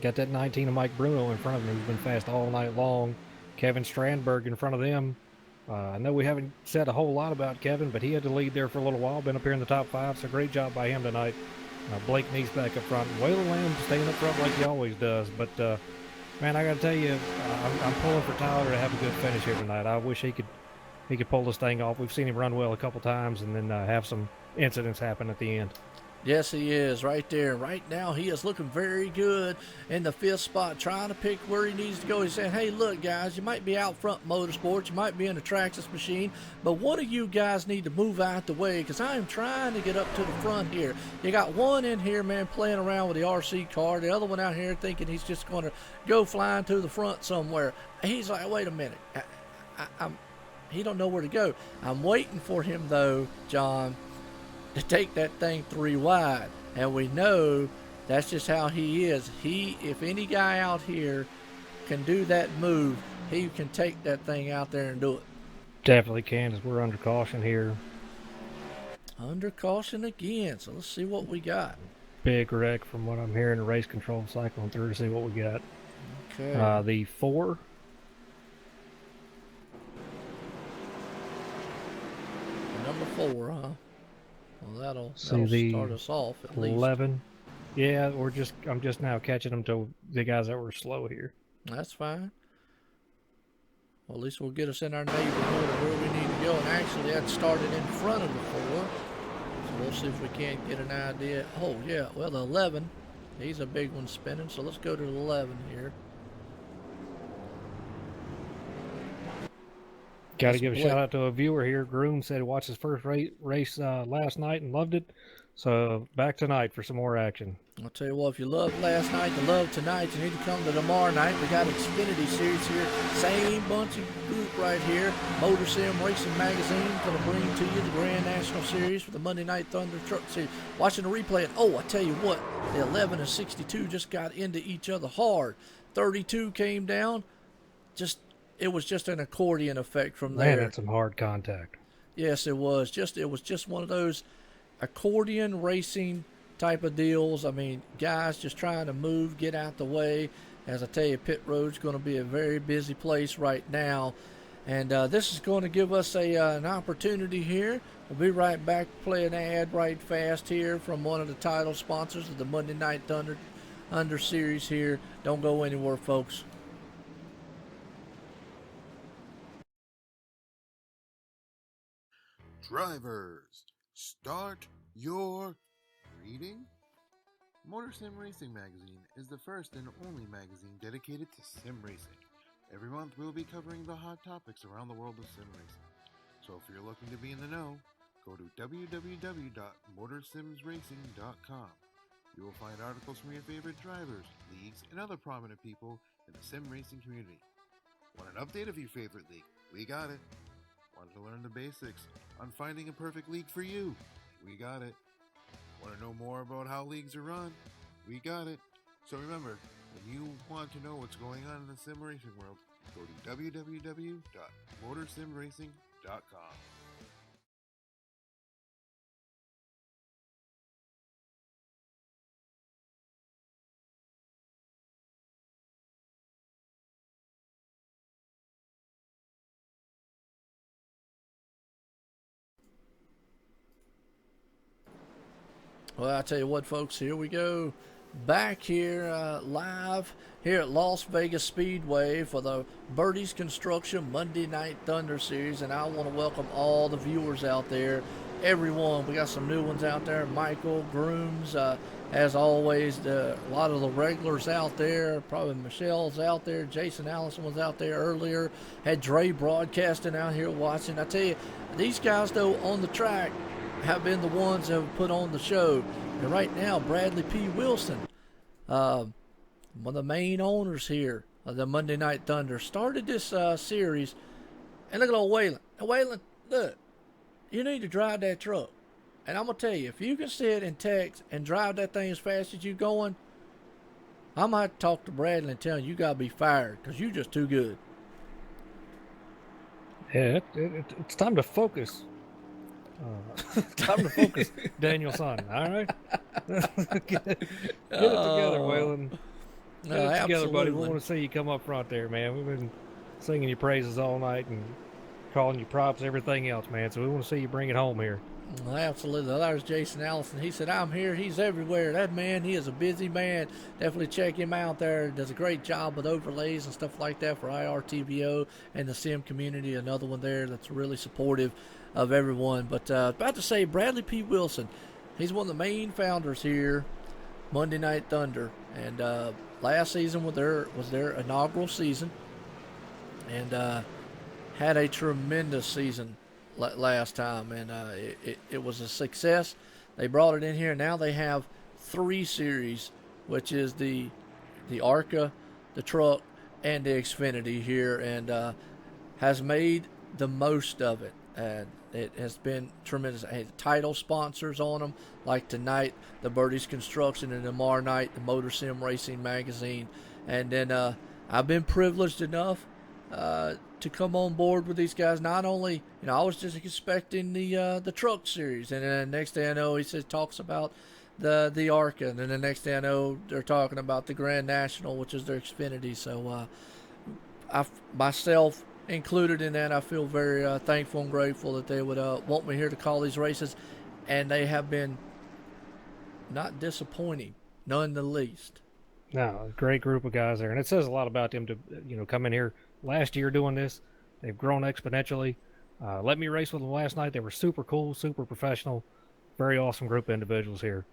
Got that 19 of Mike Bruno in front of him. He's been fast all night long. Kevin Strandberg in front of them. I know we haven't said a whole lot about Kevin, but he had to lead there for a little while. Been up here in the top 5, so great job by him tonight. Blake Neese back up front. Waylon Lamb staying up front like he always does. But, man, I got to tell you, I'm pulling for Tyler to have a good finish here tonight. I wish he could pull this thing off. We've seen him run well a couple times and then have some incidents happen at the end.
Yes, he is right there. Right now, he is looking very good in the 5th spot, trying to pick where he needs to go. He's saying, hey, look, guys, you might be out front motorsports, you might be in the Traxxas machine, but one of you guys need to move out the way because I am trying to get up to the front here. You got one in here, man, playing around with the RC car. The other one out here thinking he's just going to go flying to the front somewhere. He's like, wait a minute. He don't know where to go. I'm waiting for him, though, John, to take that thing 3 wide, and we know that's just how he is. If any guy out here can do that move, he can take that thing out there and do it.
Definitely can, as we're under caution here.
Under caution again, so let's see what we got.
Big wreck from what I'm hearing. The race control cycling through to see what we got.
Okay.
The 4.
Number 4, huh? Well, that'll
the
start us off at least.
11. Yeah, I'm just now catching them to the guys that were slow here.
That's fine. Well, at least we'll get us in our neighborhood of where we need to go. And actually, that started in front of the 4. So we'll see if we can't get an idea. Oh, yeah. Well, the 11. He's a big one spinning. So let's go to the 11 here.
Got to give a shout out to a viewer here. Groom said he watched his first race last night and loved it. So back tonight for some more action.
I'll tell you what, if you loved last night, you love tonight, you need to come to tomorrow night. We got Xfinity Series here. Same bunch of group right here. Motor Sim Racing Magazine going to bring to you the Grand National Series for the Monday Night Thunder Truck Series. Watching the replay, and I tell you what, the 11 and 62 just got into each other hard. 32 came down. It was just an accordion effect from there.
Man, that's some hard contact.
Yes, it was. It was just one of those accordion racing type of deals. I mean, guys just trying to move, get out the way. As I tell you, pit road's going to be a very busy place right now. And this is going to give us an opportunity here. We'll be right back, play an ad right fast here from one of the title sponsors of the Monday Night Thunder Series here. Don't go anywhere, folks.
Drivers, start your reading. Motor Sim Racing Magazine is the first and only magazine dedicated to sim racing. Every month we'll be covering the hot topics around the world of sim racing. So if you're looking to be in the know, go to www.motorsimsracing.com. You will find articles from your favorite drivers, leagues, and other prominent people in the sim racing community. Want an update of your favorite league? We got it. Want to learn the basics on finding a perfect league for you? We got it. Want to know more about how leagues are run? We got it. So remember, when you want to know what's going on in the sim racing world, go to www.motorsimracing.com.
Well, I tell you what, folks, here we go. Back here live here at Las Vegas Speedway for the Bertie's Construction Monday Night Thunder Series. And I want to welcome all the viewers out there. Everyone. We got some new ones out there. Michael, Grooms, as always. A lot of the regulars out there. Probably Michelle's out there. Jason Allison was out there earlier. Had Dre broadcasting out here watching. I tell you, these guys, though, on the track have been the ones that have put on the show. And right now, Bradley P. Wilson, one of the main owners here of the Monday Night Thunder, started this series. And look at old Waylon. Now, Waylon, look, you need to drive that truck. And I'm going to tell you, if you can sit and text and drive that thing as fast as you're going, I might talk to Bradley and tell him you got to be fired because you're just too good.
Yeah, it's time to focus. Time to focus, Daniel son. All right, get it together, Waylon. Get it together, buddy. We want to see you come up front there, man. We've been singing your praises all night and calling you props, everything else, man. So we want to see you bring it home here.
Well, absolutely. There's Jason Allison. He said, I'm here. He's everywhere. That man, he is a busy man. Definitely check him out there. Does a great job with overlays and stuff like that for IRTVO and the sim community. Another one there that's really supportive of everyone. But about to say, Bradley P. Wilson, He's one of the main founders here, Monday Night Thunder. And last season was their inaugural season. And had a tremendous season last time. And it was a success. They brought it in here. Now they have 3 series, which is the ARCA, the truck, and the Xfinity here, and has made the most of it. And it has been tremendous. It had title sponsors on them, like tonight, the Bertie's Construction, and tomorrow night, the Motor Sim Racing magazine. And then I've been privileged enough to come on board with these guys. Not only, I was just expecting the truck series, and then the next thing I know, he talks about the ARCA, and then the next thing I know, they're talking about the Grand National, which is their Xfinity. So I myself included in that, I feel very thankful and grateful that they would want me here to call these races, and they have been not disappointing, none the least.
No, a great group of guys there, and it says a lot about them to come in here last year doing this. They've grown exponentially. Let me race with them last night. They were super cool, super professional, very awesome group of individuals here.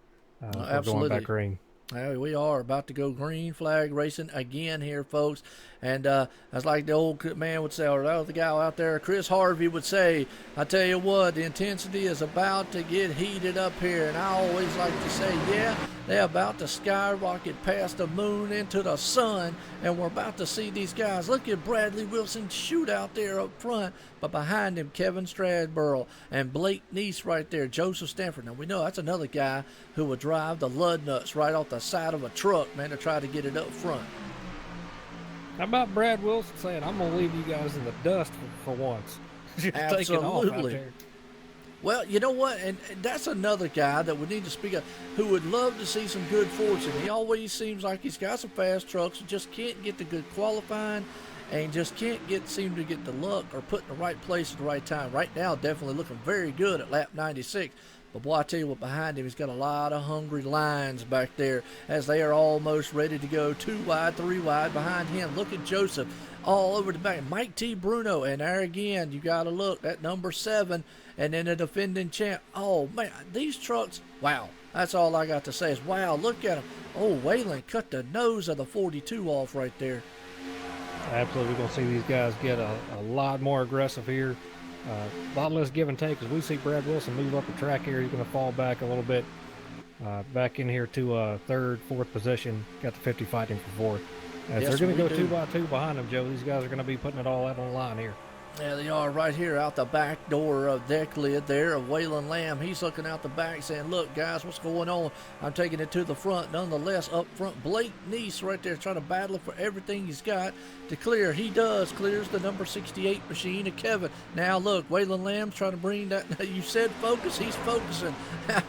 Absolutely.
Going back green.
We are about to go green flag racing again here, folks. And as like the old man would say, or the guy out there, Chris Harvey would say, I tell you what, the intensity is about to get heated up here. And I always like to say, yeah, they're about to skyrocket past the moon into the sun. And we're about to see these guys. Look at Bradley Wilson shoot out there up front. But behind him, Kevin Stradborough and Blake Neese right there, Joseph Stanford. Now, we know that's another guy who would drive the lug nuts right off the side of a truck, man, to try to get it up front.
How about Brad Wilson saying, I'm going to leave you guys in the dust for once?
Absolutely. Well, you know what? And that's another guy that we need to speak of who would love to see some good fortune. He always seems like he's got some fast trucks, just can't get the good qualifying and just can't seem to get the luck or put in the right place at the right time. Right now, definitely looking very good at lap 96. But boy, I tell you what, behind him, he's got a lot of hungry lines back there as they are almost ready to go 2 wide, 3 wide behind him. Look at Joseph all over the back. Mike T. Bruno, and there again, you got to look at number 7, and then the defending champ. Oh, man, these trucks, wow. That's all I got to say is, wow, look at them. Oh, Waylon cut the nose of the 42 off right there.
Absolutely. We're going to see these guys get a lot more aggressive here. A lot less give and take as we see Brad Wilson move up the track here. He's going to fall back a little bit. Back in here to 3rd, 4th position. Got the 50 fighting for 4th. As they're going to go 2 by 2 behind them, Joe. These guys are going to be putting it all out on the line here.
Yeah, they are right here out the back door of deck lid there of Waylon Lamb. He's looking out the back saying, look, guys, what's going on? I'm taking it to the front. Nonetheless, up front, Blake Neese right there trying to battle for everything he's got to clear. He does. Clears the number 68 machine of Kevin. Now, look, Waylon Lamb's trying to bring that. You said focus. He's focusing.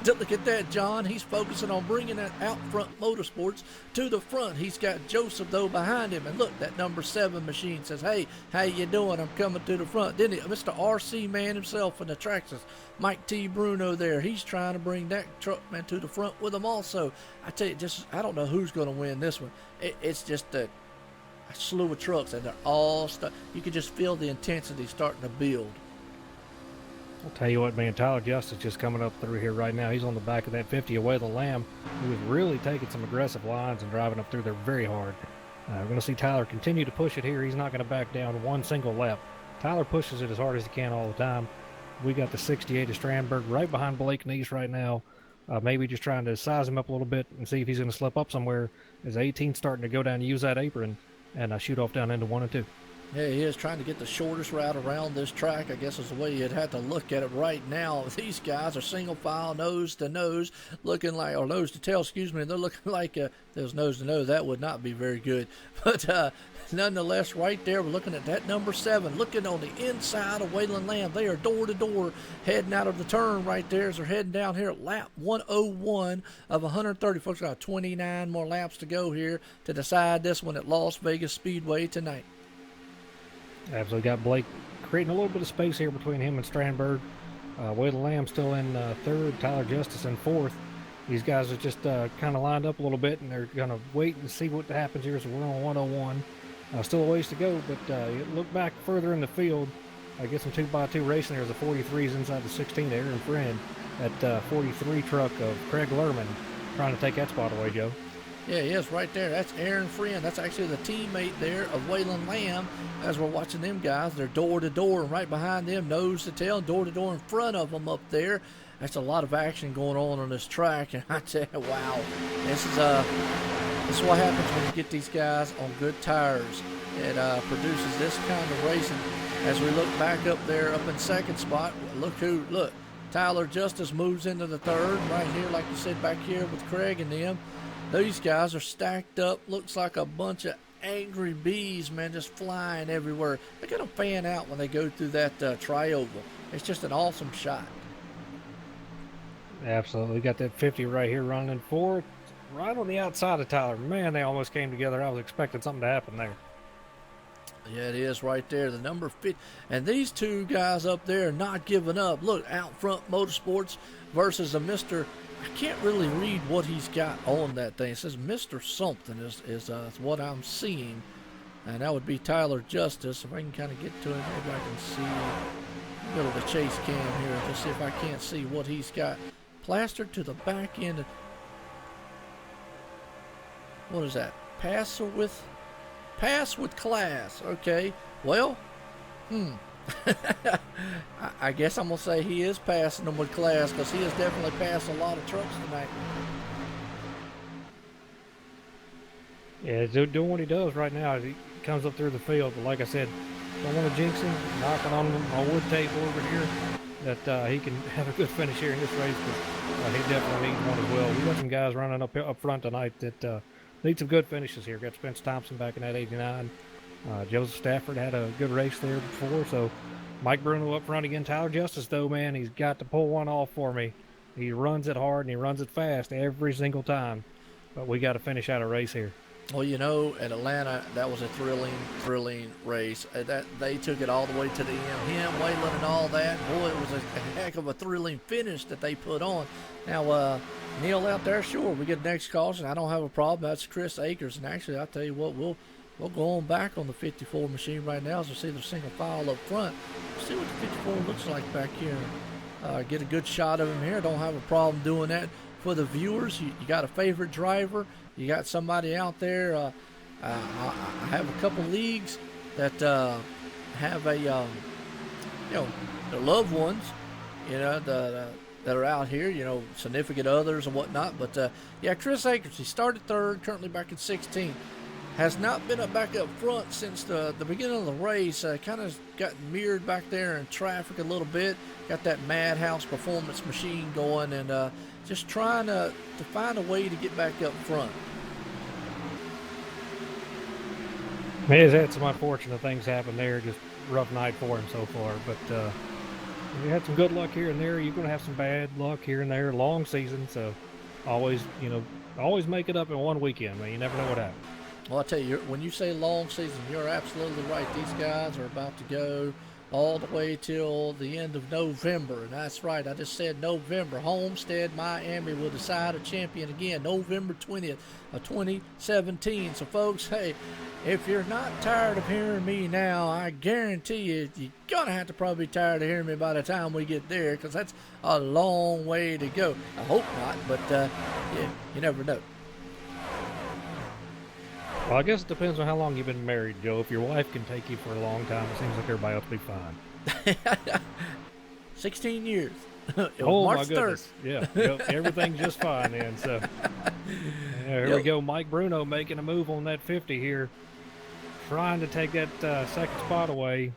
Look at that, John. He's focusing on bringing that out front motorsports to the front. He's got Joseph, though, behind him. And look, that number 7 machine says, hey, how you doing? I'm coming to the front. Then Mr. RC man himself in the Traxxas, Mike T. Bruno there. He's trying to bring that truck man to the front with him also. I tell you, I don't know who's going to win this one. It's just a slew of trucks, and they're all you can just feel the intensity starting to build.
I'll tell you what, man, Tyler Justice just coming up through here right now. He's on the back of that 50 away the Lamb, who is really taking some aggressive lines and driving up through there very hard. We're going to see Tyler continue to push it here. He's not going to back down one single lap. Tyler pushes it as hard as he can all the time. We got the 68 of Strandberg right behind Blake Neese right now. Maybe just trying to size him up a little bit and see if he's going to slip up somewhere as 18's starting to go down and use that apron and shoot off down into 1 and 2.
Yeah, he is trying to get the shortest route around this track, I guess is the way you'd have to look at it right now. These guys are single file, nose to nose, looking like, or nose to tail, excuse me. They're looking like, there's nose to nose. That would not be very good. But nonetheless, right there, we're looking at that number 7, looking on the inside of Waylon Lamb. They are door to door, heading out of the turn right there as they're heading down here at lap 101 of 130. Folks, got 29 more laps to go here to decide this one at Las Vegas Speedway tonight.
Absolutely got Blake creating a little bit of space here between him and Strandberg. Waylon Lamb still in 3rd, Tyler Justice in 4th. These guys are just kind of lined up a little bit, and they're going to wait and see what happens here. So we're on 101. Still a ways to go, but look back further in the field. I guess some 2x2 racing. There's a 43s inside the 16 to Aaron Friend. That 43 truck of Craig Lerman trying to take that spot away, Joe.
Yeah, he is right there. That's Aaron Friend. That's actually the teammate there of Waylon Lamb. As we're watching them guys, they're door to door, and right behind them, nose to tail, door to door in front of them up there. That's a lot of action going on this track, and I tell you, wow, this is what happens when you get these guys on good tires. It produces this kind of racing. As we look back up there, up in second spot, look, Tyler Justice moves into the third right here, like you said, back here with Craig and them. These guys are stacked up. Looks like a bunch of angry bees, man, just flying everywhere. They're going to fan out when they go through that tri-oval. It's just an awesome shot.
Absolutely. Got that 50 right here running forward, right on the outside of Tyler. Man, they almost came together. I was expecting something to happen there.
Yeah, it is right there, the number 50. And these two guys up there are not giving up. Look, Out Front Motorsports versus a Mr. I can't really read what he's got on that thing. It says Mr. Something is what I'm seeing. And that would be Tyler Justice. If I can kind of get to him, maybe I can see. Go to the chase cam here and just see if I can't see what he's got plastered to the back end. What is that? Pass with class. Okay. Well, I guess I'm going to say he is passing them with class, because he has definitely passed a lot of trucks tonight.
Yeah, doing what he does right now. He comes up through the field, but like I said, don't want to jinx him. Knocking on my wood table over here that he can have a good finish here in this race, but he definitely needs one as well. We got some guys running up front tonight that need some good finishes here. Got Spence Thompson back in that 89. Joseph Stafford had a good race there before, so Mike Bruno up front again. Tyler Justice, though, man, he's got to pull one off for me. He runs it hard and he runs it fast every single time, but we got to finish out a race here.
Well, you know, at Atlanta, that was a thrilling race. That they took it all the way to the end. Him, Waylon, and all that. Boy, it was a heck of a thrilling finish that they put on. Now, Neil out there, sure, we get the next caution. I don't have a problem. That's Chris Akers. And actually, I'll tell you what, we'll go on back on the 54 machine right now as we see the single file up front. See what the 54 looks like back here. Get a good shot of him here. Don't have a problem doing that. For the viewers, you got a favorite driver. You got somebody out there. I have a couple leagues that have their loved ones, that are out here, significant others and whatnot. But yeah, Chris Akers, he started third, currently back in 16th. Has not been back up front since the beginning of the race. Kind of got mirrored back there in traffic a little bit. Got that Madhouse performance machine going, and just trying to find a way to get back up front.
He has had some unfortunate things happen there. Just rough night for him so far. But you had some good luck here and there. You're going to have some bad luck here and there. Long season, so always make it up in one weekend. Man, you never know what happens.
Well, I tell you, when you say long season, you're absolutely right. These guys are about to go all the way till the end of November. And that's right, I just said November. Homestead, Miami will decide a champion again, November 20th of 2017. So, folks, hey, if you're not tired of hearing me now, I guarantee you're going to have to probably be tired of hearing me by the time we get there, because that's a long way to go. I hope not, but yeah, you never know.
Well, I guess it depends on how long you've been married, Joe. If your wife can take you for a long time, it seems like everybody else will be fine.
16 years.
Oh,
March
my goodness.
3rd.
Yeah, everything's just fine then. So, here we go. Mike Bruno making a move on that 50 here. Trying to take that second spot away.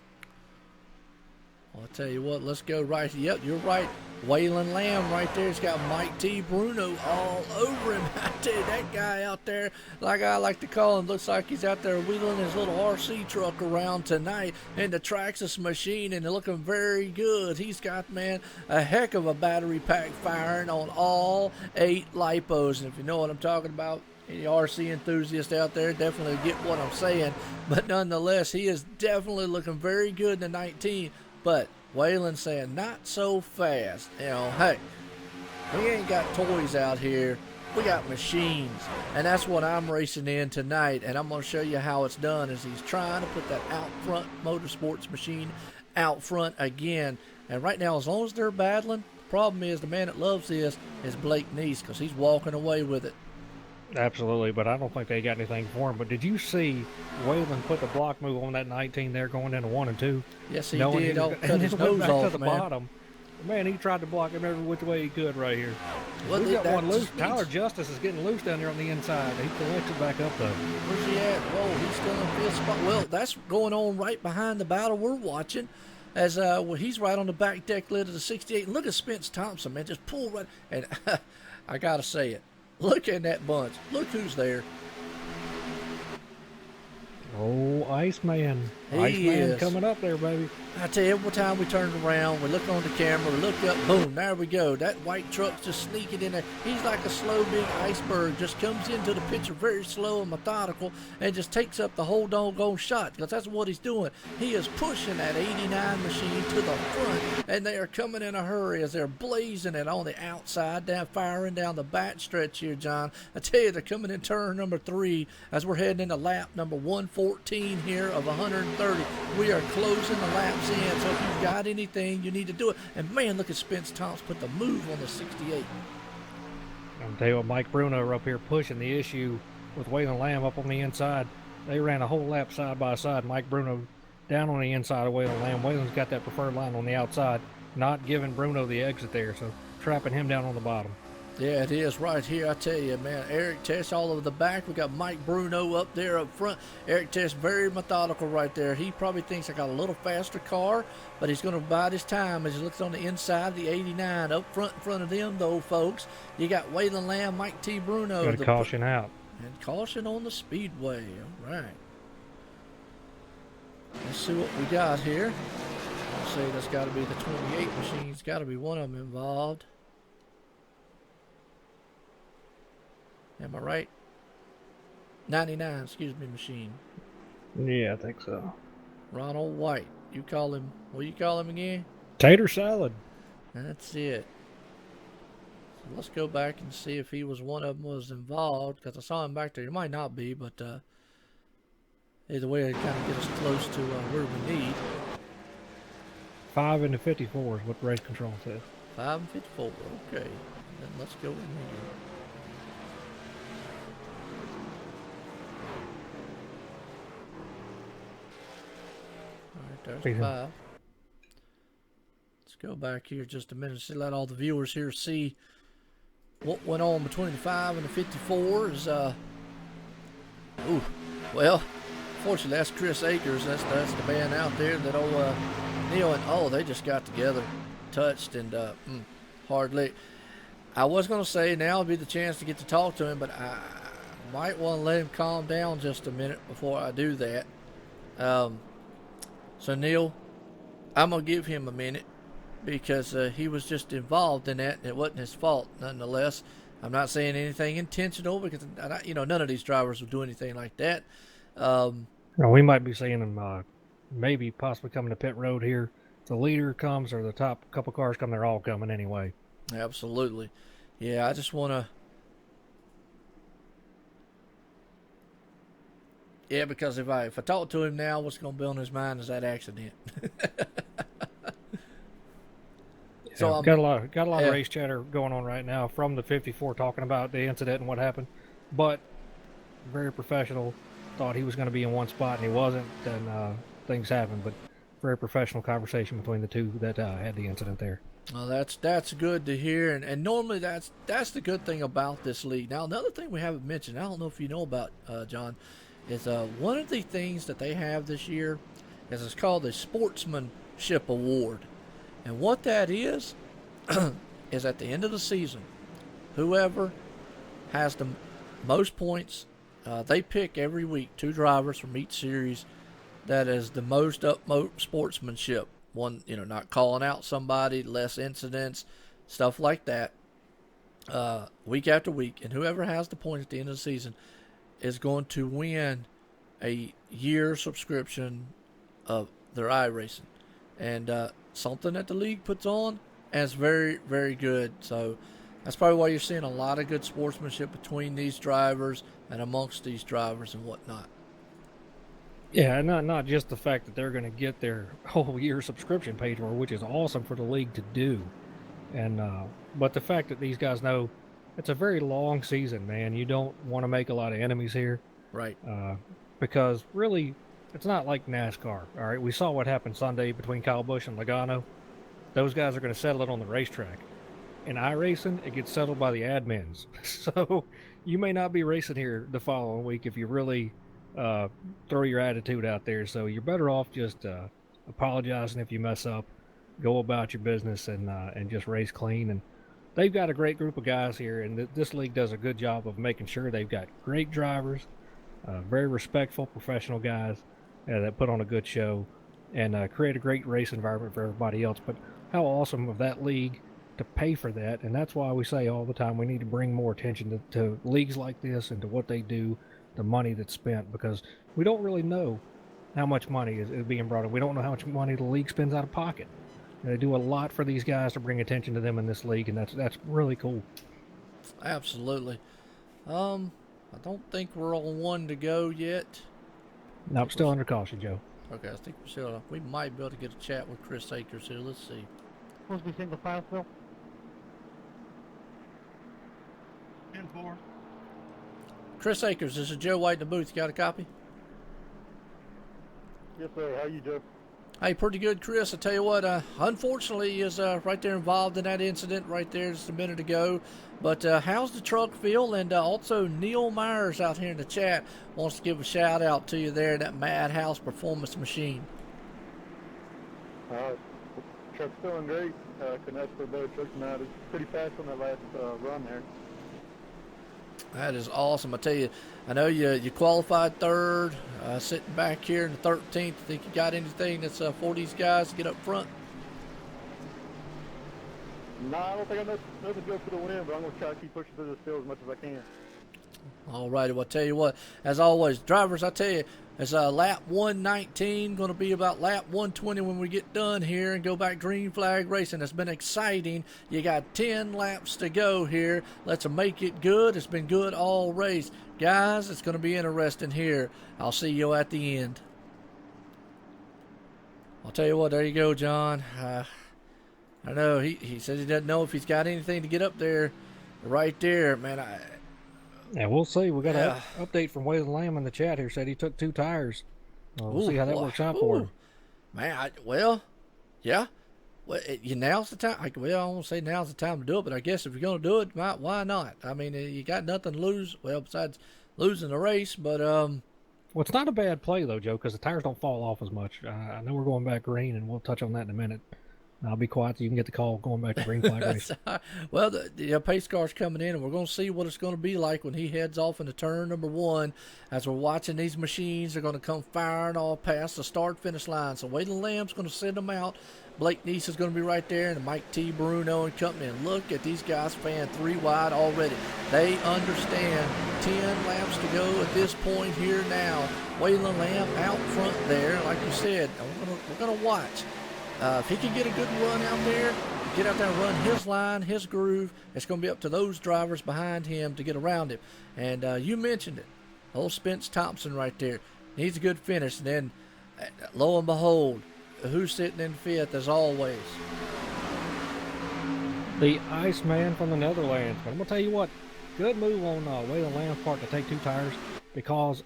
Well, I'll tell you what, let's go right. Yep, you're right. Waylon Lamb right there. He's got Mike T. Bruno all over him. I tell you, that guy out there, like I like to call him, looks like he's out there wheeling his little RC truck around tonight in the Traxxas machine, and they're looking very good. He's got, man, a heck of a battery pack firing on all 8 lipos. And if you know what I'm talking about, any RC enthusiast out there definitely get what I'm saying. But nonetheless, he is definitely looking very good in the 19. But Waylon saying, not so fast. Hey, we ain't got toys out here We got machines, and that's what I'm racing in tonight, and I'm going to show you how it's done as he's trying to put that out front motorsports machine out front again. And right now, as long as they're battling, the problem is the man that loves this is Blake Neese, because he's walking away with it.
Absolutely, but I don't think they got anything for him. But did you see Waylon put the block move on that 19 there going into 1 and 2?
Yes, he did. Cut his nose
back
off,
to the
man.
bottom. Man, he tried to block him every which way he could right here.
Well,
We got one loose.
just
Tyler
means-
Justice is getting loose down there on the inside. He collects it back up, though.
Where's he at? Whoa, he's still in fifth spot. Well, that's going on right behind the battle we're watching. As he's right on the back deck lid of the 68. And look at Spence Thompson, man. Just pull right. And I got to say it. Look at that bunch. Look who's there.
Oh, Iceman.
He
Iceman
is.
coming up there, baby.
I tell you, every time we turned around, we looked on the camera, we looked up, boom, there we go. That white truck's just sneaking in there. He's like a slow big iceberg, just comes into the picture very slow and methodical and just takes up the whole doggone shot, because that's what he's doing. He is pushing that 89 machine to the front, and they are coming in a hurry as they're blazing it on the outside, down, firing down the back stretch here, John. I tell you, they're coming in turn number 3 as we're heading into lap number 114 here of 130. We are closing the laps in, so if you've got anything, you need to do it. And man, look at Spence Thompson put the move on the 68.
I'll tell you what, Mike Bruno are up here pushing the issue with Waylon Lamb up on the inside. They ran a whole lap side by side. Mike Bruno down on the inside of Waylon Lamb. Waylon's got that preferred line on the outside, not giving Bruno the exit there, so trapping him down on the bottom.
Yeah, it is right here. I tell you, man, Eric Tess all over the back. We got Mike Bruno up there up front. Eric Tess very methodical right there. He probably thinks I got a little faster car, but he's going to bide his time as he looks on the inside of the 89. Up front in front of them, though, folks, you got Waylon Lamb, Mike T. Bruno.
Got a caution out.
And caution on the Speedway. All right. Let's see what we got here. I'll say that's got to be the 28 machine. It's got to be one of them involved. Am I right? 99, excuse me, machine.
Yeah, I think so.
Ronald White. You call him, what do you call him again?
Tater salad.
That's it. So let's go back and see if he was one of them was involved, because I saw him back there. He might not be, but either way, it kind of get us close to where we need.
5 into 54 is what race control says.
5 and 54, okay. Then let's go in here. There's
Yeah.
5. Let's go back here just a minute to let all the viewers here see what went on between the 5 and the 54s. Well, fortunately that's Chris Akers. That's the man out there that Neil and they just got together, touched, and hardly. I was going to say now would be the chance to get to talk to him, but I might want to let him calm down just a minute before I do that. So, Neil, I'm going to give him a minute because he was just involved in that, and it wasn't his fault, nonetheless. I'm not saying anything intentional because, none of these drivers will do anything like that.
We might be seeing them maybe possibly coming to pit road here. If the leader comes or the top couple cars come, they're all coming anyway.
Absolutely. Yeah, I just want to... Yeah, because if I talk to him now, what's going to be on his mind is that accident.
So got a lot of race chatter going on right now from the 54 talking about the incident and what happened, but very professional. Thought he was going to be in one spot and he wasn't. Then things happened, but very professional conversation between the two that had the incident there.
Well, that's good to hear, and normally that's the good thing about this league. Now, another thing we haven't mentioned, I don't know if you know about John. Is one of the things that they have this year is it's called the Sportsmanship Award. And what that is at the end of the season, whoever has the most points, they pick every week 2 drivers from each series that is the most utmost sportsmanship. One, not calling out somebody, less incidents, stuff like that, week after week. And whoever has the points at the end of the season is going to win a year subscription of their iRacing. And something that the league puts on, and it's very, very good. So That's probably why you're seeing a lot of good sportsmanship between these drivers and amongst these drivers and whatnot.
Yeah, not just the fact that they're going to get their whole year subscription paid for, which is awesome for the league to do, and but the fact that these guys know it's a very long season, man. You don't want to make a lot of enemies here,
Right.
because really, it's not like NASCAR. All right, we saw what happened Sunday between Kyle Busch and Logano. Those guys are going to settle it on the racetrack. In iRacing, it gets settled by the admins. So you may not be racing here the following week if you really throw your attitude out there. So you're better off just apologizing if you mess up, go about your business, and just race clean. And they've got a great group of guys here, and this league does a good job of making sure they've got great drivers, very respectful, professional guys that put on a good show and create a great race environment for everybody else. But how awesome of that league to pay for that, and that's why we say all the time we need to bring more attention to leagues like this and to what they do, the money that's spent, because we don't really know how much money is being brought in. We don't know how much money the league spends out of pocket. And they do a lot for these guys to bring attention to them in this league, and that's really cool.
Absolutely. I don't think we're on one to go yet.
No, I'm still under caution, Joe.
Okay, I think we might be able to get a chat with Chris Akers here. Let's see.
Supposed to be single file, Phil? 10-4.
Chris Akers, this is Joe White in the booth. You got a copy?
Yes, sir. How you, Joe?
Hey, pretty good, Chris. I tell you what, unfortunately, he is right there involved in that incident right there just a minute ago. But how's the truck feel? And also, Neil Myers out here in the chat wants to give a shout out to you there, that Madhouse Performance Machine.
Truck's feeling great. Couldn't ask for a better truck tonight. It's pretty fast on that last run there.
That is awesome. I tell you, I know you qualified third, sitting back here in the 13th. Think you got anything that's for these guys to get up front?
No, I don't think I got nothing good for the win, but I'm going to try to keep pushing through this field as much as I can.
All righty. Well, I tell you what, as always, drivers, I tell you, it's lap 119, going to be about lap 120 when we get done here and go back green flag racing. It's been exciting. You got 10 laps to go here. Let's make it good. It's been good all race. Guys, it's going to be interesting here. I'll see you at the end. I'll tell you what, there you go, John. I know he says he doesn't know if he's got anything to get up there right there. Man,
Yeah, we'll see. We got an update from Waylon Lamb in the chat here. Said he took 2 tires. We'll see how that works out for him.
Man, yeah. Well, now's the time. I won't say now's the time to do it, but I guess if you're going to do it, why not? I mean, you got nothing to lose. Well, besides losing the race, but
well, it's not a bad play though, Joe, because the tires don't fall off as much. I know we're going back green, and we'll touch on that in a minute. I'll be quiet so you can get the call going back to green flag race.
Well, the pace car's coming in, and we're going to see what it's going to be like when he heads off into turn number 1. As we're watching these machines, they're going to come firing all past the start-finish line. So Waylon Lamb's going to send them out. Blake Neese is going to be right there, and Mike T. Bruno and company. And look at these guys fan 3 wide already. They understand 10 laps to go at this point here now. Waylon Lamb out front there, like you said. We're going to watch. If he can get a good run out there, get out there and run his line, his groove, it's going to be up to those drivers behind him to get around him. And you mentioned it. Old Spence Thompson right there. Needs a good finish. And then, lo and behold, who's sitting in 5th as always?
The Iceman from the Netherlands. But I'm going to tell you what, good move on Waylon Lamb's part to take 2 tires, because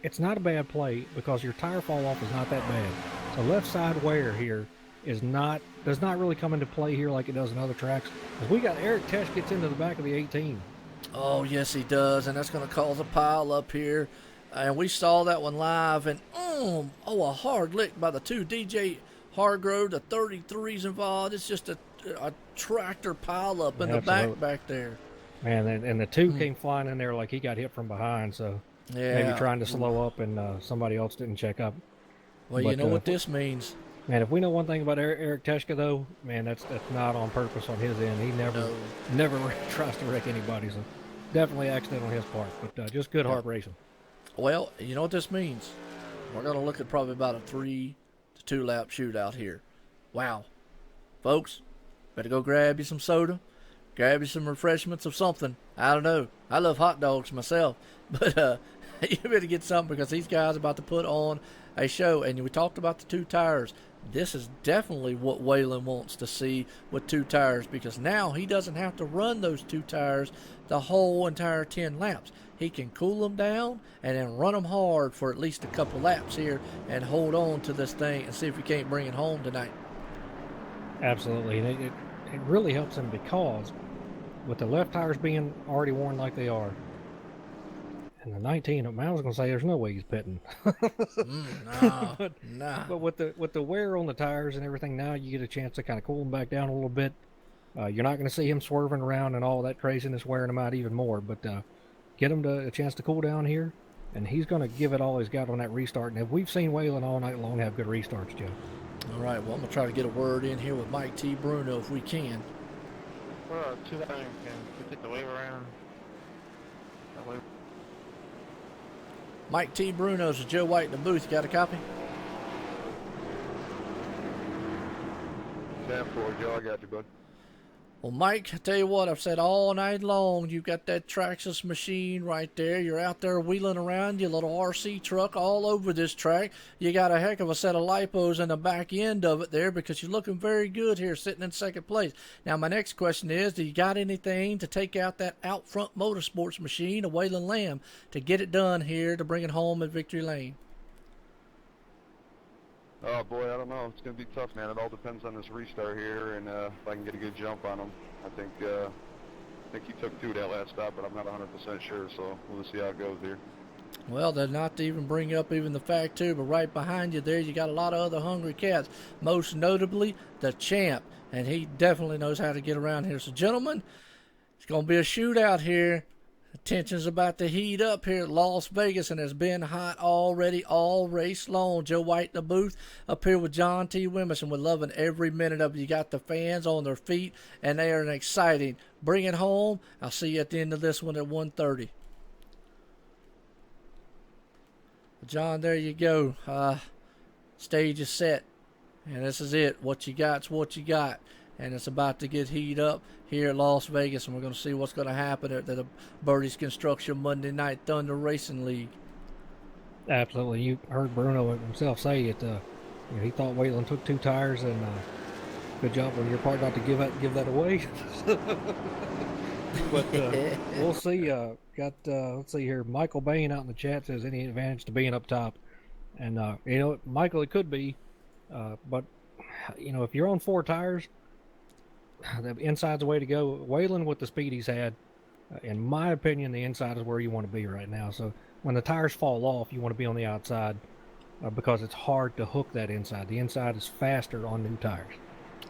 it's not a bad play, because your tire fall off is not that bad. So left side wear here does not really come into play here like it does in other tracks. We got Eric Tesh gets into the back of the 18.
Oh, yes, he does, and that's going to cause a pile up here. And we saw that one live, and a hard lick by the 2. DJ Hargrove, the 33's involved. It's just a tractor pile up in the back there.
Man, and the 2 came flying in there like he got hit from behind, so maybe trying to slow up, and somebody else didn't check up.
Well, you know what this means.
Man, if we know one thing about Eric Teshka, though, man, that's not on purpose on his end. He never tries to wreck anybody, so definitely accident on his part, but just good hard racing.
Well, you know what this means? We're going to look at probably about a 3 to 2 lap shootout here. Wow. Folks, better go grab you some soda, grab you some refreshments or something. I don't know. I love hot dogs myself, but you better get something because these guys are about to put on a show. And we talked about the 2 tires. This is definitely what Waylon wants to see with 2 tires, because now he doesn't have to run those 2 tires the whole entire 10 laps. He can cool them down and then run them hard for at least a couple laps here and hold on to this thing and see if he can't bring it home tonight.
Absolutely, and it really helps him because with the left tires being already worn like they are, and the 19, I was going to say there's no way he's pitting. But with the wear on the tires and everything, now you get a chance to kind of cool them back down a little bit. You're not going to see him swerving around and all that craziness wearing him out even more, but get him a chance to cool down here, and he's going to give it all he's got on that restart. And we've seen Waylon all night long have good restarts, Joe.
All right, well, I'm going to try to get a word in here with Mike T. Bruno if we can.
Well, 2 can we get the wave around? That way.
Mike T. Bruno's with Joe White in the booth. You got a copy?
10-4, Joe. I got you, bud.
Well, Mike, I tell you what, I've said all night long, you've got that Traxxas machine right there. You're out there wheeling around your little RC truck all over this track. You got a heck of a set of lipos in the back end of it there because you're looking very good here sitting in second place. Now, my next question is, do you got anything to take out that out front motorsports machine of Waylon Lamb to get it done here to bring it home at Victory Lane?
Oh, boy, I don't know. It's going to be tough, man. It all depends on this restart here and if I can get a good jump on him. I think he took 2 that last stop, but I'm not 100% sure, so we'll see how it goes here.
Well, they're not to even bring up even the fact, too, but right behind you there, you got a lot of other hungry cats, most notably the champ, and he definitely knows how to get around here. So, gentlemen, it's going to be a shootout here. The tension's about to heat up here at Las Vegas, and it's been hot already all race long. Joe White in the booth up here with John T. Wimmis, and we're loving every minute of it. You got the fans on their feet, and they are exciting. Bring it home. I'll see you at the end of this one at 1:30. John, there you go. Stage is set, and this is it. What you got's what you got. And it's about to get heat up here at Las Vegas, and we're going to see what's going to happen at the Bertie's Construction Monday Night Thunder Racing League.
Absolutely. You heard Bruno himself say it. He thought Waylon took 2 tires, and good job on your part not to give that away. But we'll see. Let's see here. Michael Bain out in the chat says any advantage to being up top, and Michael, it could be, but if you're on 4 tires. The inside's the way to go. Waylon, with the speed he's had, in my opinion, the inside is where you want to be right now. So when the tires fall off, you want to be on the outside because it's hard to hook that inside. The inside is faster on new tires.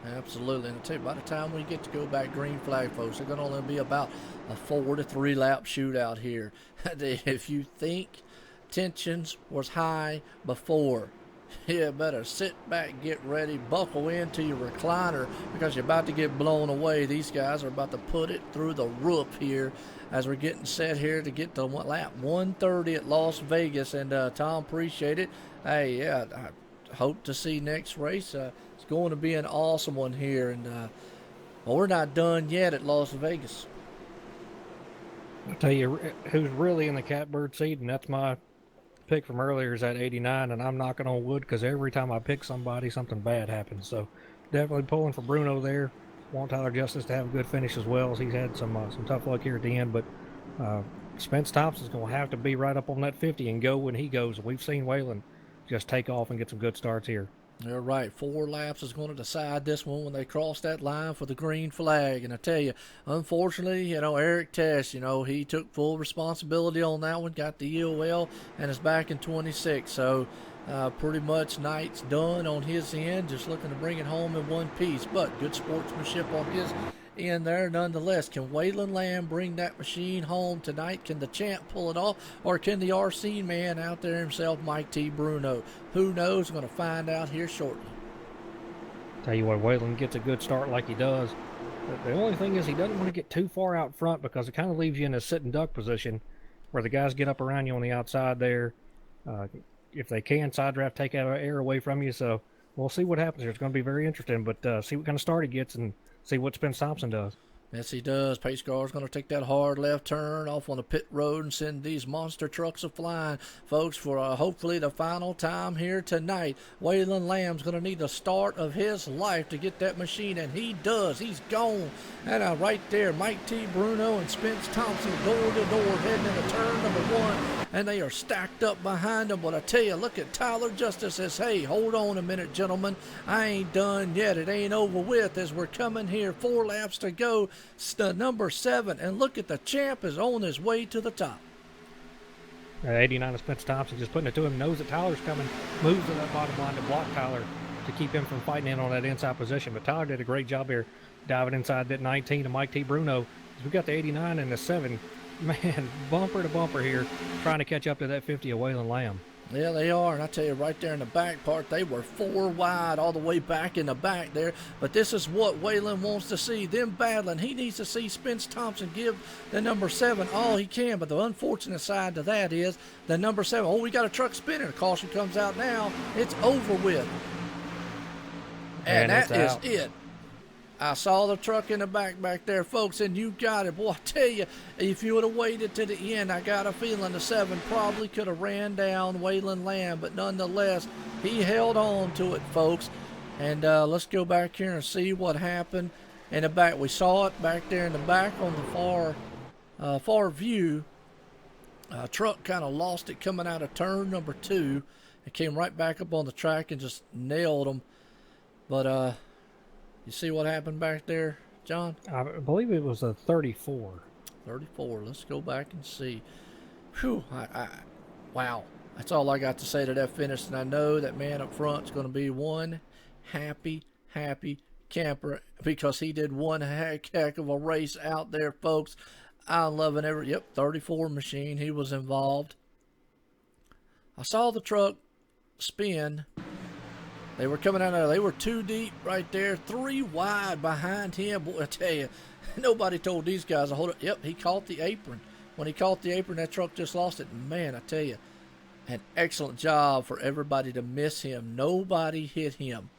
Absolutely. And I tell you, by the time we get to go back green flag, folks, it's going to only be about a 4 to 3 lap shootout here. If you think tensions was high before, you better sit back, get ready, buckle into your recliner because you're about to get blown away. These guys are about to put it through the roof here as we're getting set here to get to lap 130 at Las Vegas. And Tom, appreciate it. Hey, yeah, I hope to see next race. It's going to be an awesome one here. And well, we're not done yet at Las Vegas.
I'll tell you who's really in the catbird seat, and that's my pick from earlier, is at 89, and I'm knocking on wood because every time I pick somebody, something bad happens. So definitely pulling for Bruno there. Want Tyler Justice to have a good finish as well, as he's had some tough luck here at the end. But Spence Thompson's going to have to be right up on that 50 and go when he goes. We've seen Waylon just take off and get some good starts here.
You're right. 4 laps is going to decide this one when they cross that line for the green flag. And I tell you, unfortunately, Eric Tess, he took full responsibility on that one, got the EOL, and is back in 26. So pretty much night's done on his end, just looking to bring it home in one piece. But good sportsmanship on his end there nonetheless. Can Waylon Lamb bring that machine home tonight? Can the champ pull it off? Or can the RC man out there himself, Mike T. Bruno? Who knows? We're going to find out here shortly.
Tell you what, Waylon gets a good start like he does. The only thing is he doesn't want to get too far out front because it kind of leaves you in a sitting duck position where the guys get up around you on the outside there. If they can, side draft, take out air away from you. So we'll see what happens here. It's going to be very interesting, but see what kind of start he gets and see what Spence Thompson does.
Yes, he does. Pace car's going to take that hard left turn off on the pit road and send these monster trucks a-flying, folks, for hopefully the final time here tonight. Waylon Lamb's going to need the start of his life to get that machine, and he does. He's gone. And right there, Mike T. Bruno and Spence Thompson door to door heading into turn number 1, and they are stacked up behind them. But I tell you, look at Tyler Justice says, hey, hold on a minute, gentlemen. I ain't done yet. It ain't over with as we're coming here. 4 laps to go. Number 7, and look at the champ is on his way to the top.
89 of Spence Thompson just putting it to him, knows that Tyler's coming, moves to that bottom line to block Tyler to keep him from fighting in on that inside position. But Tyler did a great job here diving inside that 19 to Mike T. Bruno. We got the 89 and the 7, man, bumper to bumper here, trying to catch up to that 50 of Waylon Lamb.
Yeah, they are, and I tell you, right there in the back part, they were 4 wide all the way back in the back there. But this is what Waylon wants to see, them battling. He needs to see Spence Thompson give the number 7 all he can. But the unfortunate side to that is the number 7. Oh, we got a truck spinning. A caution comes out now. It's over with. And that is it. I saw the truck in the back there, folks, and you got it. Boy, I tell you, if you would have waited to the end, I got a feeling the 7 probably could have ran down Waylon Lamb, but nonetheless, he held on to it, folks. And let's go back here and see what happened in the back. We saw it back there in the back on the far view. Truck kind of lost it coming out of turn number 2. It came right back up on the track and just nailed him. But you see what happened back there, John?
I believe it was a 34.
34. Let's go back and see. Whew. Wow. That's all I got to say to that finish. And I know that man up front is going to be one happy camper because he did one heck of a race out there, folks. I'm loving every, 34 machine. He was involved. I saw the truck spin. They were coming out of there. They were 2 deep right there, 3 wide behind him. Boy, I tell you, nobody told these guys to hold it. Yep, he caught the apron. When he caught the apron, that truck just lost it. Man, I tell you, an excellent job for everybody to miss him. Nobody hit him.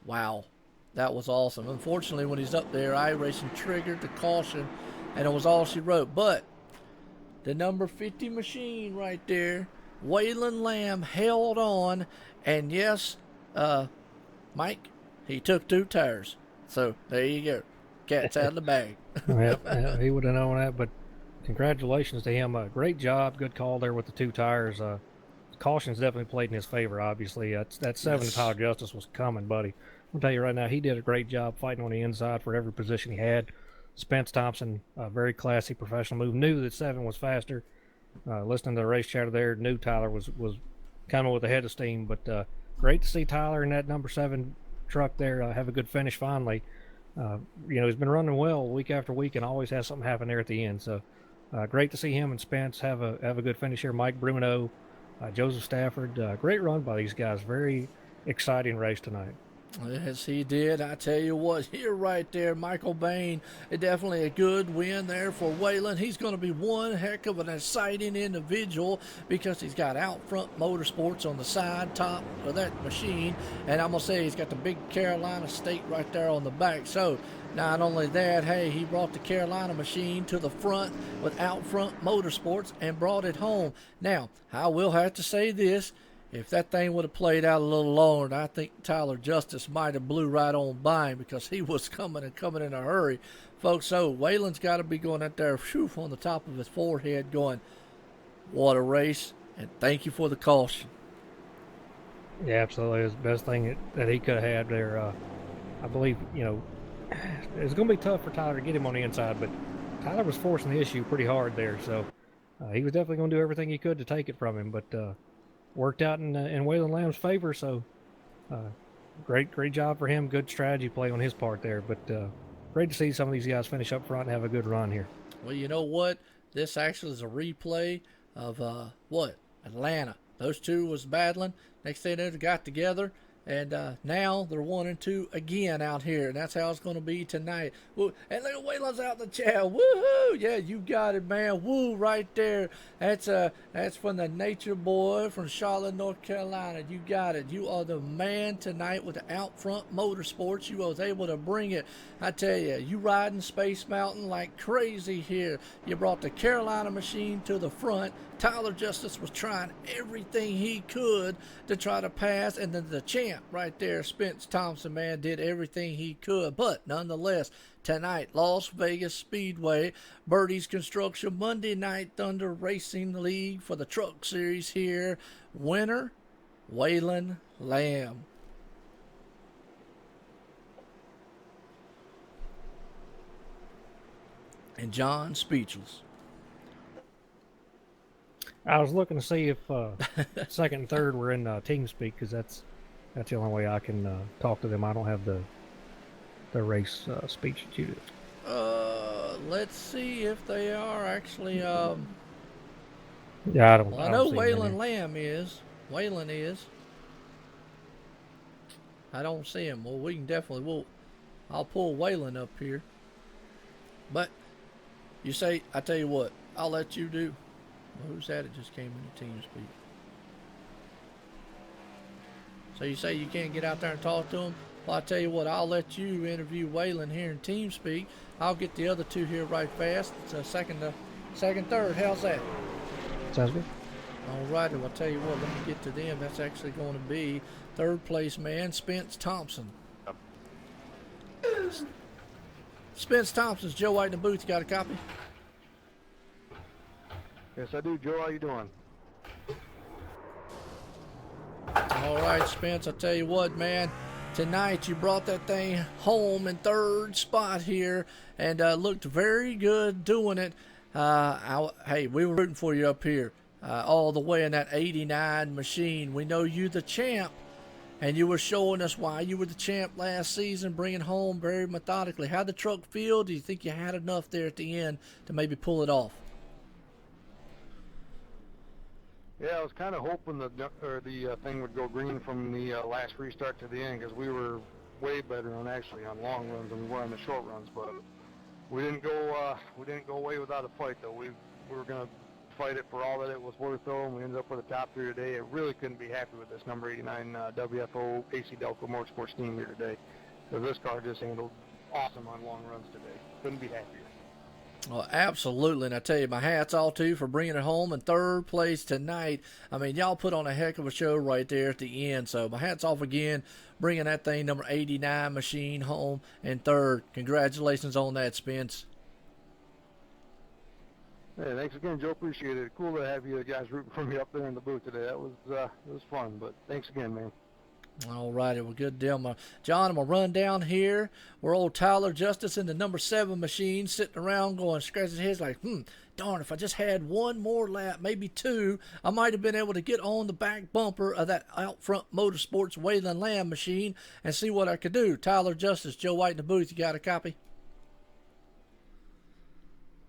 Wow, that was awesome. Unfortunately, when he's up there, iracing triggered the caution, and it was all she wrote. But the number 50 machine right there, Waylon Lamb held on, and yes, Mike, he took 2 tires. So there you go. Cat's out of the bag.
Yep, he would have known that, but congratulations to him. Great job. Good call there with the 2 tires. Caution's definitely played in his favor, obviously. That 7 to Tyler Justice was coming, buddy. I'll tell you right now, he did a great job fighting on the inside for every position he had. Spence Thompson, very classy professional move. Knew that 7 was faster. Listening to the race chatter there, knew Tyler was coming with a head of steam, but great to see Tyler in that number 7 truck there have a good finish finally. He's been running well week after week and always has something happen there at the end. So great to see him and Spence have a good finish here. Mike Bruno, Joseph Stafford, great run by these guys. Very exciting race tonight.
Yes, he did. I tell you what, here right there, Michael Bain, definitely a good win there for Waylon. He's going to be one heck of an exciting individual because he's got Out Front Motorsports on the side top of that machine. And I'm going to say he's got the big Carolina State right there on the back. So not only that, hey, he brought the Carolina machine to the front with Out Front Motorsports and brought it home. Now, I will have to say this. If that thing would have played out a little longer, I think Tyler Justice might have blew right on by him because he was coming in a hurry. Folks, so Waylon's got to be going out there on the top of his forehead going, what a race, and thank you for the caution.
Yeah, absolutely. It was the best thing that he could have had there. I believe, it's going to be tough for Tyler to get him on the inside, but Tyler was forcing the issue pretty hard there, so he was definitely going to do everything he could to take it from him, but worked out in Waylon Lamb's favor, so great job for him. Good strategy play on his part there, but great to see some of these guys finish up front and have a good run here.
Well, you know what? This actually is a replay of Atlanta. Those two was battling. Next thing they got together, And now they're 1-2 again out here, and that's how it's going to be tonight. Woo. And look at Waylon's out in the chat. Woohoo! Yeah, you got it, man. Woo, right there. That's from the Nature Boy from Charlotte, North Carolina. You got it. You are the man tonight with the Out Front Motorsports. You was able to bring it. I tell you, you riding Space Mountain like crazy here. You brought the Carolina machine to the front. Tyler Justice was trying everything he could to try to pass, and then the champ right there, Spence Thompson, man, did everything he could. But nonetheless, tonight, Las Vegas Speedway, Bertie's Construction Monday Night Thunder Racing League for the Truck Series here. Winner, Waylon Lamb. And John speechless.
I was looking to see if second and third were in TeamSpeak, because that's the only way I can talk to them. I don't have the race speech that you do.
Let's see if they are actually.
Yeah, I don't.
Well,
I
I
don't
know
see them in
Waylon
there.
Lamb is. Waylon is. I don't see him. Well, we can definitely. I'll pull Waylon up here. But you say, I tell you what, I'll let you do. Well, who's that? It just came into TeamSpeak. So you say you can't get out there and talk to him? Well, I tell you what, I'll let you interview Waylon here in TeamSpeak. I'll get the other two here right fast. It's a second, third. How's that?
Sounds good.
All right, well, I'll tell you what, let me get to them. That's actually going to be third place man, Spence Thompson. Spence Thompson's Joe White in the booth. You got a copy?
Yes, I do. Joe, how you doing?
All right, Spence, I'll tell you what, man. Tonight you brought that thing home in third spot here and looked very good doing it. Hey, we were rooting for you up here all the way in that 89 machine. We know you the champ, and you were showing us why you were the champ last season, bringing home very methodically. How'd the truck feel? Do you think you had enough there at the end to maybe pull it off?
Yeah, I was kind of hoping the thing would go green from the last restart to the end, because we were way better on long runs than we were on the short runs. But we didn't go away without a fight, though. We were gonna fight it for all that it was worth, though, and we ended up with a top three today. I really couldn't be happy with this number 89 WFO AC Delco Motorsports team here today. So this car just handled awesome on long runs today. Couldn't be happier.
Well, absolutely, and I tell you, my hat's off to you for bringing it home in third place tonight. I mean, y'all put on a heck of a show right there at the end, so my hat's off again, bringing that thing, number 89 machine, home in third. Congratulations on that, Spence.
Hey, thanks again, Joe. Appreciate it. Cool to have you guys rooting for me up there in the booth today. That was it was fun, but thanks again, man.
All righty, well, good deal. John, I'm going to run down here where old Tyler Justice in the number 7 machine sitting around going, scratching his head like, darn, if I just had one more lap, maybe two, I might have been able to get on the back bumper of that Out Front Motorsports Waylon Lamb machine and see what I could do. Tyler Justice, Joe White in the booth, you got a copy?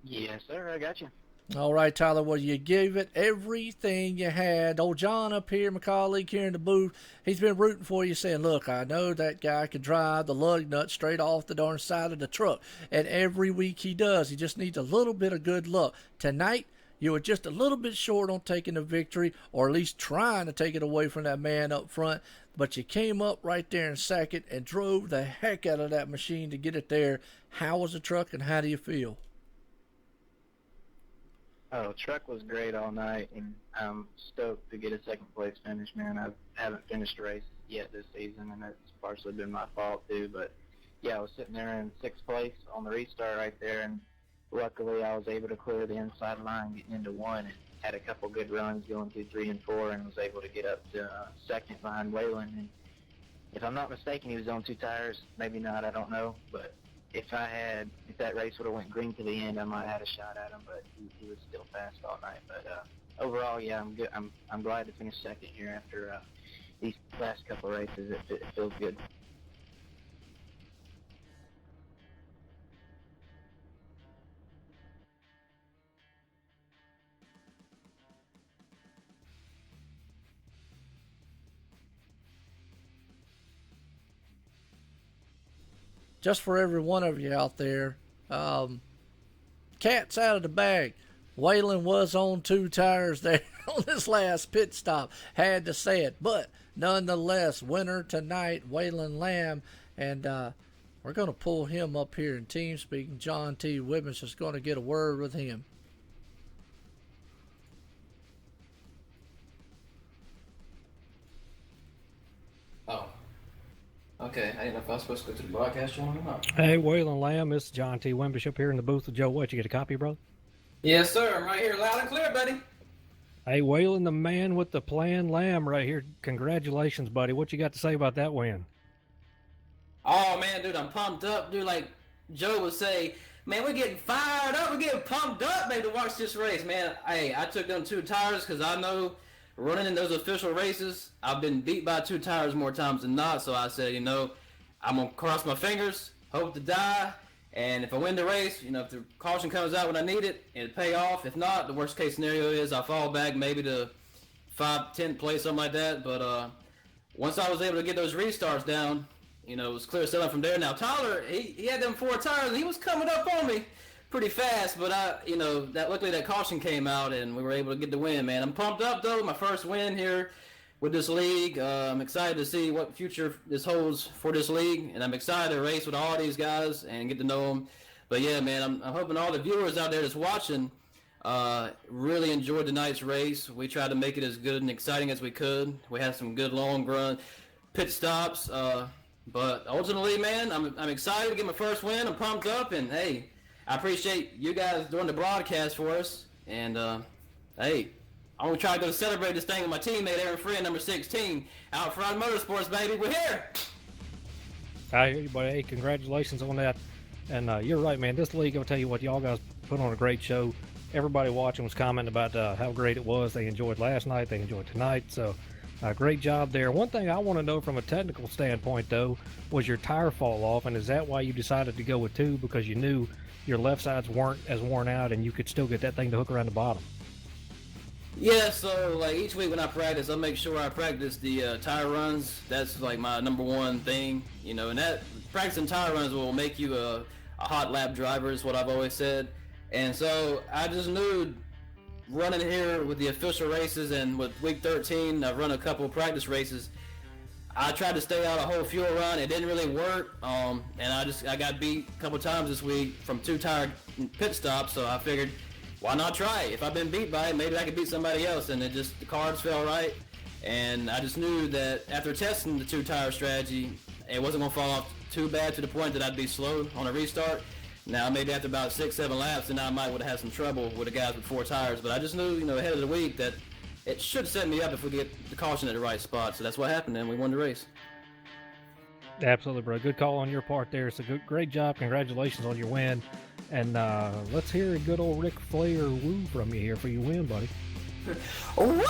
Yes, sir, I got you.
All right, Tyler, well, you gave it everything you had. Old John up here, my colleague here in the booth, he's been rooting for you, saying, look, I know that guy can drive the lug nut straight off the darn side of the truck. And every week he does. He just needs a little bit of good luck. Tonight, you were just a little bit short on taking the victory, or at least trying to take it away from that man up front. But you came up right there in second and drove the heck out of that machine to get it there. How was the truck, and how do you feel?
Oh, truck was great all night, and I'm stoked to get a second place finish, man. I haven't finished a race yet this season, and it's partially been my fault too. But yeah, I was sitting there in 6th place on the restart right there, and luckily I was able to clear the inside line, getting into 1, and had a couple good runs going through 3 and 4, and was able to get up to second behind Waylon. And if I'm not mistaken, he was on 2 tires. Maybe not, I don't know, but if that race would have went green to the end, I might have had a shot at him, but he was still fast all night. But overall, yeah, I'm good. I'm glad to finish second here after these last couple of races. It feels good.
just for every one of you out there, cat's out of the bag. Waylon was on 2 tires there on this last pit stop. Had to say it. But nonetheless, winner tonight, Waylon Lamb. And we're going to pull him up here in team speaking. John T. Whitman's just going to get a word with him.
Oh. Okay, I didn't know if I was supposed to go to the broadcast channel or not.
Hey, Waylon Lamb, this is John T. Wimbish up here in the booth with Joe. What, you get a copy, brother?
Yes, sir. I'm right here, loud and clear, buddy.
Hey, Waylon, the man with the plan, Lamb, right here. Congratulations, buddy. What you got to say about that win?
Oh, man, dude, I'm pumped up. Dude, like Joe would say, man, we're getting fired up. We're getting pumped up, man, to watch this race, man. Hey, I took them 2 tires because I know running in those official races, I've been beat by 2 tires more times than not. So I said, I'm going to cross my fingers, hope to die. And if I win the race, if the caution comes out when I need it, it'll pay off. If not, the worst case scenario is I fall back maybe to 5th, 10th place, something like that. But once I was able to get those restarts down, it was clear sailing from there. Now, Tyler, he had them 4 tires, and he was coming up on me pretty fast. But luckily that caution came out, and we were able to get the win, man. I'm pumped up, though. My first win here with this league. I'm excited to see what future this holds for this league, and I'm excited to race with all these guys and get to know them. But yeah, man, I'm hoping all the viewers out there that's watching really enjoyed tonight's race. We tried to make it as good and exciting as we could. We had some good long run pit stops, but ultimately, man, I'm excited to get my first win. I'm pumped up, and hey, I appreciate you guys doing the broadcast for us. And hey, I'm going to try to go celebrate this thing with my teammate, Aaron Friend, number 16, Out Front Motorsports, baby. We're here.
I hear you, buddy. Hey, congratulations on that. And you're right, man. This league, I'll tell you what, y'all guys put on a great show. Everybody watching was commenting about how great it was. They enjoyed last night. They enjoyed tonight. So great job there. One thing I want to know from a technical standpoint, though, was your tire fall off. And is that why you decided to go with 2? Because you knew your left sides weren't as worn out and you could still get that thing to hook around the bottom?
Yeah, so like each week when I practice, I make sure I practice the tire runs. That's like my number one thing, and that practicing tire runs will make you a hot lap driver is what I've always said. And so I just knew running here with the official races and with week 13, I've run a couple of practice races. I tried to stay out a whole fuel run. It didn't really work, and I got beat a couple times this week from 2 tire pit stops. So I figured, why not try it? If I've been beat by it, maybe I could beat somebody else. And the cards fell right. And I just knew that after testing the 2 tire strategy, it wasn't going to fall off too bad to the point that I'd be slow on a restart. Now, maybe after about 6-7 laps, then I might would have had some trouble with the guys with 4 tires. But I just knew, ahead of the week that it should set me up if we get the caution at the right spot. So that's what happened, and we won the race.
Absolutely, bro. Good call on your part there. So great job. Congratulations on your win. And let's hear a good old Ric Flair woo from you here for your win, buddy.
Woo!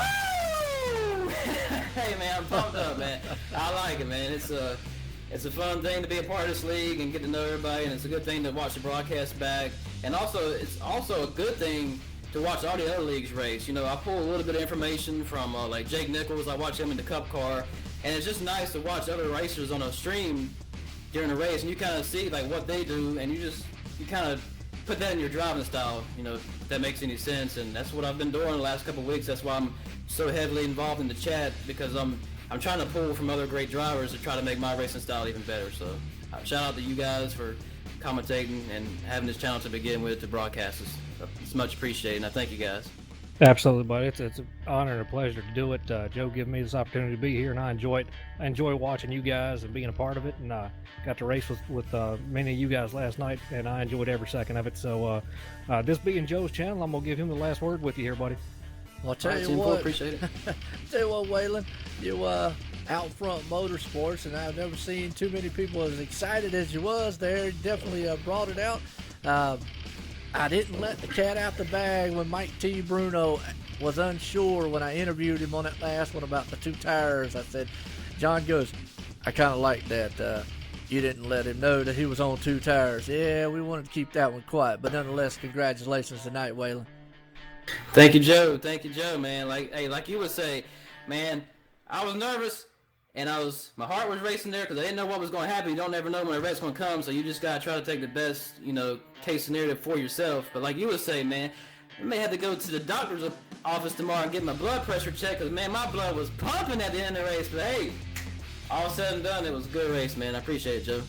Hey, man, I'm pumped up, man. I like it, man. It's a fun thing to be a part of this league and get to know everybody, and it's a good thing to watch the broadcast back. And also, it's also a good thing to watch all the other leagues race. I pull a little bit of information from like Jake Nichols. I watch him in the Cup car, and it's just nice to watch other racers on a stream during the race, and you kind of see like what they do, and you kind of put that in your driving style, if that makes any sense. And that's what I've been doing the last couple of weeks. That's why I'm so heavily involved in the chat, because I'm trying to pull from other great drivers to try to make my racing style even better. So shout out to you guys for commentating and having this channel to begin with to broadcast us. It's much appreciated, and I thank you guys.
Absolutely, buddy. It's an honor and a pleasure to do it. Joe giving me this opportunity to be here, and I enjoy it. I enjoy watching you guys and being a part of it, and got to race with many of you guys last night, and I enjoyed every second of it. So this being Joe's channel, I'm going to give him the last word with you here, buddy.
Well, I'll tell you what.
Appreciate it.
Tell you what, Waylon, you Out Front Motorsports, and I've never seen too many people as excited as you was there. You definitely brought it out. I didn't let the cat out the bag when Mike T. Bruno was unsure when I interviewed him on that last one about the 2 tires. I said, John goes, I kind of like that. You didn't let him know that he was on 2 tires. Yeah, we wanted to keep that one quiet, but nonetheless, congratulations tonight, Waylon.
Thank you, Joe. Thank you, Joe, man. Like you would say, man, I was nervous, And my heart was racing there because I didn't know what was going to happen. You don't ever know when a wreck's going to come, so you just got to try to take the best, case scenario for yourself. But like you were saying, man, I may have to go to the doctor's office tomorrow and get my blood pressure checked because, man, my blood was pumping at the end of the race. But, hey, all said and done, it was a good race, man. I appreciate it, Joe.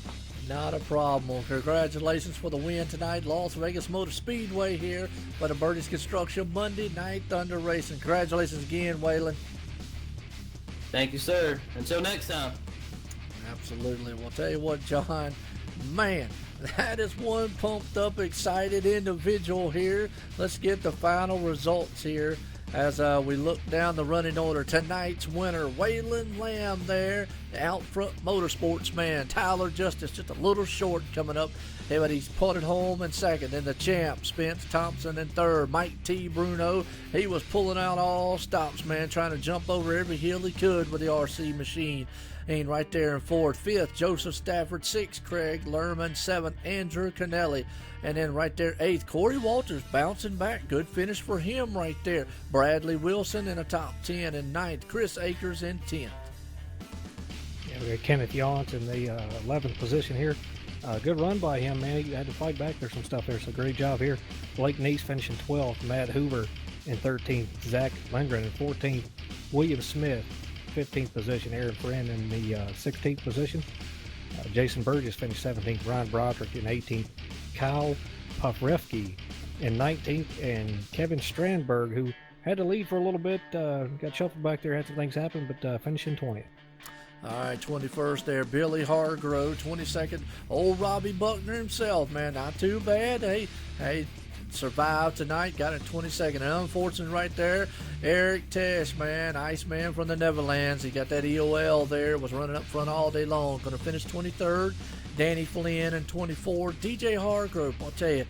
Not a problem. Congratulations for the win tonight. Las Vegas Motor Speedway here for the Bertie's Construction Monday Night Thunder Racing. Congratulations again, Waylon.
Thank you, sir. Until next time.
Absolutely. Well, tell you what, John, man, that is one pumped up, excited individual here. Let's get the final results here as we look down the running order. Tonight's winner, Waylon Lamb there, the out front motorsports man. Tyler Justice just a little short coming up, but he's put it home in second. And the champ, Spence Thompson, in third. Mike T. Bruno, he was pulling out all stops, man, trying to jump over every hill he could with the RC machine. And right there in fourth. Fifth, Joseph Stafford. Sixth, Craig Lerman. Seventh, Andrew Kennelly. And then right there, eighth, Corey Walters bouncing back. Good finish for him right there. Bradley Wilson in the top 10. And ninth, Chris Akers in 10th.
Yeah, we got Kenneth Yaunt in the 11th position here. Good run by him, man. He had to fight back there some stuff there, so great job here. Blake Neese finishing 12th. Matt Hoover in 13th. Zach Lindgren in 14th. William Smith, 15th position. Aaron Friend in the 16th position. Jason Burgess finished 17th. Ryan Broderick in 18th. Kyle Pufrefke in 19th. And Kevin Strandberg, who had to lead for a little bit, got shuffled back there, had some things happen, but finishing 20th.
All right, 21st there, Billy Hargrove. 22nd, old Robbie Buckner himself, man. Not too bad. Hey, survived tonight, got it 22nd. And unfortunate right there, Eric Tesh, man, Iceman from the Netherlands. He got that EOL there, was running up front all day long. Going to finish 23rd. Danny Flynn in 24th. DJ Hargrove, I'll tell you,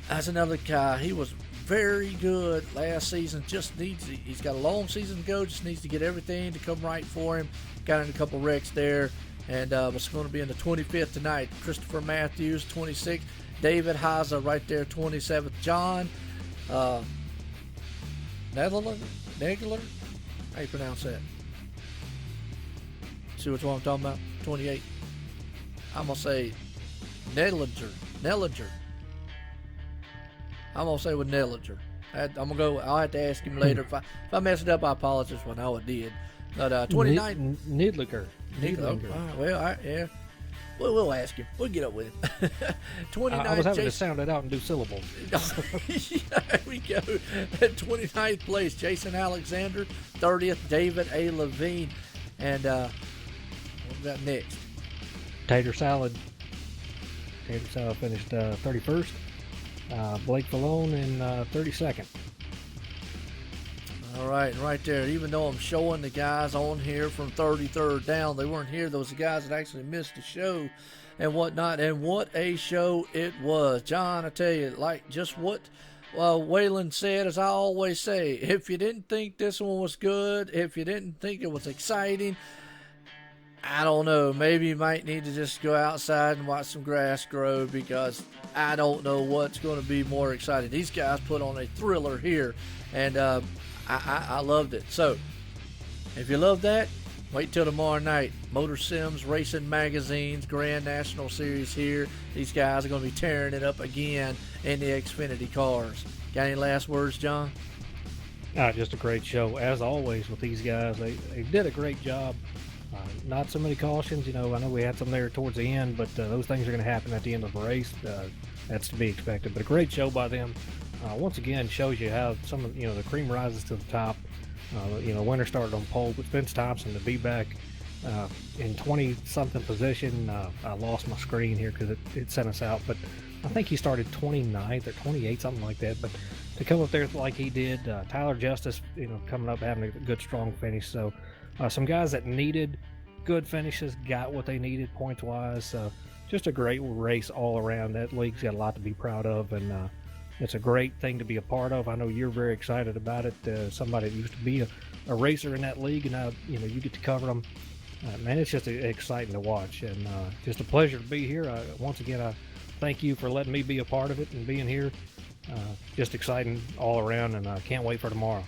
that's another guy. He was very good last season. He's got a long season to go, just needs to get everything to come right for him. Got in a couple wrecks there, and was going to be in the 25th tonight. Christopher Matthews, 26th. David Haza right there, 27th. John Negler? How you pronounce that? See which one I'm talking about? 28. I'm going to say Nedlinger. I'm going to say with Nedlinger. I'll have to ask him later. If I messed it up, I apologize. I know I did. But 29.
Nidlinger.
All right, well, all right, yeah. We'll ask him. We'll get up with him. 29.
I was having to sound it out and do syllables.
Yeah, there we go. At 29th place, Jason Alexander. 30th, David A. Levine. And what we got next?
Tater Salad. Tater Salad finished 31st. Blake Malone in 32nd.
All right, and right there, even though I'm showing the guys on here from 33rd down, they weren't here. Those are the guys that actually missed the show and whatnot. And what a show it was. John, I tell you, like just what Waylon said, as I always say, if you didn't think this one was good, if you didn't think it was exciting, I don't know. Maybe you might need to just go outside and watch some grass grow, because I don't know what's going to be more exciting. These guys put on a thriller here, and I loved it. So, if you love that, wait till tomorrow night. Motor Sims Racing Magazine's Grand National Series here. These guys are going to be tearing it up again in the Xfinity cars. Got any last words, John?
Just a great show, as always, with these guys. They did a great job. Not so many cautions. I know we had some there towards the end, but those things are going to happen at the end of the race. That's to be expected. But a great show by them. Once again, shows you how some of the cream rises to the top. Winner started on pole, but Spence Thompson to be back in 20-something position. I lost my screen here because it sent us out, but I think he started 29th or 28th, something like that. But to come up there like he did, Tyler Justice, coming up having a good strong finish. So some guys that needed good finishes got what they needed points wise. Just a great race all around. That league's got a lot to be proud of, and it's a great thing to be a part of. I know you're very excited about it. Somebody that used to be a racer in that league, and now you get to cover them. Man, it's just exciting to watch, and just a pleasure to be here. Once again, I thank you for letting me be a part of it and being here. Just exciting all around, and I can't wait for tomorrow.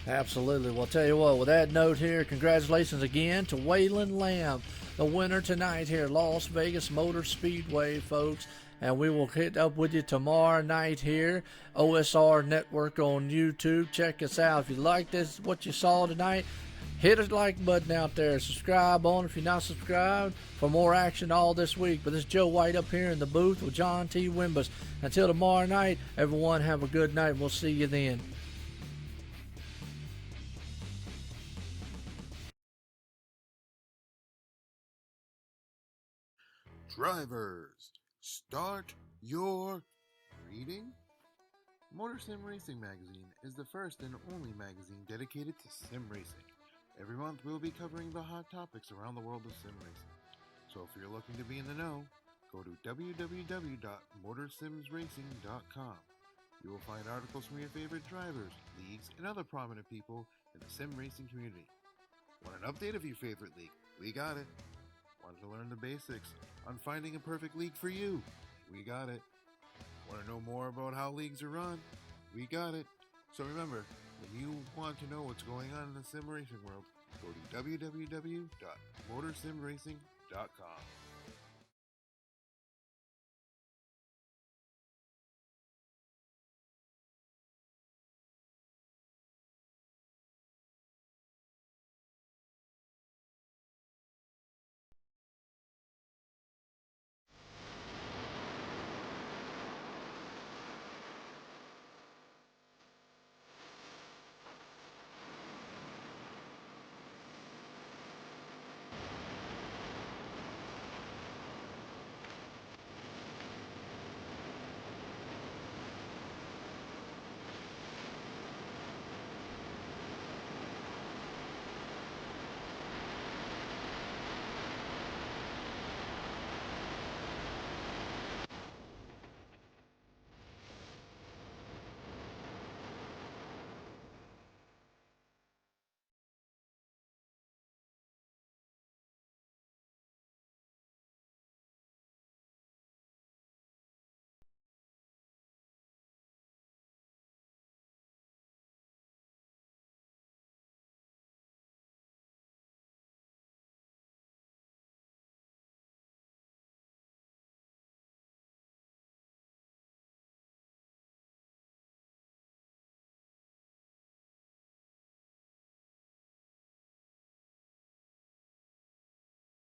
Absolutely. Well, I'll tell you what, with that note here, congratulations again to Waylon Lamb, the winner tonight here at Las Vegas Motor Speedway, folks. And we will hit up with you tomorrow night here, OSR Network on YouTube. Check us out. If you like this, what you saw tonight, hit the like button out there. Subscribe on if you're not subscribed for more action all this week. But this is Joe White up here in the booth with John T. Wimbus. Until tomorrow night, everyone have a good night. We'll see you then.
Drivers, start your reading. Motor Sim Racing Magazine is the first and only magazine dedicated to sim racing. Every month we'll be covering the hot topics around the world of sim racing. So if you're looking to be in the know, go to www.motorsimsracing.com. You will find articles from your favorite drivers, leagues, and other prominent people in the sim racing community. Want an update of your favorite league? We got it. Want to learn the basics on finding a perfect league for you? We got it. Want to know more about how leagues are run? We got it. So remember, when you want to know what's going on in the sim racing world, go to www.motorsimracing.com.